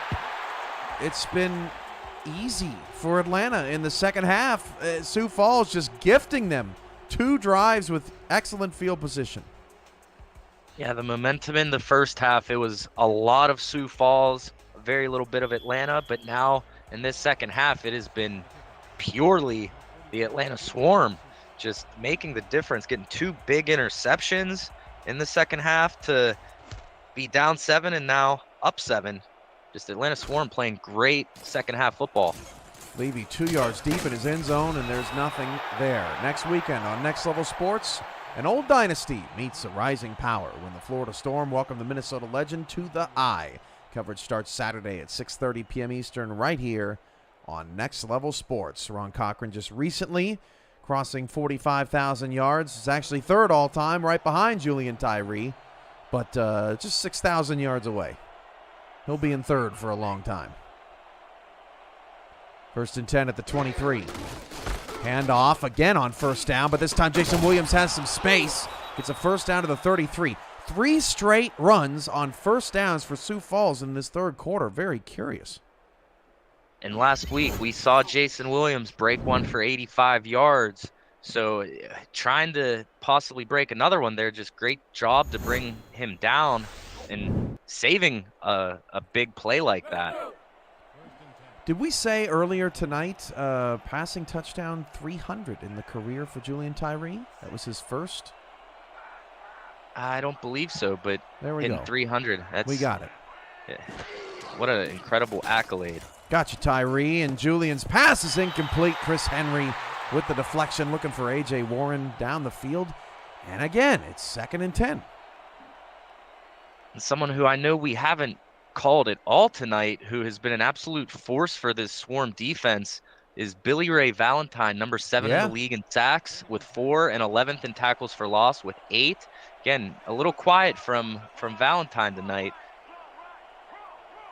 It's been easy for Atlanta in the second half. Sioux Falls just gifting them 2 drives with excellent field position. Yeah, the momentum in the first half, it was a lot of Sioux Falls, a very little bit of Atlanta, but now in this second half, it has been purely the Atlanta Swarm just making the difference, getting 2 big interceptions in the second half to be down 7 and now up 7. Just Atlanta Swarm playing great second half football. Levy 2 yards deep in his end zone, and there's nothing there. Next weekend on Next Level Sports, an old dynasty meets a rising power when the Florida Storm welcome the Minnesota Legend to the Eye. Coverage starts Saturday at 6:30 p.m. Eastern right here on Next Level Sports. Ron Cochran just recently crossing 45,000 yards. It's actually 3rd all-time, right behind Julian Tyree, but just 6,000 yards away. He'll be in 3rd for a long time. First and 10 at the 23. Handoff again on first down, but this time Jason Williams has some space. It's a first down to the 33. 3 straight runs on first downs for Sioux Falls in this third quarter. Very curious. And last week, we saw Jason Williams break one for 85 yards. So trying to possibly break another one there, just great job to bring him down and saving a big play like that. Did we say earlier tonight, passing touchdown 300 in the career for Julian Tyree? That was his first? I don't believe so, but there we hitting go. 300. We got it. What an incredible accolade. Gotcha, Tyree. And Julian's pass is incomplete. Chris Henry with the deflection, looking for A.J. Warren down the field. And again, it's 2nd and 10. And someone who I know we haven't called at all tonight, who has been an absolute force for this Swarm defense, is Billy Ray Valentine, number 7 in the league in sacks with 4, and 11th in tackles for loss with 8. Again, a little quiet from Valentine tonight.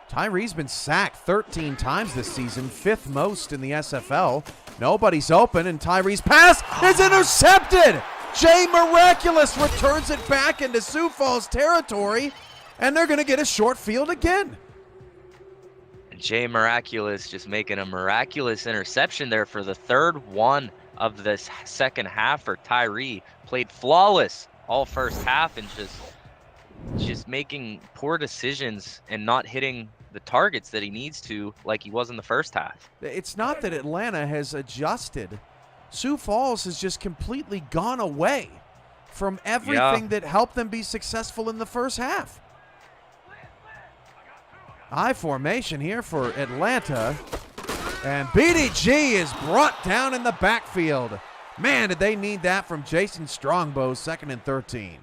Tyree's been sacked 13 times this season, 5th most in the SFL. Nobody's open, and Tyree's pass is intercepted. Jay Miraculous returns it back into Sioux Falls territory, and they're going to get a short field again. And Jay Miraculous just making a miraculous interception there for the 3rd one of this second half for Tyree. Played flawless all first half and just making poor decisions and not hitting the targets that he needs to, like he was in the first half. It's not that Atlanta has adjusted. Sioux Falls has just completely gone away from everything that helped them be successful in the first half. I formation here for Atlanta, and BDG is brought down in the backfield. Man, did they need that from Jason Strongbow, 2nd and 13.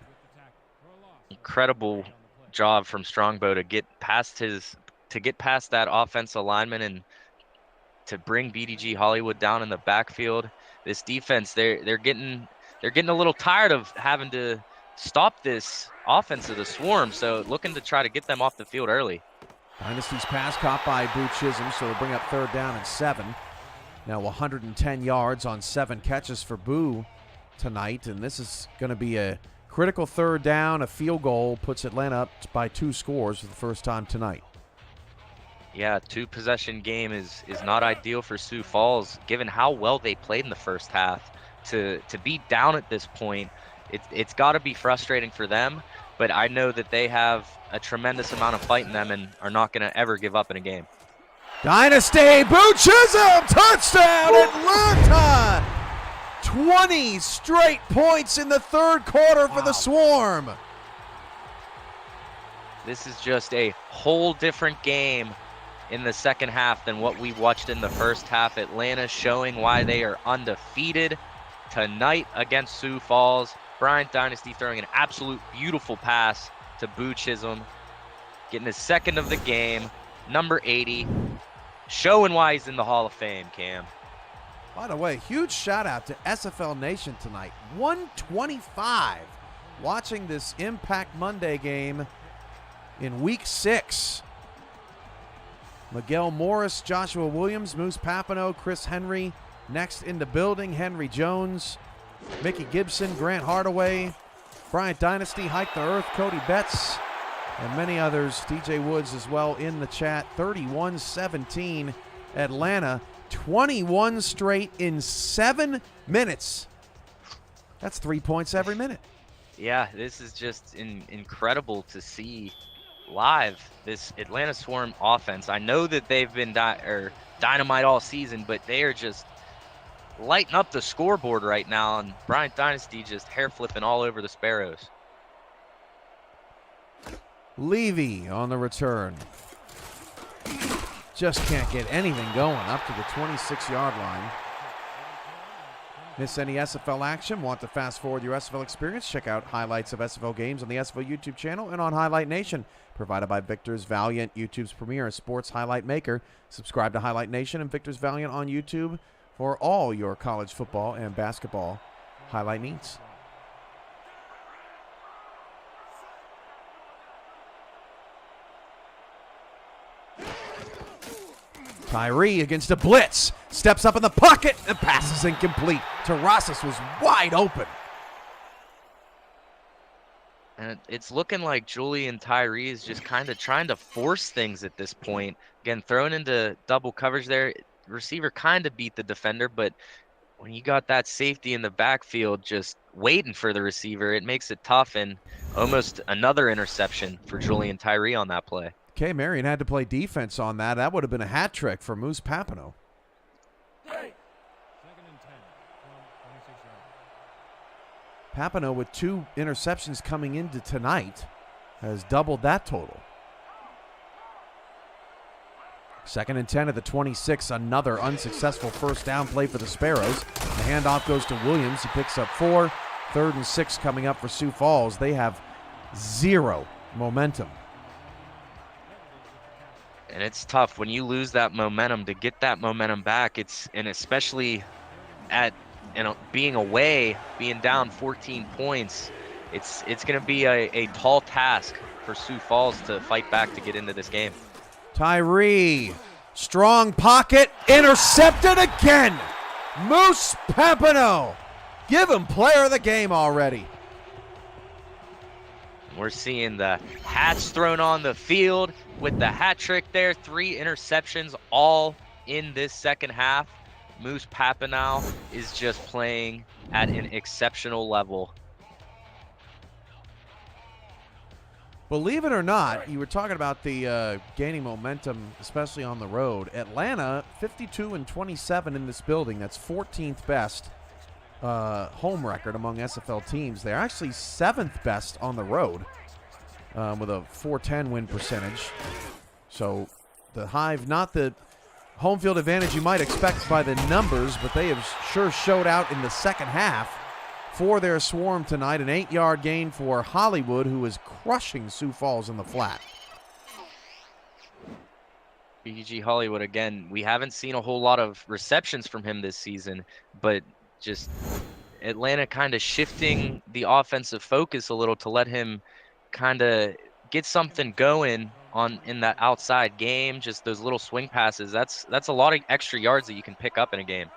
Incredible job from Strongbow to get past that offensive lineman and to bring BDG Hollywood down in the backfield. This defense, they're getting a little tired of having to stop this offense of the Swarm, so looking to try to get them off the field early. Dynasty's pass caught by Boo Chisholm, so they'll bring up 3rd down and 7. Now 110 yards on 7 catches for Boo tonight, and this is going to be a critical 3rd down. A field goal puts Atlanta up by 2 scores for the first time tonight. Yeah, 2-possession game is not ideal for Sioux Falls, given how well they played in the first half. To be down at this point, it's got to be frustrating for them, but I know that they have a tremendous amount of fight in them and are not going to ever give up in a game. Dynasty, Boo Chisholm, touchdown, Atlanta! 20 straight points in the 3rd quarter for the Swarm. This is just a whole different game in the second half than what we watched in the first half. Atlanta showing why they are undefeated tonight against Sioux Falls. Bryant Dynasty throwing an absolute beautiful pass to Boo Chisholm, getting his 2nd of the game, number 80, showing why he's in the Hall of Fame, Cam. By the way, huge shout out to SFL Nation tonight. 125 watching this Impact Monday game in week 6. Miguel Morris, Joshua Williams, Moose Papineau, Chris Henry next in the building. Henry Jones, Mickey Gibson, Grant Hardaway, Bryant Dynasty, Hike the Earth, Cody Betts, and many others. DJ Woods as well in the chat. 31-17 Atlanta. 21 straight in 7 minutes. That's 3 points every minute. Yeah, this is just incredible to see live, this Atlanta Swarm offense. I know that they've been dynamite all season, but they are just lighting up the scoreboard right now, and Bryant Dynasty just hair flipping all over the Sparrows. Levy on the return. Just can't get anything going up to the 26-yard line. Miss any SFL action? Want to fast forward your SFL experience? Check out highlights of SFL games on the SFL YouTube channel and on Highlight Nation, provided by Victor's Valiant, YouTube's premier sports highlight maker. Subscribe to Highlight Nation and Victor's Valiant on YouTube for all your college football and basketball highlight needs. Tyree against a blitz. Steps up in the pocket. The pass is incomplete. Terrasas was wide open. And And it's looking like Julian Tyree is just kind of trying to force things at this point. Again, thrown into double coverage there. Receiver kind of beat the defender, but when you got that safety in the backfield just waiting for the receiver, it makes it tough, and almost another interception for Julian Tyree on that play. Okay, Marion had to play defense on that. That would have been a hat trick for Moose Papineau. Papineau, with 2 interceptions coming into tonight, has doubled that total. 2nd and 10 at the 26, another unsuccessful first down play for the Sparrows. The handoff goes to Williams. He picks up 4. 3rd and 6 coming up for Sioux Falls. They have 0 momentum. And it's tough when you lose that momentum to get that momentum back. And especially at being away, being down 14 points, it's going to be a tall task for Sioux Falls to fight back to get into this game. Tyree, strong pocket, intercepted again. Moose Papineau, give him player of the game already. We're seeing the hats thrown on the field with the hat trick there. 3 interceptions all in this second half. Moose Papineau is just playing at an exceptional level. Believe it or not, you were talking about the gaining momentum, especially on the road. Atlanta, 52-27 in this building. That's 14th best home record among SFL teams. They're actually 7th best on the road with a .410 win percentage. So the Hive, not the home field advantage you might expect by the numbers, but they have sure showed out in the second half for their swarm tonight. An 8-yard gain for Hollywood, who is crushing Sioux Falls in the flat. BG Hollywood, again, we haven't seen a whole lot of receptions from him this season, but just Atlanta kind of shifting the offensive focus a little to let him kind of get something going in that outside game. Just those little swing passes, that's a lot of extra yards that you can pick up in a game.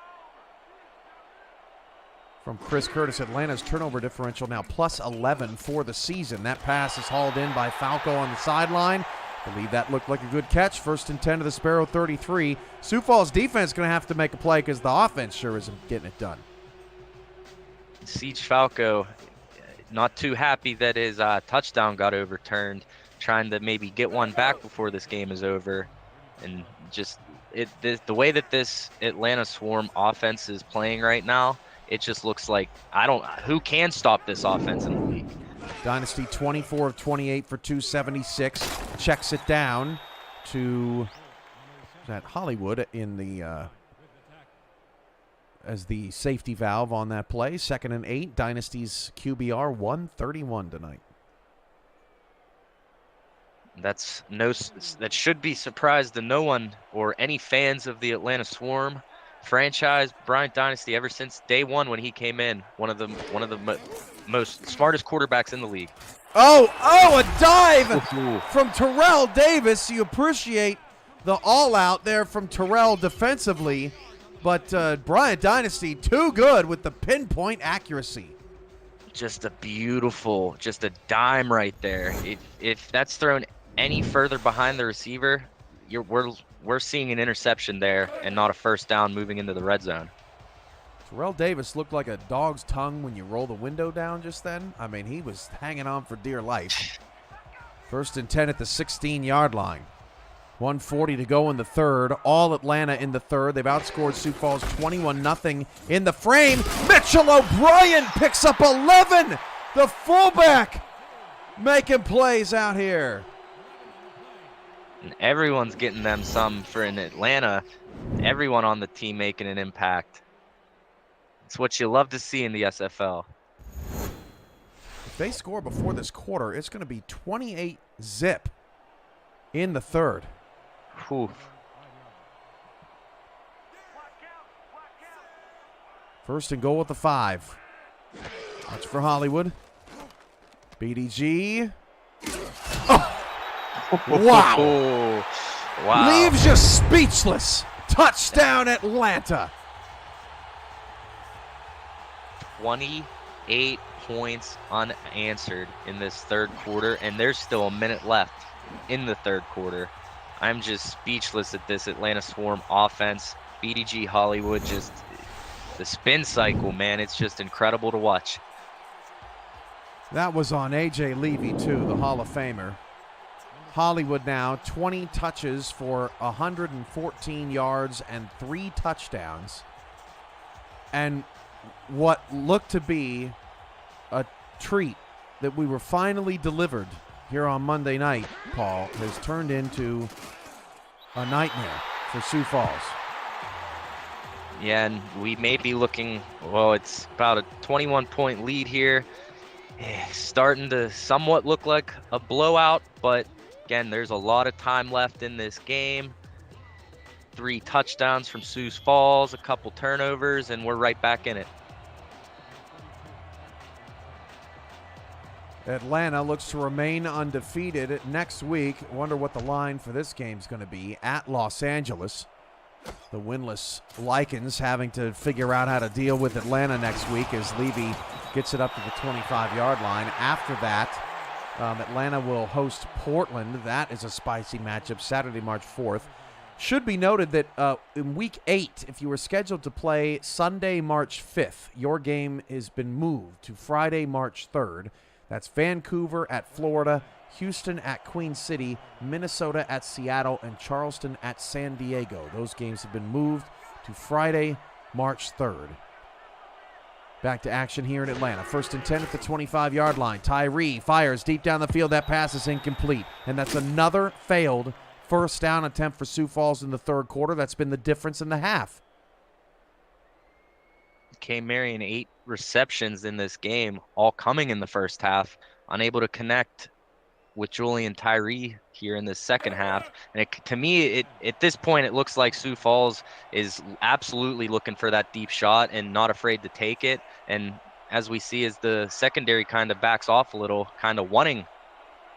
From Chris Curtis, Atlanta's turnover differential now plus 11 for the season. That pass is hauled in by Falco on the sideline. Believe that looked like a good catch. 1st and 10 to the Sparrow 33. Sioux Falls defense going to have to make a play because the offense sure isn't getting it done. Siege Falco, not too happy that his touchdown got overturned, trying to maybe get one back before this game is over. And just the way that this Atlanta Swarm offense is playing right now, it just looks like who can stop this offense in the league? Dynasty 24 of 28 for 276. Checks it down to that Hollywood in the as the safety valve on that play. 2nd and 8. Dynasty's QBR 131 tonight. That should be surprise to no one or any fans of the Atlanta Swarm franchise. Bryant Dynasty, ever since day one when he came in, one of the most smartest quarterbacks in the league. Oh, a dive from Terrell Davis. You appreciate the all-out there from Terrell defensively, but Bryant Dynasty too good with the pinpoint accuracy. Just a dime right there. If that's thrown any further behind the receiver, we're seeing an interception there and not a first down moving into the red zone. Terrell Davis looked like a dog's tongue when you roll the window down just then. I mean, he was hanging on for dear life. 1st and 10 at the 16-yard line. 1:40 to go in the third. All Atlanta in the third. They've outscored Sioux Falls 21-0 in the frame. Mitchell O'Brien picks up 11. The fullback making plays out here. And everyone's getting them some for in Atlanta. Everyone on the team making an impact. It's what you love to see in the SFL. If they score before this quarter, it's going to be 28-0 in the third. Whew. 1st and goal at the 5. That's for Hollywood. BDG. Oh! Wow. Wow. Leaves you speechless. Touchdown, Atlanta. 28 points unanswered in this third quarter, and there's still a minute left in the third quarter. I'm just speechless at this Atlanta Swarm offense. BDG Hollywood, just the spin cycle, man, it's just incredible to watch. That was on A.J. Levy, too, the Hall of Famer. Hollywood now 20 touches for 114 yards and 3 touchdowns. And what looked to be a treat that we were finally delivered here on Monday night, Paul, has turned into a nightmare for Sioux Falls. Yeah, and we may be looking, well, it's about a 21-point lead here. Starting to somewhat look like a blowout, but again, there's a lot of time left in this game. 3 touchdowns from Sioux Falls, a couple turnovers, and we're right back in it. Atlanta looks to remain undefeated next week. Wonder what the line for this game's going to be at Los Angeles. The winless Lycans having to figure out how to deal with Atlanta next week as Levy gets it up to the 25-yard line. After that, Atlanta will host Portland. That is a spicy matchup, Saturday, March 4th. Should be noted that in Week 8, if you were scheduled to play Sunday, March 5th, your game has been moved to Friday, March 3rd. That's Vancouver at Florida, Houston at Queen City, Minnesota at Seattle, and Charleston at San Diego. Those games have been moved to Friday, March 3rd. Back to action here in Atlanta. 1st and 10 at the 25-yard line. Tyree fires deep down the field. That pass is incomplete. And that's another failed first down attempt for Sioux Falls in the third quarter. That's been the difference in the half. K. Marion 8 receptions in this game, all coming in the first half. Unable to connect with Julian Tyree here in the second half. And to me, at this point, it looks like Sioux Falls is absolutely looking for that deep shot and not afraid to take it. And as we see, as the secondary kind of backs off a little, kind of wanting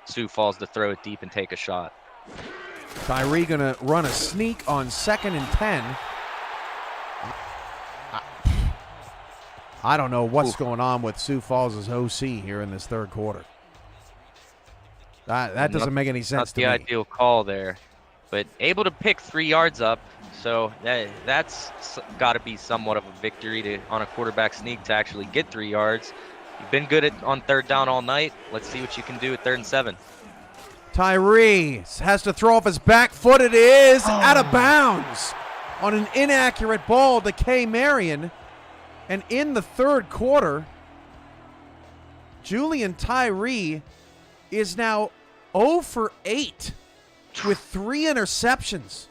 Sioux Falls to throw it deep and take a shot. Tyree going to run a sneak on 2nd and 10. I don't know what's going on with Sioux Falls' OC here in this third quarter. That doesn't make any sense to me. Not the ideal call there, but able to pick 3 yards up, so that's got to be somewhat of a victory on a quarterback sneak to actually get 3 yards. You've been good on third down all night. Let's see what you can do at 3rd and 7. Tyree has to throw off his back foot. It is out of bounds on an inaccurate ball to K. Marion. And in the third quarter, Julian Tyree is now 0 for 8 with 3 interceptions.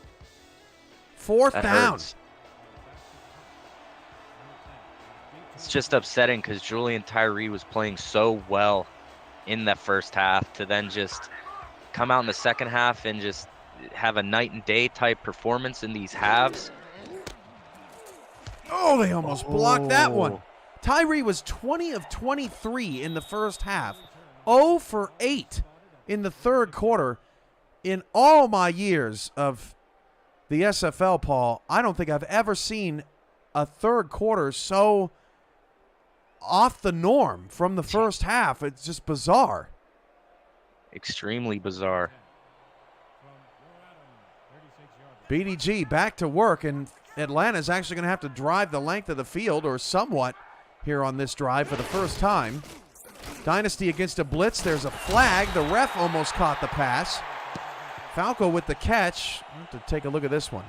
4th down. Hurts. It's just upsetting because Julian Tyree was playing so well in that first half to then just come out in the second half and just have a night and day type performance in these halves. Oh, they almost blocked that one. Tyree was 20 of 23 in the first half. 0 for 8 in the third quarter. In all my years of the SFL, Paul, I don't think I've ever seen a third quarter so off the norm from the first half. It's just bizarre. Extremely bizarre. BDG back to work, and Atlanta's actually going to have to drive the length of the field, or somewhat, here on this drive for the first time. Dynasty against a blitz. There's a flag. The ref almost caught the pass. Falco with the catch. I'll have to take a look at this one.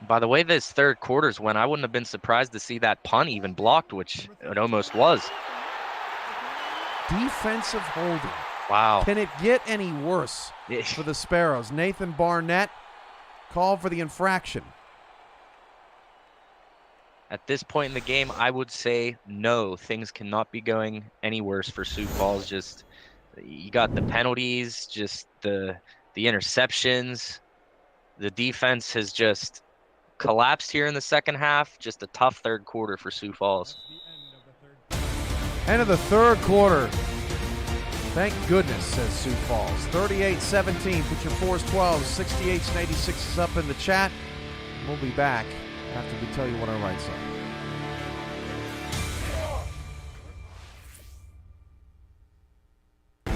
By the way this third quarter's went, I wouldn't have been surprised to see that punt even blocked, which it almost was. Defensive holding. Wow. Can it get any worse for the Sparrows? Nathan Barnett called for the infraction. At this point in the game, I would say no. Things cannot be going any worse for Sioux Falls. Just you got the penalties, just the interceptions. The defense has just collapsed here in the second half. Just a tough third quarter for Sioux Falls. End of the third quarter. Thank goodness, says Sioux Falls. 38-17. Put your 4s, 12s, 68s, and 86s up in the chat. We'll be back after we tell you what our rights are.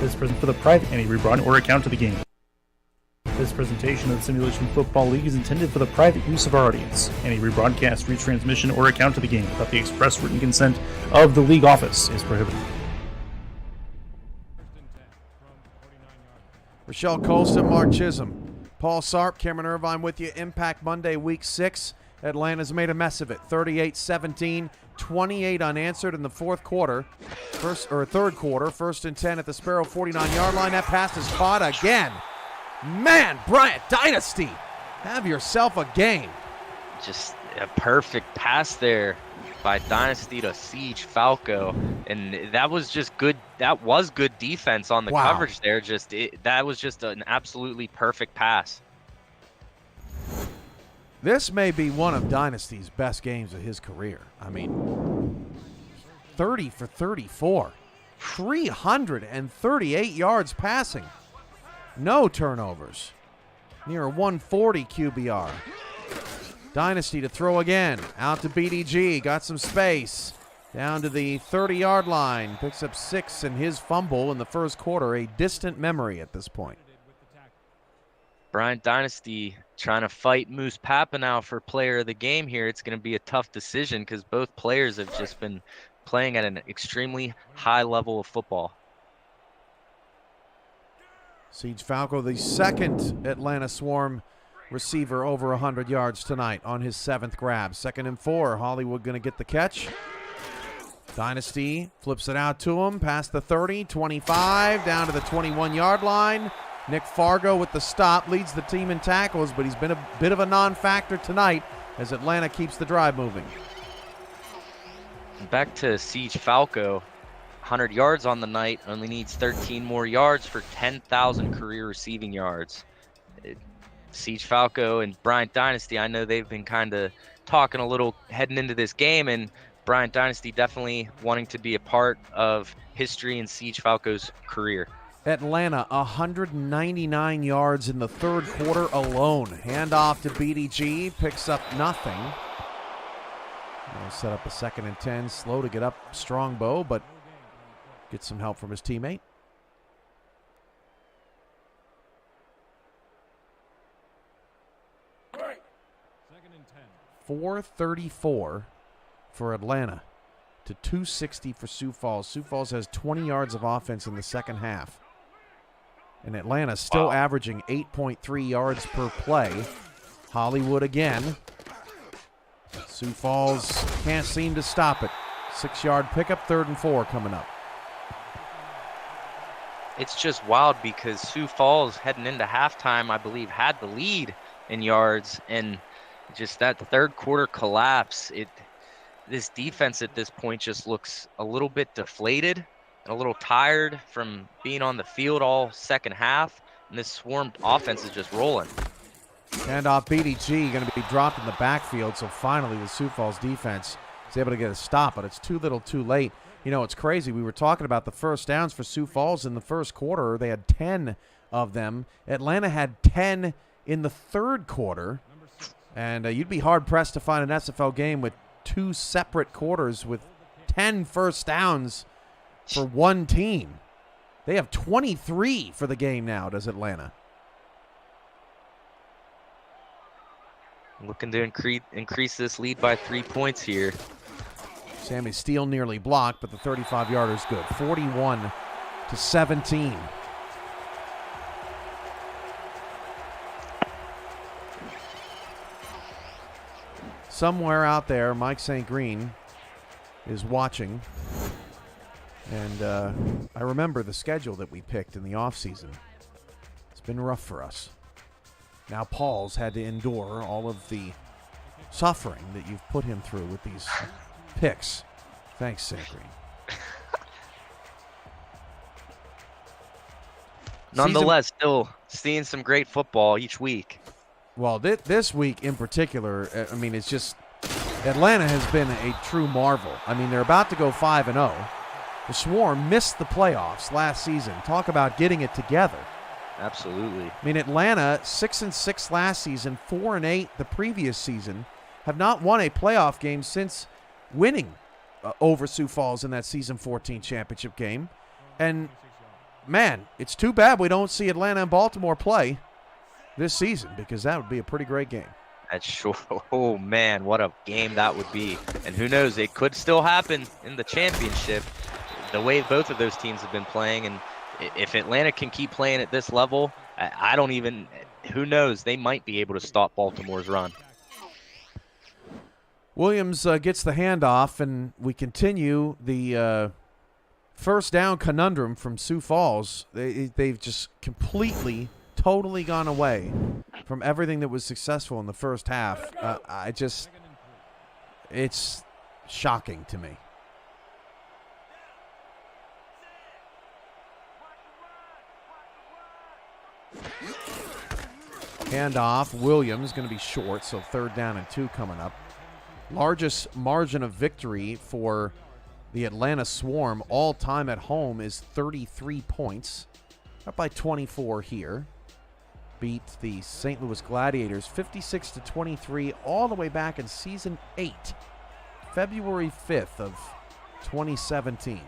This present for the private any rebroadcast or account to the game. This presentation of the Simulation Football League is intended for the private use of our audience. Any rebroadcast, retransmission, or account to the game without the express written consent of the league office is prohibited. Rochelle Colston, Mark Chisholm, Paul Sarp, Cameron Irvine with you. Impact Monday, Week 6. Atlanta's made a mess of it. 38-17, 28 unanswered in the third quarter. First and 10 at the Sparrow 49-yard line. That pass is caught again. Man, Bryant Dynasty, have yourself a game. Just a perfect pass there by Dynasty to Siege Falco, and that was just good. That was good defense on the coverage there. That was just an absolutely perfect pass. This may be one of Dynasty's best games of his career. I mean, 30 for 34, 338 yards passing. No turnovers. Near a 140 QBR. Dynasty to throw again. Out to BDG. Got some space. Down to the 30-yard line. Picks up 6 in his fumble in the first quarter. A distant memory at this point. Bryant Dynasty trying to fight Moose Papanow for player of the game here. It's going to be a tough decision because both players have just been playing at an extremely high level of football. Siege Falco, the second Atlanta Swarm receiver over 100 yards tonight on his 7th grab. 2nd and 4. Hollywood going to get the catch. Dynasty flips it out to him past the 30, 25, down to the 21-yard line. Nick Fargo with the stop leads the team in tackles, but he's been a bit of a non-factor tonight as Atlanta keeps the drive moving. Back to Siege Falco. 100 yards on the night, only needs 13 more yards for 10,000 career receiving yards. Siege Falco and Bryant Dynasty, I know they've been kind of talking a little heading into this game, and Bryant Dynasty definitely wanting to be a part of history in Siege Falco's career. Atlanta, 199 yards in the third quarter alone. Handoff to BDG, picks up nothing. He'll set up a 2nd and 10, slow to get up Strongbow, but gets some help from his teammate. Second and 10. 434 for Atlanta to 260 for Sioux Falls. Sioux Falls has 20 yards of offense in the second half. And Atlanta's still averaging 8.3 yards per play. Hollywood again. Sioux Falls can't seem to stop it. 6-yard pickup, 3rd and 4 coming up. It's just wild because Sioux Falls heading into halftime, I believe, had the lead in yards, and just that third quarter collapse, this defense at this point just looks a little bit deflated and a little tired from being on the field all second half, and this Swarm offense is just rolling. Handoff BDG going to be dropped in the backfield, so finally the Sioux Falls defense is able to get a stop, but it's too little too late. You know, it's crazy. We were talking about the first downs for Sioux Falls in the first quarter. They had 10 of them. Atlanta had 10 in the third quarter, and you'd be hard-pressed to find an SFL game with 2 separate quarters with 10 first downs for one team. They have 23 for the game now, does Atlanta. Looking to increase this lead by 3 points here. Sammy Steele nearly blocked, but the 35-yarder is good. 41-17. Somewhere out there, Mike St. Green is watching. And I remember the schedule that we picked in the offseason. It's been rough for us. Now Paul's had to endure all of the suffering that you've put him through with these picks. Thanks, St. Green. Nonetheless, still seeing some great football each week. Well, this week in particular, I mean, it's just Atlanta has been a true marvel. I mean, they're about to go 5-0. The Swarm missed the playoffs last season. Talk about getting it together. Absolutely. I mean, Atlanta, 6-6 last season, 4-8 the previous season, have not won a playoff game since winning over Sioux Falls in that season 14 championship game. And man, it's too bad we don't see Atlanta and Baltimore play this season, because that would be a pretty great game. That's sure. Oh, man, what a game that would be. And who knows, it could still happen in the championship, the way both of those teams have been playing. And if Atlanta can keep playing at this level, I don't even, who knows, they might be able to stop Baltimore's run. Williams gets the handoff, and we continue the first down conundrum from Sioux Falls. They've just completely, totally gone away from everything that was successful in the first half. It's shocking to me. Handoff, Williams going to be short, so 3rd down and 2 coming up. Largest margin of victory for the Atlanta Swarm all time at home is 33 points. Up by 24 here. Beat the St. Louis Gladiators 56-23 all the way back in Season 8, February 5th of 2017.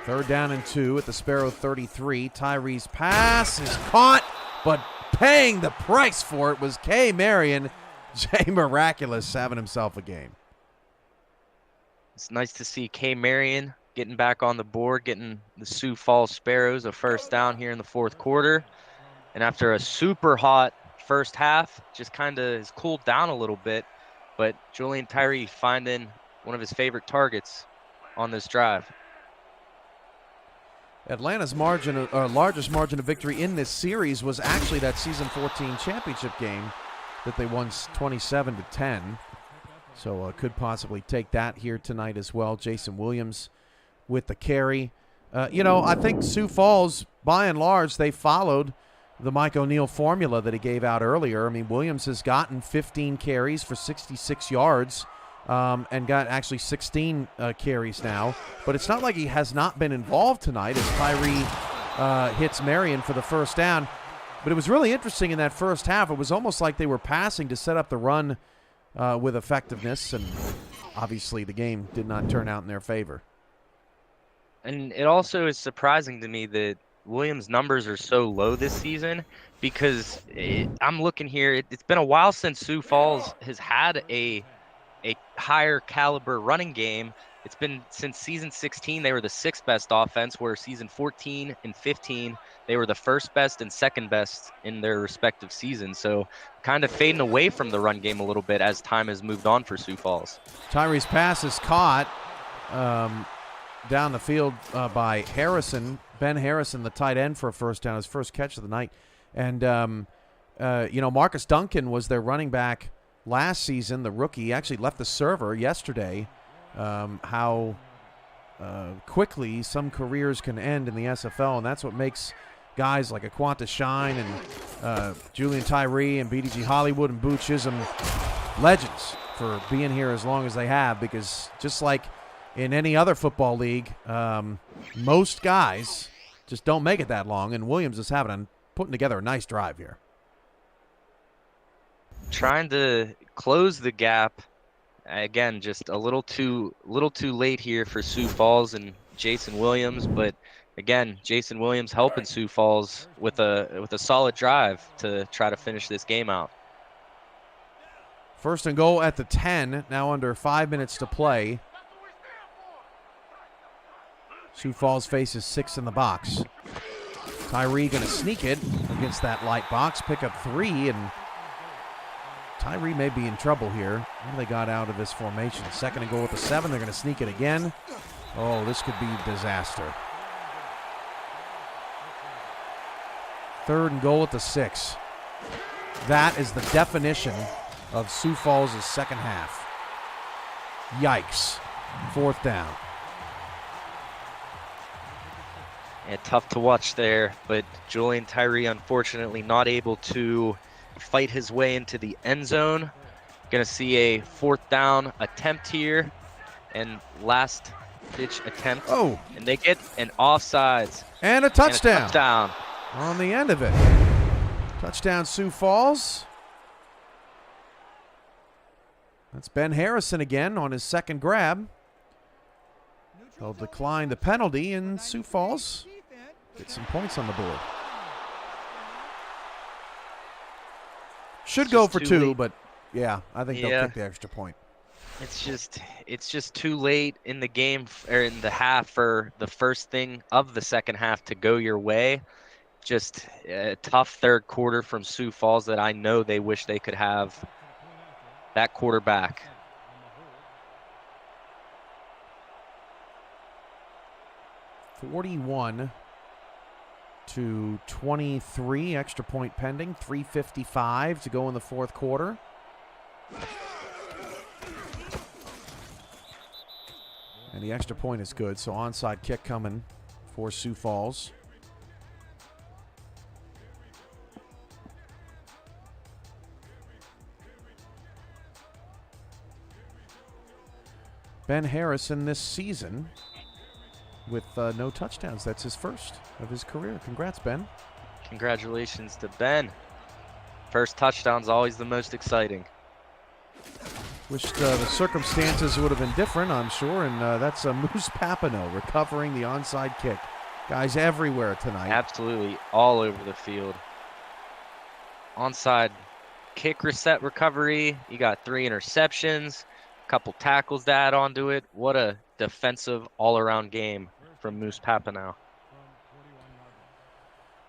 3rd down and 2 at the Sparrow 33. Tyree's pass is caught, but paying the price for it was K. Marion. Jay Miraculous having himself a game. It's nice to see K. Marion getting back on the board, getting the Sioux Falls Sparrows a first down here in the 4th quarter. And after a super hot first half, just kind of has cooled down a little bit. But Julian Tyree finding one of his favorite targets on this drive. Atlanta's largest margin of victory in this series was actually that Season 14 championship game that they won 27-10. So could possibly take that here tonight as well. Jason Williams with the carry. I think Sioux Falls, by and large, they followed the Mike O'Neill formula that he gave out earlier. I mean, Williams has gotten 15 carries for 66 yards and got actually 16 carries now. But it's not like he has not been involved tonight as Tyree hits Marion for the first down. But it was really interesting in that first half. It was almost like they were passing to set up the run with effectiveness, and obviously the game did not turn out in their favor. And it also is surprising to me that Williams' numbers are so low this season, because I'm looking here, it's been a while since Sioux Falls has had a higher caliber running game. It's been since Season 16, they were the 6th best offense, where Season 14 and 15, they were the 1st best and 2nd best in their respective seasons. So kind of fading away from the run game a little bit as time has moved on for Sioux Falls. Tyree's pass is caught down the field by Harrison. Ben Harrison, the tight end, for a first down, his first catch of the night. And, Marcus Duncan was their running back last season, the rookie. He actually left the server yesterday. How quickly some careers can end in the SFL, and that's what makes guys like Aquanta Shine and Julian Tyree and BDG Hollywood and Boo Chisholm legends for being here as long as they have, because just like in any other football league, most guys just don't make it that long, and Williams is putting together a nice drive here. Trying to close the gap. Again, just a little too late here for Sioux Falls and Jason Williams, but again, Jason Williams helping Sioux Falls with a solid drive to try to finish this game out. 1st and goal at the 10, now under 5 minutes to play. Sioux Falls faces 6 in the box. Tyree going to sneak it against that light box, pick up 3, and Tyree may be in trouble here. How they got out of this formation? 2nd and goal at the 7. They're going to sneak it again. Oh, this could be disaster. 3rd and goal at the 6. That is the definition of Sioux Falls' second half. Yikes. 4th down. Yeah, tough to watch there, but Julian Tyree unfortunately not able to fight his way into the end zone. Gonna see a 4th down attempt here, and last ditch attempt. Oh, and they get an offsides and a touchdown. And a touchdown on the end of it. Touchdown Sioux Falls. That's Ben Harrison again on his 2nd grab. They'll decline the penalty, and Sioux Falls get some points on the board. Should go for two, but yeah, I think they'll kick the extra point. It's just too late in the game or in the half for the first thing of the second half to go your way. Just a tough third quarter from Sioux Falls that I know they wish they could have that quarterback. (41-23), extra point pending. 3:55 to go in the fourth quarter. And the extra point is good, so onside kick coming for Sioux Falls. Ben Harrison this season with no touchdowns. That's his first of his career. Congrats, Ben. Congratulations to Ben. First touchdown's always the most exciting. Wish the circumstances would have been different, I'm sure, and that's Moose Papineau recovering the onside kick. Guys everywhere tonight. Absolutely, all over the field. Onside kick reset recovery. You got 3 interceptions, a couple tackles to add onto it. What a defensive all-around game from Moose Papineau.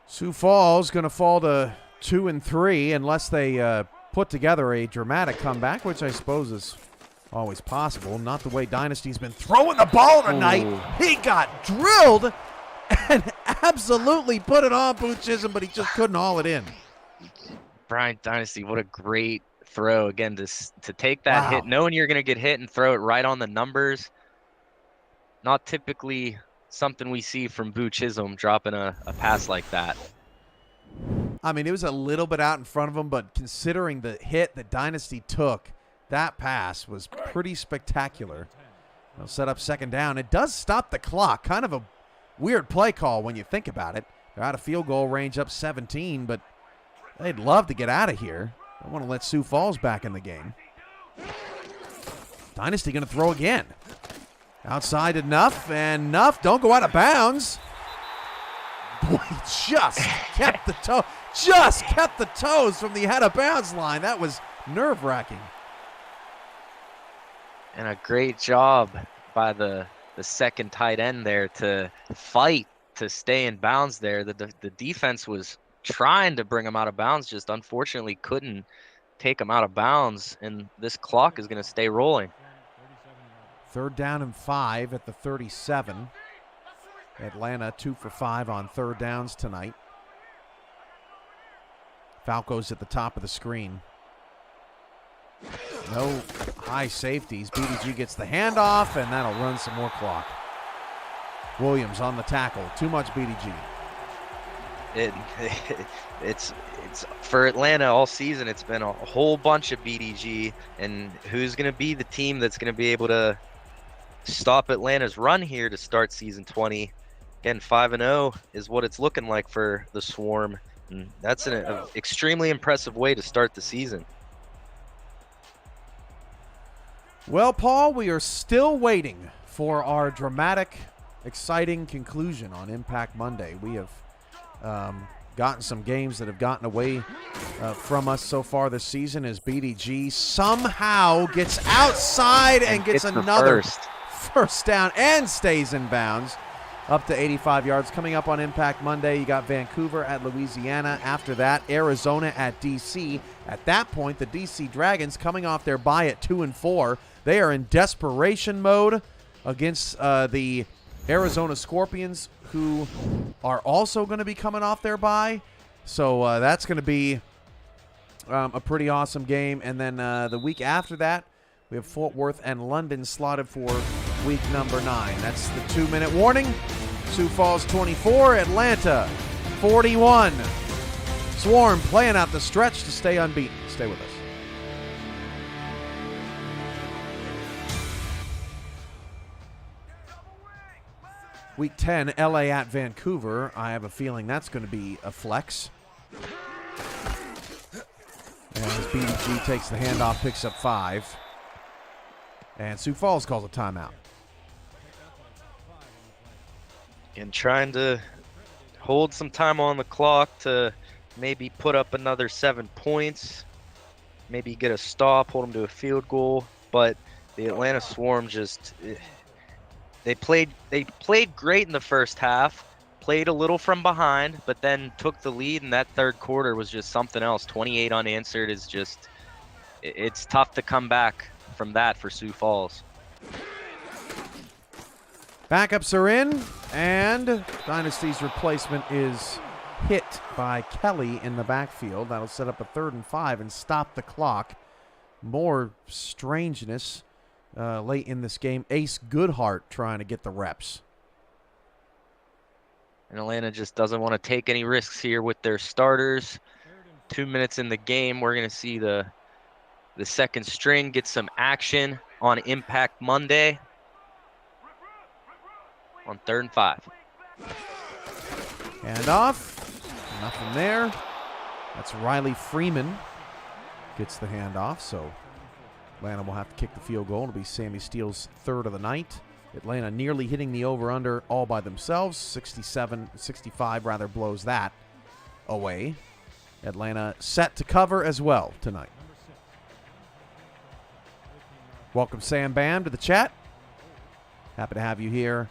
Sioux Falls going to fall to 2-3 unless they put together a dramatic comeback, which I suppose is always possible. Not the way Dynasty's been throwing the ball tonight. Ooh. He got drilled and absolutely put it on Booth Chisholm, but he just couldn't haul it in. Bryant Dynasty, what a great throw. Again, to take that hit, knowing you're going to get hit and throw it right on the numbers. Not typically something we see from Boo Chisholm dropping a pass like that. I mean, it was a little bit out in front of him, but considering the hit that Dynasty took, that pass was pretty spectacular. They'll set up second down. It does stop the clock. Kind of a weird play call when you think about it. They're out of field goal range, up 17, but they'd love to get out of here. Don't want to let Sioux Falls back in the game. Dynasty going to throw again. Outside enough, and enough. Don't go out of bounds. Boy, just kept the toe. Just kept the toes from the out of bounds line. That was nerve-wracking. And a great job by the second tight end there to fight to stay in bounds there. The defense was trying to bring him out of bounds, just unfortunately couldn't take him out of bounds, and this clock is going to stay rolling. 3rd down and 5 at the 37. Atlanta 2 for 5 on 3rd downs tonight. Falco's at the top of the screen. No high safeties. BDG gets the handoff, and that'll run some more clock. Williams on the tackle. Too much BDG. It's for Atlanta all season. It's been a whole bunch of BDG, and who's going to be the team that's going to be able to stop Atlanta's run here to start season 20? Again, 5-0 is what it's looking like for the Swarm, and that's an extremely impressive way to start the season. Well, Paul, we are still waiting for our dramatic, exciting conclusion on Impact Monday. We have gotten some games that have gotten away from us so far this season as BDG somehow gets outside and gets another first down and stays in bounds up to 85 yards. Coming up on Impact Monday, you got Vancouver at Louisiana. After that, Arizona at D.C. At that point, the D.C. Dragons coming off their bye at 2-4. They are in desperation mode against the Arizona Scorpions, who are also going to be coming off their bye. So that's going to be a pretty awesome game. And then the week after that, we have Fort Worth and London slotted for week number 9. That's the 2-minute warning. Sioux Falls 24, Atlanta 41. Swarm playing out the stretch to stay unbeaten. Stay with us. Week 10, LA at Vancouver. I have a feeling that's going to be a flex. And as BDG takes the handoff, picks up 5. And Sioux Falls calls a timeout. And trying to hold some time on the clock to maybe put up another 7 points, maybe get a stop, hold them to a field goal. But the Atlanta Swarm just they played great in the first half, played a little from behind, but then took the lead, and that third quarter was just something else. 28 unanswered is just, it's tough to come back from that for Sioux Falls. Backups are in, and Dynasty's replacement is hit by Kelly in the backfield. That'll set up a 3rd and 5 and stop the clock. More strangeness late in this game. Ace Goodhart trying to get the reps. And Atlanta just doesn't want to take any risks here with their starters. 2 minutes in the game, we're going to see the second string get some action on Impact Monday on 3rd and 5. And off. Nothing there. That's Riley Freeman gets the handoff, so Atlanta will have to kick the field goal. It'll be Sammy Steele's 3rd of the night. Atlanta nearly hitting the over-under all by themselves. 65 rather blows that away. Atlanta set to cover as well tonight. Welcome, Sam Bam, to the chat. Happy to have you here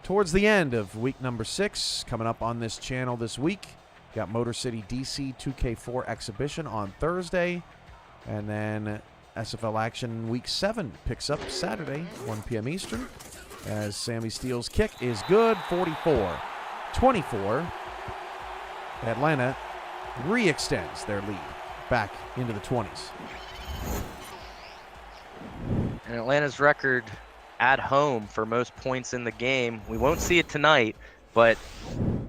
towards the end of week number 6. Coming up on this channel this week, got Motor City DC 2K4 exhibition on Thursday. And then SFL action week 7 picks up Saturday, 1 p.m. Eastern, as Sammy Steele's kick is good. 44-24. Atlanta re-extends their lead back into the 20s. And Atlanta's record at home for most points in the game, we won't see it tonight, but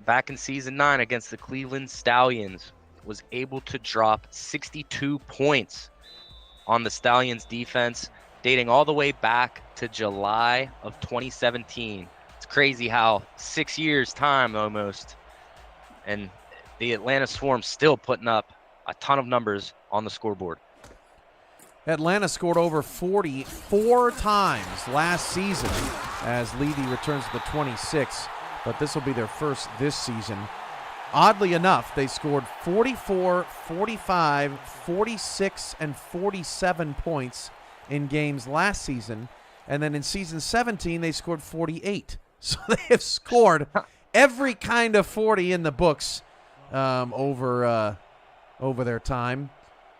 back in season 9 against the Cleveland Stallions, was able to drop 62 points on the Stallions defense, dating all the way back to July of 2017. It's crazy how 6 years time almost, and the Atlanta Swarm still putting up a ton of numbers on the scoreboard. Atlanta scored over 44 times last season as Levy returns to the 26, but this will be their first this season. Oddly enough, they scored 44, 45, 46, and 47 points in games last season. And then in season 17, they scored 48. So they have scored every kind of 40 in the books over their time.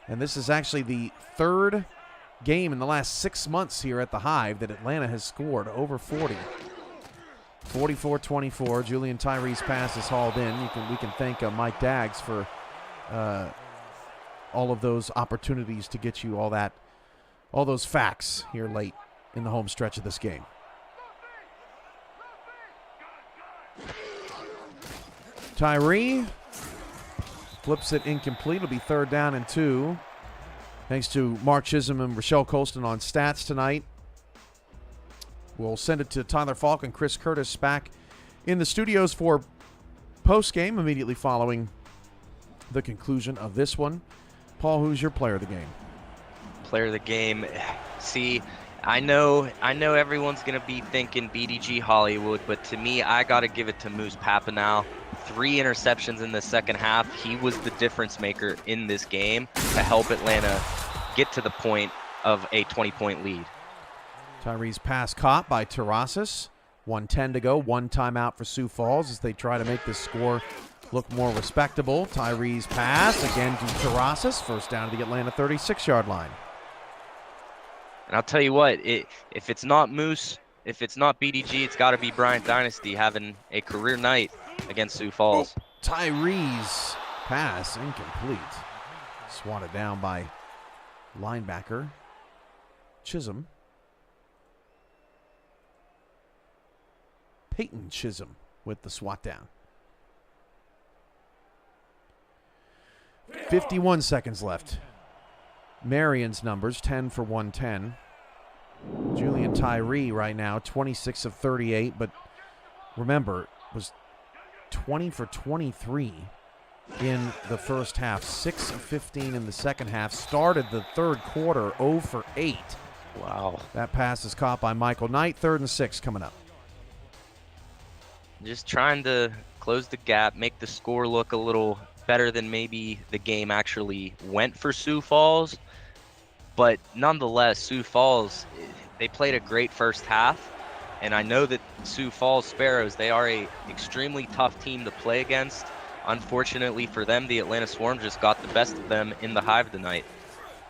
And this is actually the 3rd game in the last 6 months here at the Hive that Atlanta has scored over 40. 44-24. Julian Tyree's pass is hauled in. We can thank Mike Daggs for all of those opportunities to get you all those facts here late in the home stretch of this game. Tyree flips it incomplete. It'll be 3rd down and 2. Thanks to Mark Chisholm and Rochelle Colston on stats tonight. We'll send it to Tyler Falk and Chris Curtis back in the studios for post-game immediately following the conclusion of this one. Paul, who's your player of the game? Player of the game. See, I know everyone's going to be thinking BDG Hollywood, but to me, I got to give it to Moose Papanow. 3 interceptions in the second half. He was the difference maker in this game to help Atlanta get to the point of a 20-point lead. Tyree's pass caught by Terrasas. 1:10 to go. 1 timeout for Sioux Falls as they try to make this score look more respectable. Tyree's pass again to Terrasas. First down to the Atlanta 36-yard line. And I'll tell you what, if it's not Moose, if it's not BDG, it's got to be Bryant Dynasty having a career night against Sioux Falls. Tyree's pass incomplete. Swatted down by linebacker Chisholm. Peyton Chisholm with the swat down. 51 seconds left. Marion's numbers, 10 for 110. Julian Tyree right now, 26 of 38, but remember, was 20 for 23 in the first half, 6 of 15 in the second half. Started the third quarter 0 for 8. Wow. That pass is caught by Michael Knight. 3rd and 6 coming up. just trying to close the gap, make the score look a little better than maybe the game actually went for Sioux Falls. But nonetheless, Sioux Falls, they played a great first half. And I know that Sioux Falls Sparrows, they are a extremely tough team to play against. Unfortunately for them, the Atlanta Swarm just got the best of them in the Hive tonight.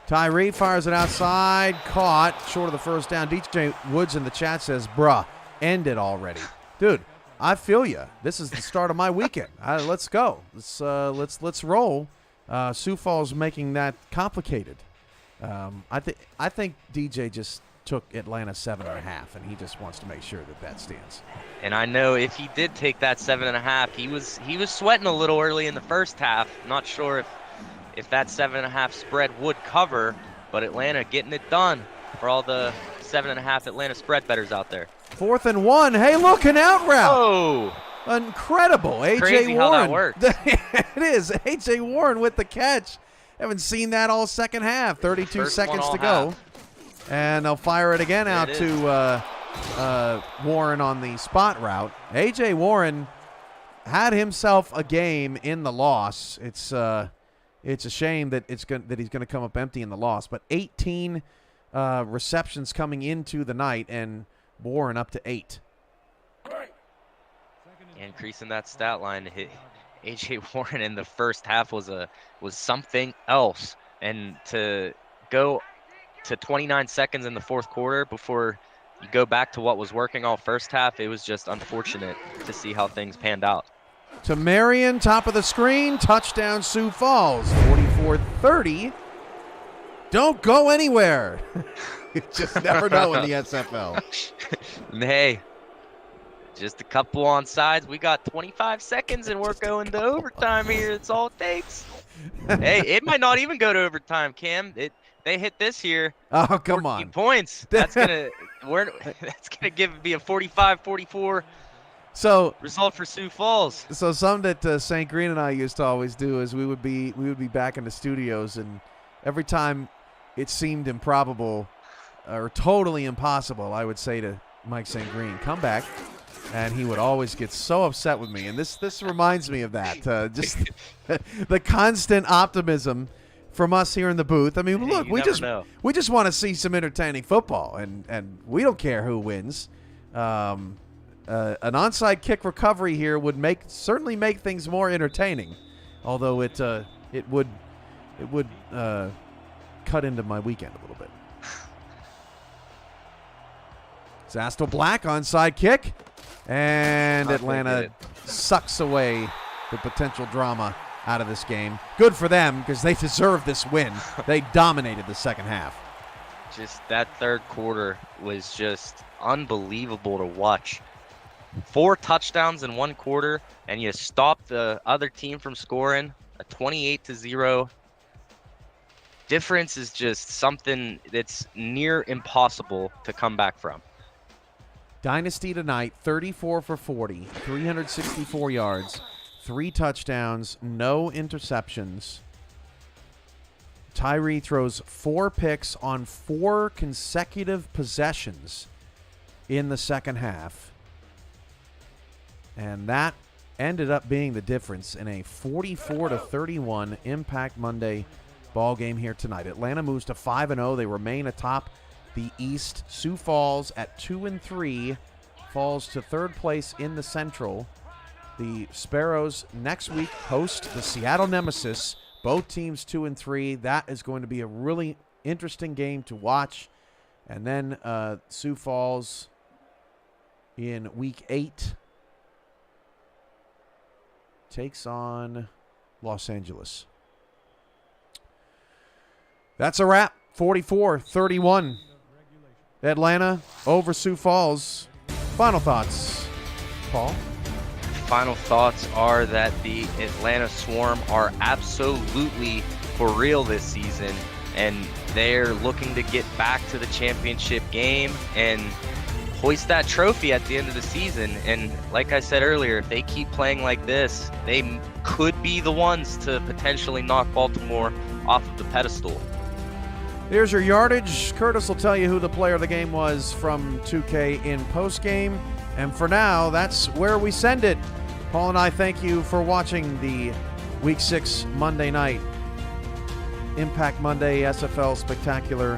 Tyree fires it outside, caught, short of the first down. DJ Woods in the chat says, bruh, end it already. Dude, I feel you. This is the start of my weekend. Let's go. Let's roll. Sioux Falls making that complicated. I think DJ just took Atlanta 7.5, and he just wants to make sure that stands. And I know if he did take that 7.5, he was sweating a little early in the first half. Not sure if that 7.5 spread would cover, but Atlanta getting it done for all the 7.5 Atlanta spread bettors out there. 4th and 1. Hey, look, an out route. Oh, incredible. A.J. Crazy Warren. how that worked. It is. A.J. Warren with the catch. Haven't seen that all second half. 32 seconds to go. And they'll fire it again out to Warren on the spot route. A.J. Warren had himself a game in the loss. It's a shame that he's going to come up empty in the loss. But 18 receptions coming into the night, and Warren up to 8. Increasing that stat line. A.J. Warren in the first half was something else, and to go to 29 seconds in the fourth quarter before you go back to what was working all first half, it was just unfortunate to see how things panned out. To Marion, top of the screen, touchdown Sioux Falls, 44-30. Don't go anywhere. You just never know in the SFL. Hey, just a couple on sides. We got 25 seconds and we're going to overtime here. That's all it takes. Hey, it might not even go to overtime, Cam. They hit this here. Oh, come on. Points. That's gonna be a 45-44 result for Sioux Falls. So something that St. Green and I used to always do is we would be back in the studios, and every time it seemed improbable or totally impossible, I would say to Mike St. Green, come back. And he would always get so upset with me. And this reminds me of that. Just the constant optimism from us here in the booth. I mean, look, we just want to see some entertaining football, and we don't care who wins. An onside kick recovery here would certainly make things more entertaining, although it would cut into my weekend a little bit. Zastel Black onside kick, and Atlanta sucks away the potential drama out of this game. Good for them, because they deserve this win. They dominated the second half. Just that third quarter was just unbelievable to watch. 4 touchdowns in one quarter, and you stop the other team from scoring. A 28-0 difference is just something that's near impossible to come back from. Dynasty tonight, 34 for 40, 364 yards, 3 touchdowns, no interceptions. Tyree throws 4 picks on 4 consecutive possessions in the second half. And that ended up being the difference in a 44-31 Impact Monday ball game here tonight. Atlanta moves to 5-0. They remain atop the East. Sioux Falls at 2-3 falls to 3rd place in the Central. The Sparrows next week host the Seattle Nemesis. Both teams 2-3. That is going to be a really interesting game to watch. And then Sioux Falls in week 8 takes on Los Angeles. That's a wrap. 44-31. Atlanta over Sioux Falls. Final thoughts, Paul? Final thoughts are that the Atlanta Swarm are absolutely for real this season, and they're looking to get back to the championship game and hoist that trophy at the end of the season. And like I said earlier, if they keep playing like this, they could be the ones to potentially knock Baltimore off of the pedestal. Here's your yardage. Curtis will tell you who the player of the game was from 2K in postgame. And for now, that's where we send it. Paul and I thank you for watching the Week 6 Monday night Impact Monday SFL Spectacular,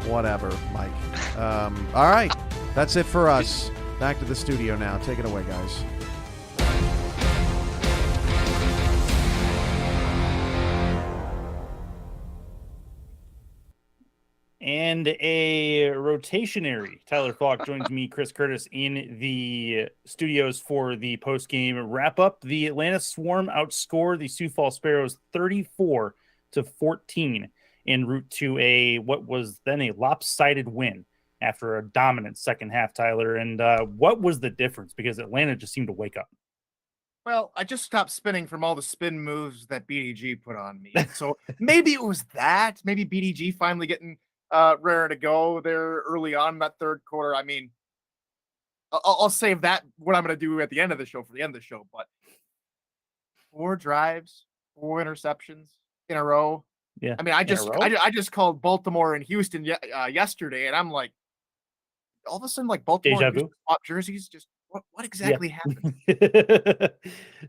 whatever, Mike. All right, that's it for us. Back to the studio now. Take it away, guys. And a rotationary Tyler Falk joins me, Chris Curtis, in the studios for the post-game wrap-up. The Atlanta Swarm outscored the Sioux Falls Sparrows 34-14 en route to what was then a lopsided win after a dominant second half, Tyler. And what was the difference? Because Atlanta just seemed to wake up. Well, I just stopped spinning from all the spin moves that BDG put on me. So maybe it was that. Maybe BDG finally getting rare to go there early on in that third quarter. I mean, I'll save that what I'm going to do at the end of the show for the end of the show. But 4 drives, 4 interceptions in a row. Yeah. I mean, I just called Baltimore and Houston yesterday, and I'm like, all of a sudden, like Baltimore and Houston swap jerseys. Just what exactly happened?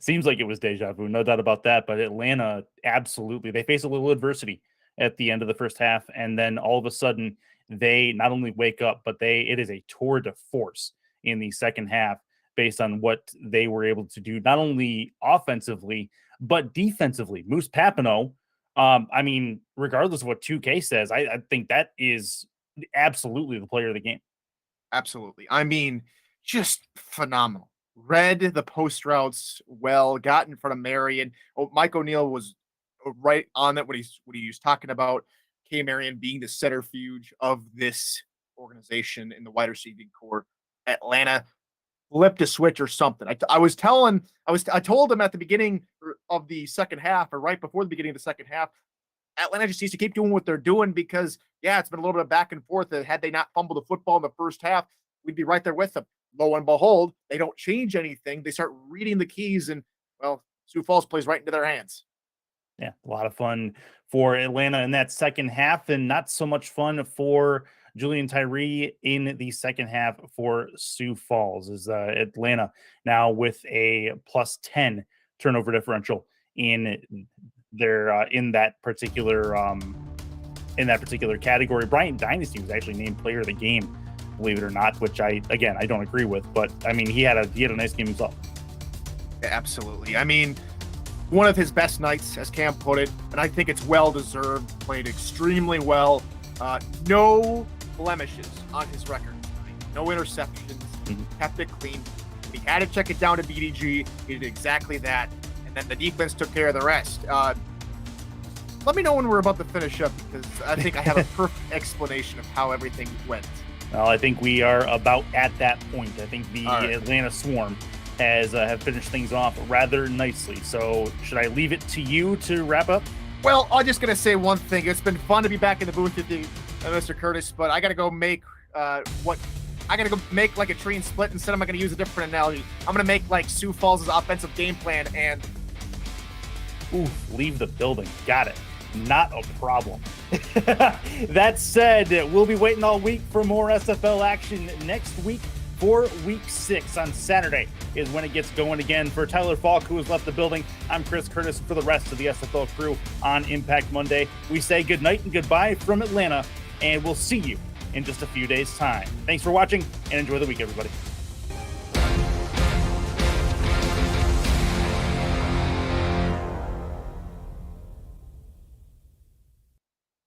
Seems like it was deja vu, no doubt about that. But Atlanta, absolutely, they face a little adversity at the end of the first half, and then all of a sudden they not only wake up, but it is a tour de force in the second half based on what they were able to do, not only offensively but defensively. Moose Papineau, I mean, regardless of what 2K says, I think that is absolutely the player of the game. Absolutely. I mean, just phenomenal. Read the post routes well, got in front of Marion. Mike O'Neill was right on that when he was talking about K. Marion being the centrifuge of this organization in the wide receiving core. Atlanta flipped a switch or something. I told him at the beginning of the second half, or right before the beginning of the second half, Atlanta just needs to keep doing what they're doing because, yeah, it's been a little bit of back and forth. That had they not fumbled the football in the first half, we'd be right there with them. Lo and behold, they don't change anything. They start reading the keys, and, well, Sioux Falls plays right into their hands. Yeah, a lot of fun for Atlanta in that second half, and not so much fun for Julian Tyree in the second half for Sioux Falls. Is Atlanta now with a +10 turnover differential in their in that particular category. Bryant Dynasty was actually named player of the game, believe it or not, which I don't agree with, but I mean, he had a nice game himself. Yeah, absolutely. I mean, one of his best nights, as Cam put it, and I think it's well-deserved. Played extremely well. No blemishes on his record tonight. No interceptions. Kept it clean. He had to check it down to BDG. He did exactly that. And then the defense took care of the rest. Let me know when we're about to finish up, because I think I have a perfect explanation of how everything went. Well, I think we are about at that point. I think the Atlanta Swarm have finished things off rather nicely. So should I leave it to you to wrap up? Well, I'm just going to say one thing. It's been fun to be back in the booth with you, Mr. Curtis, but I got to go make make like a train split. Instead, I'm going to use a different analogy. I'm going to make like Sioux Falls' offensive game plan and leave the building. Got it. Not a problem. That said, we'll be waiting all week for more SFL action next week. For Week 6 on Saturday is when it gets going again. For Tyler Falk, who has left the building, I'm Chris Curtis. For the rest of the SFL crew on Impact Monday, we say good night and goodbye from Atlanta, and we'll see you in just a few days' time. Thanks for watching, and enjoy the week, everybody.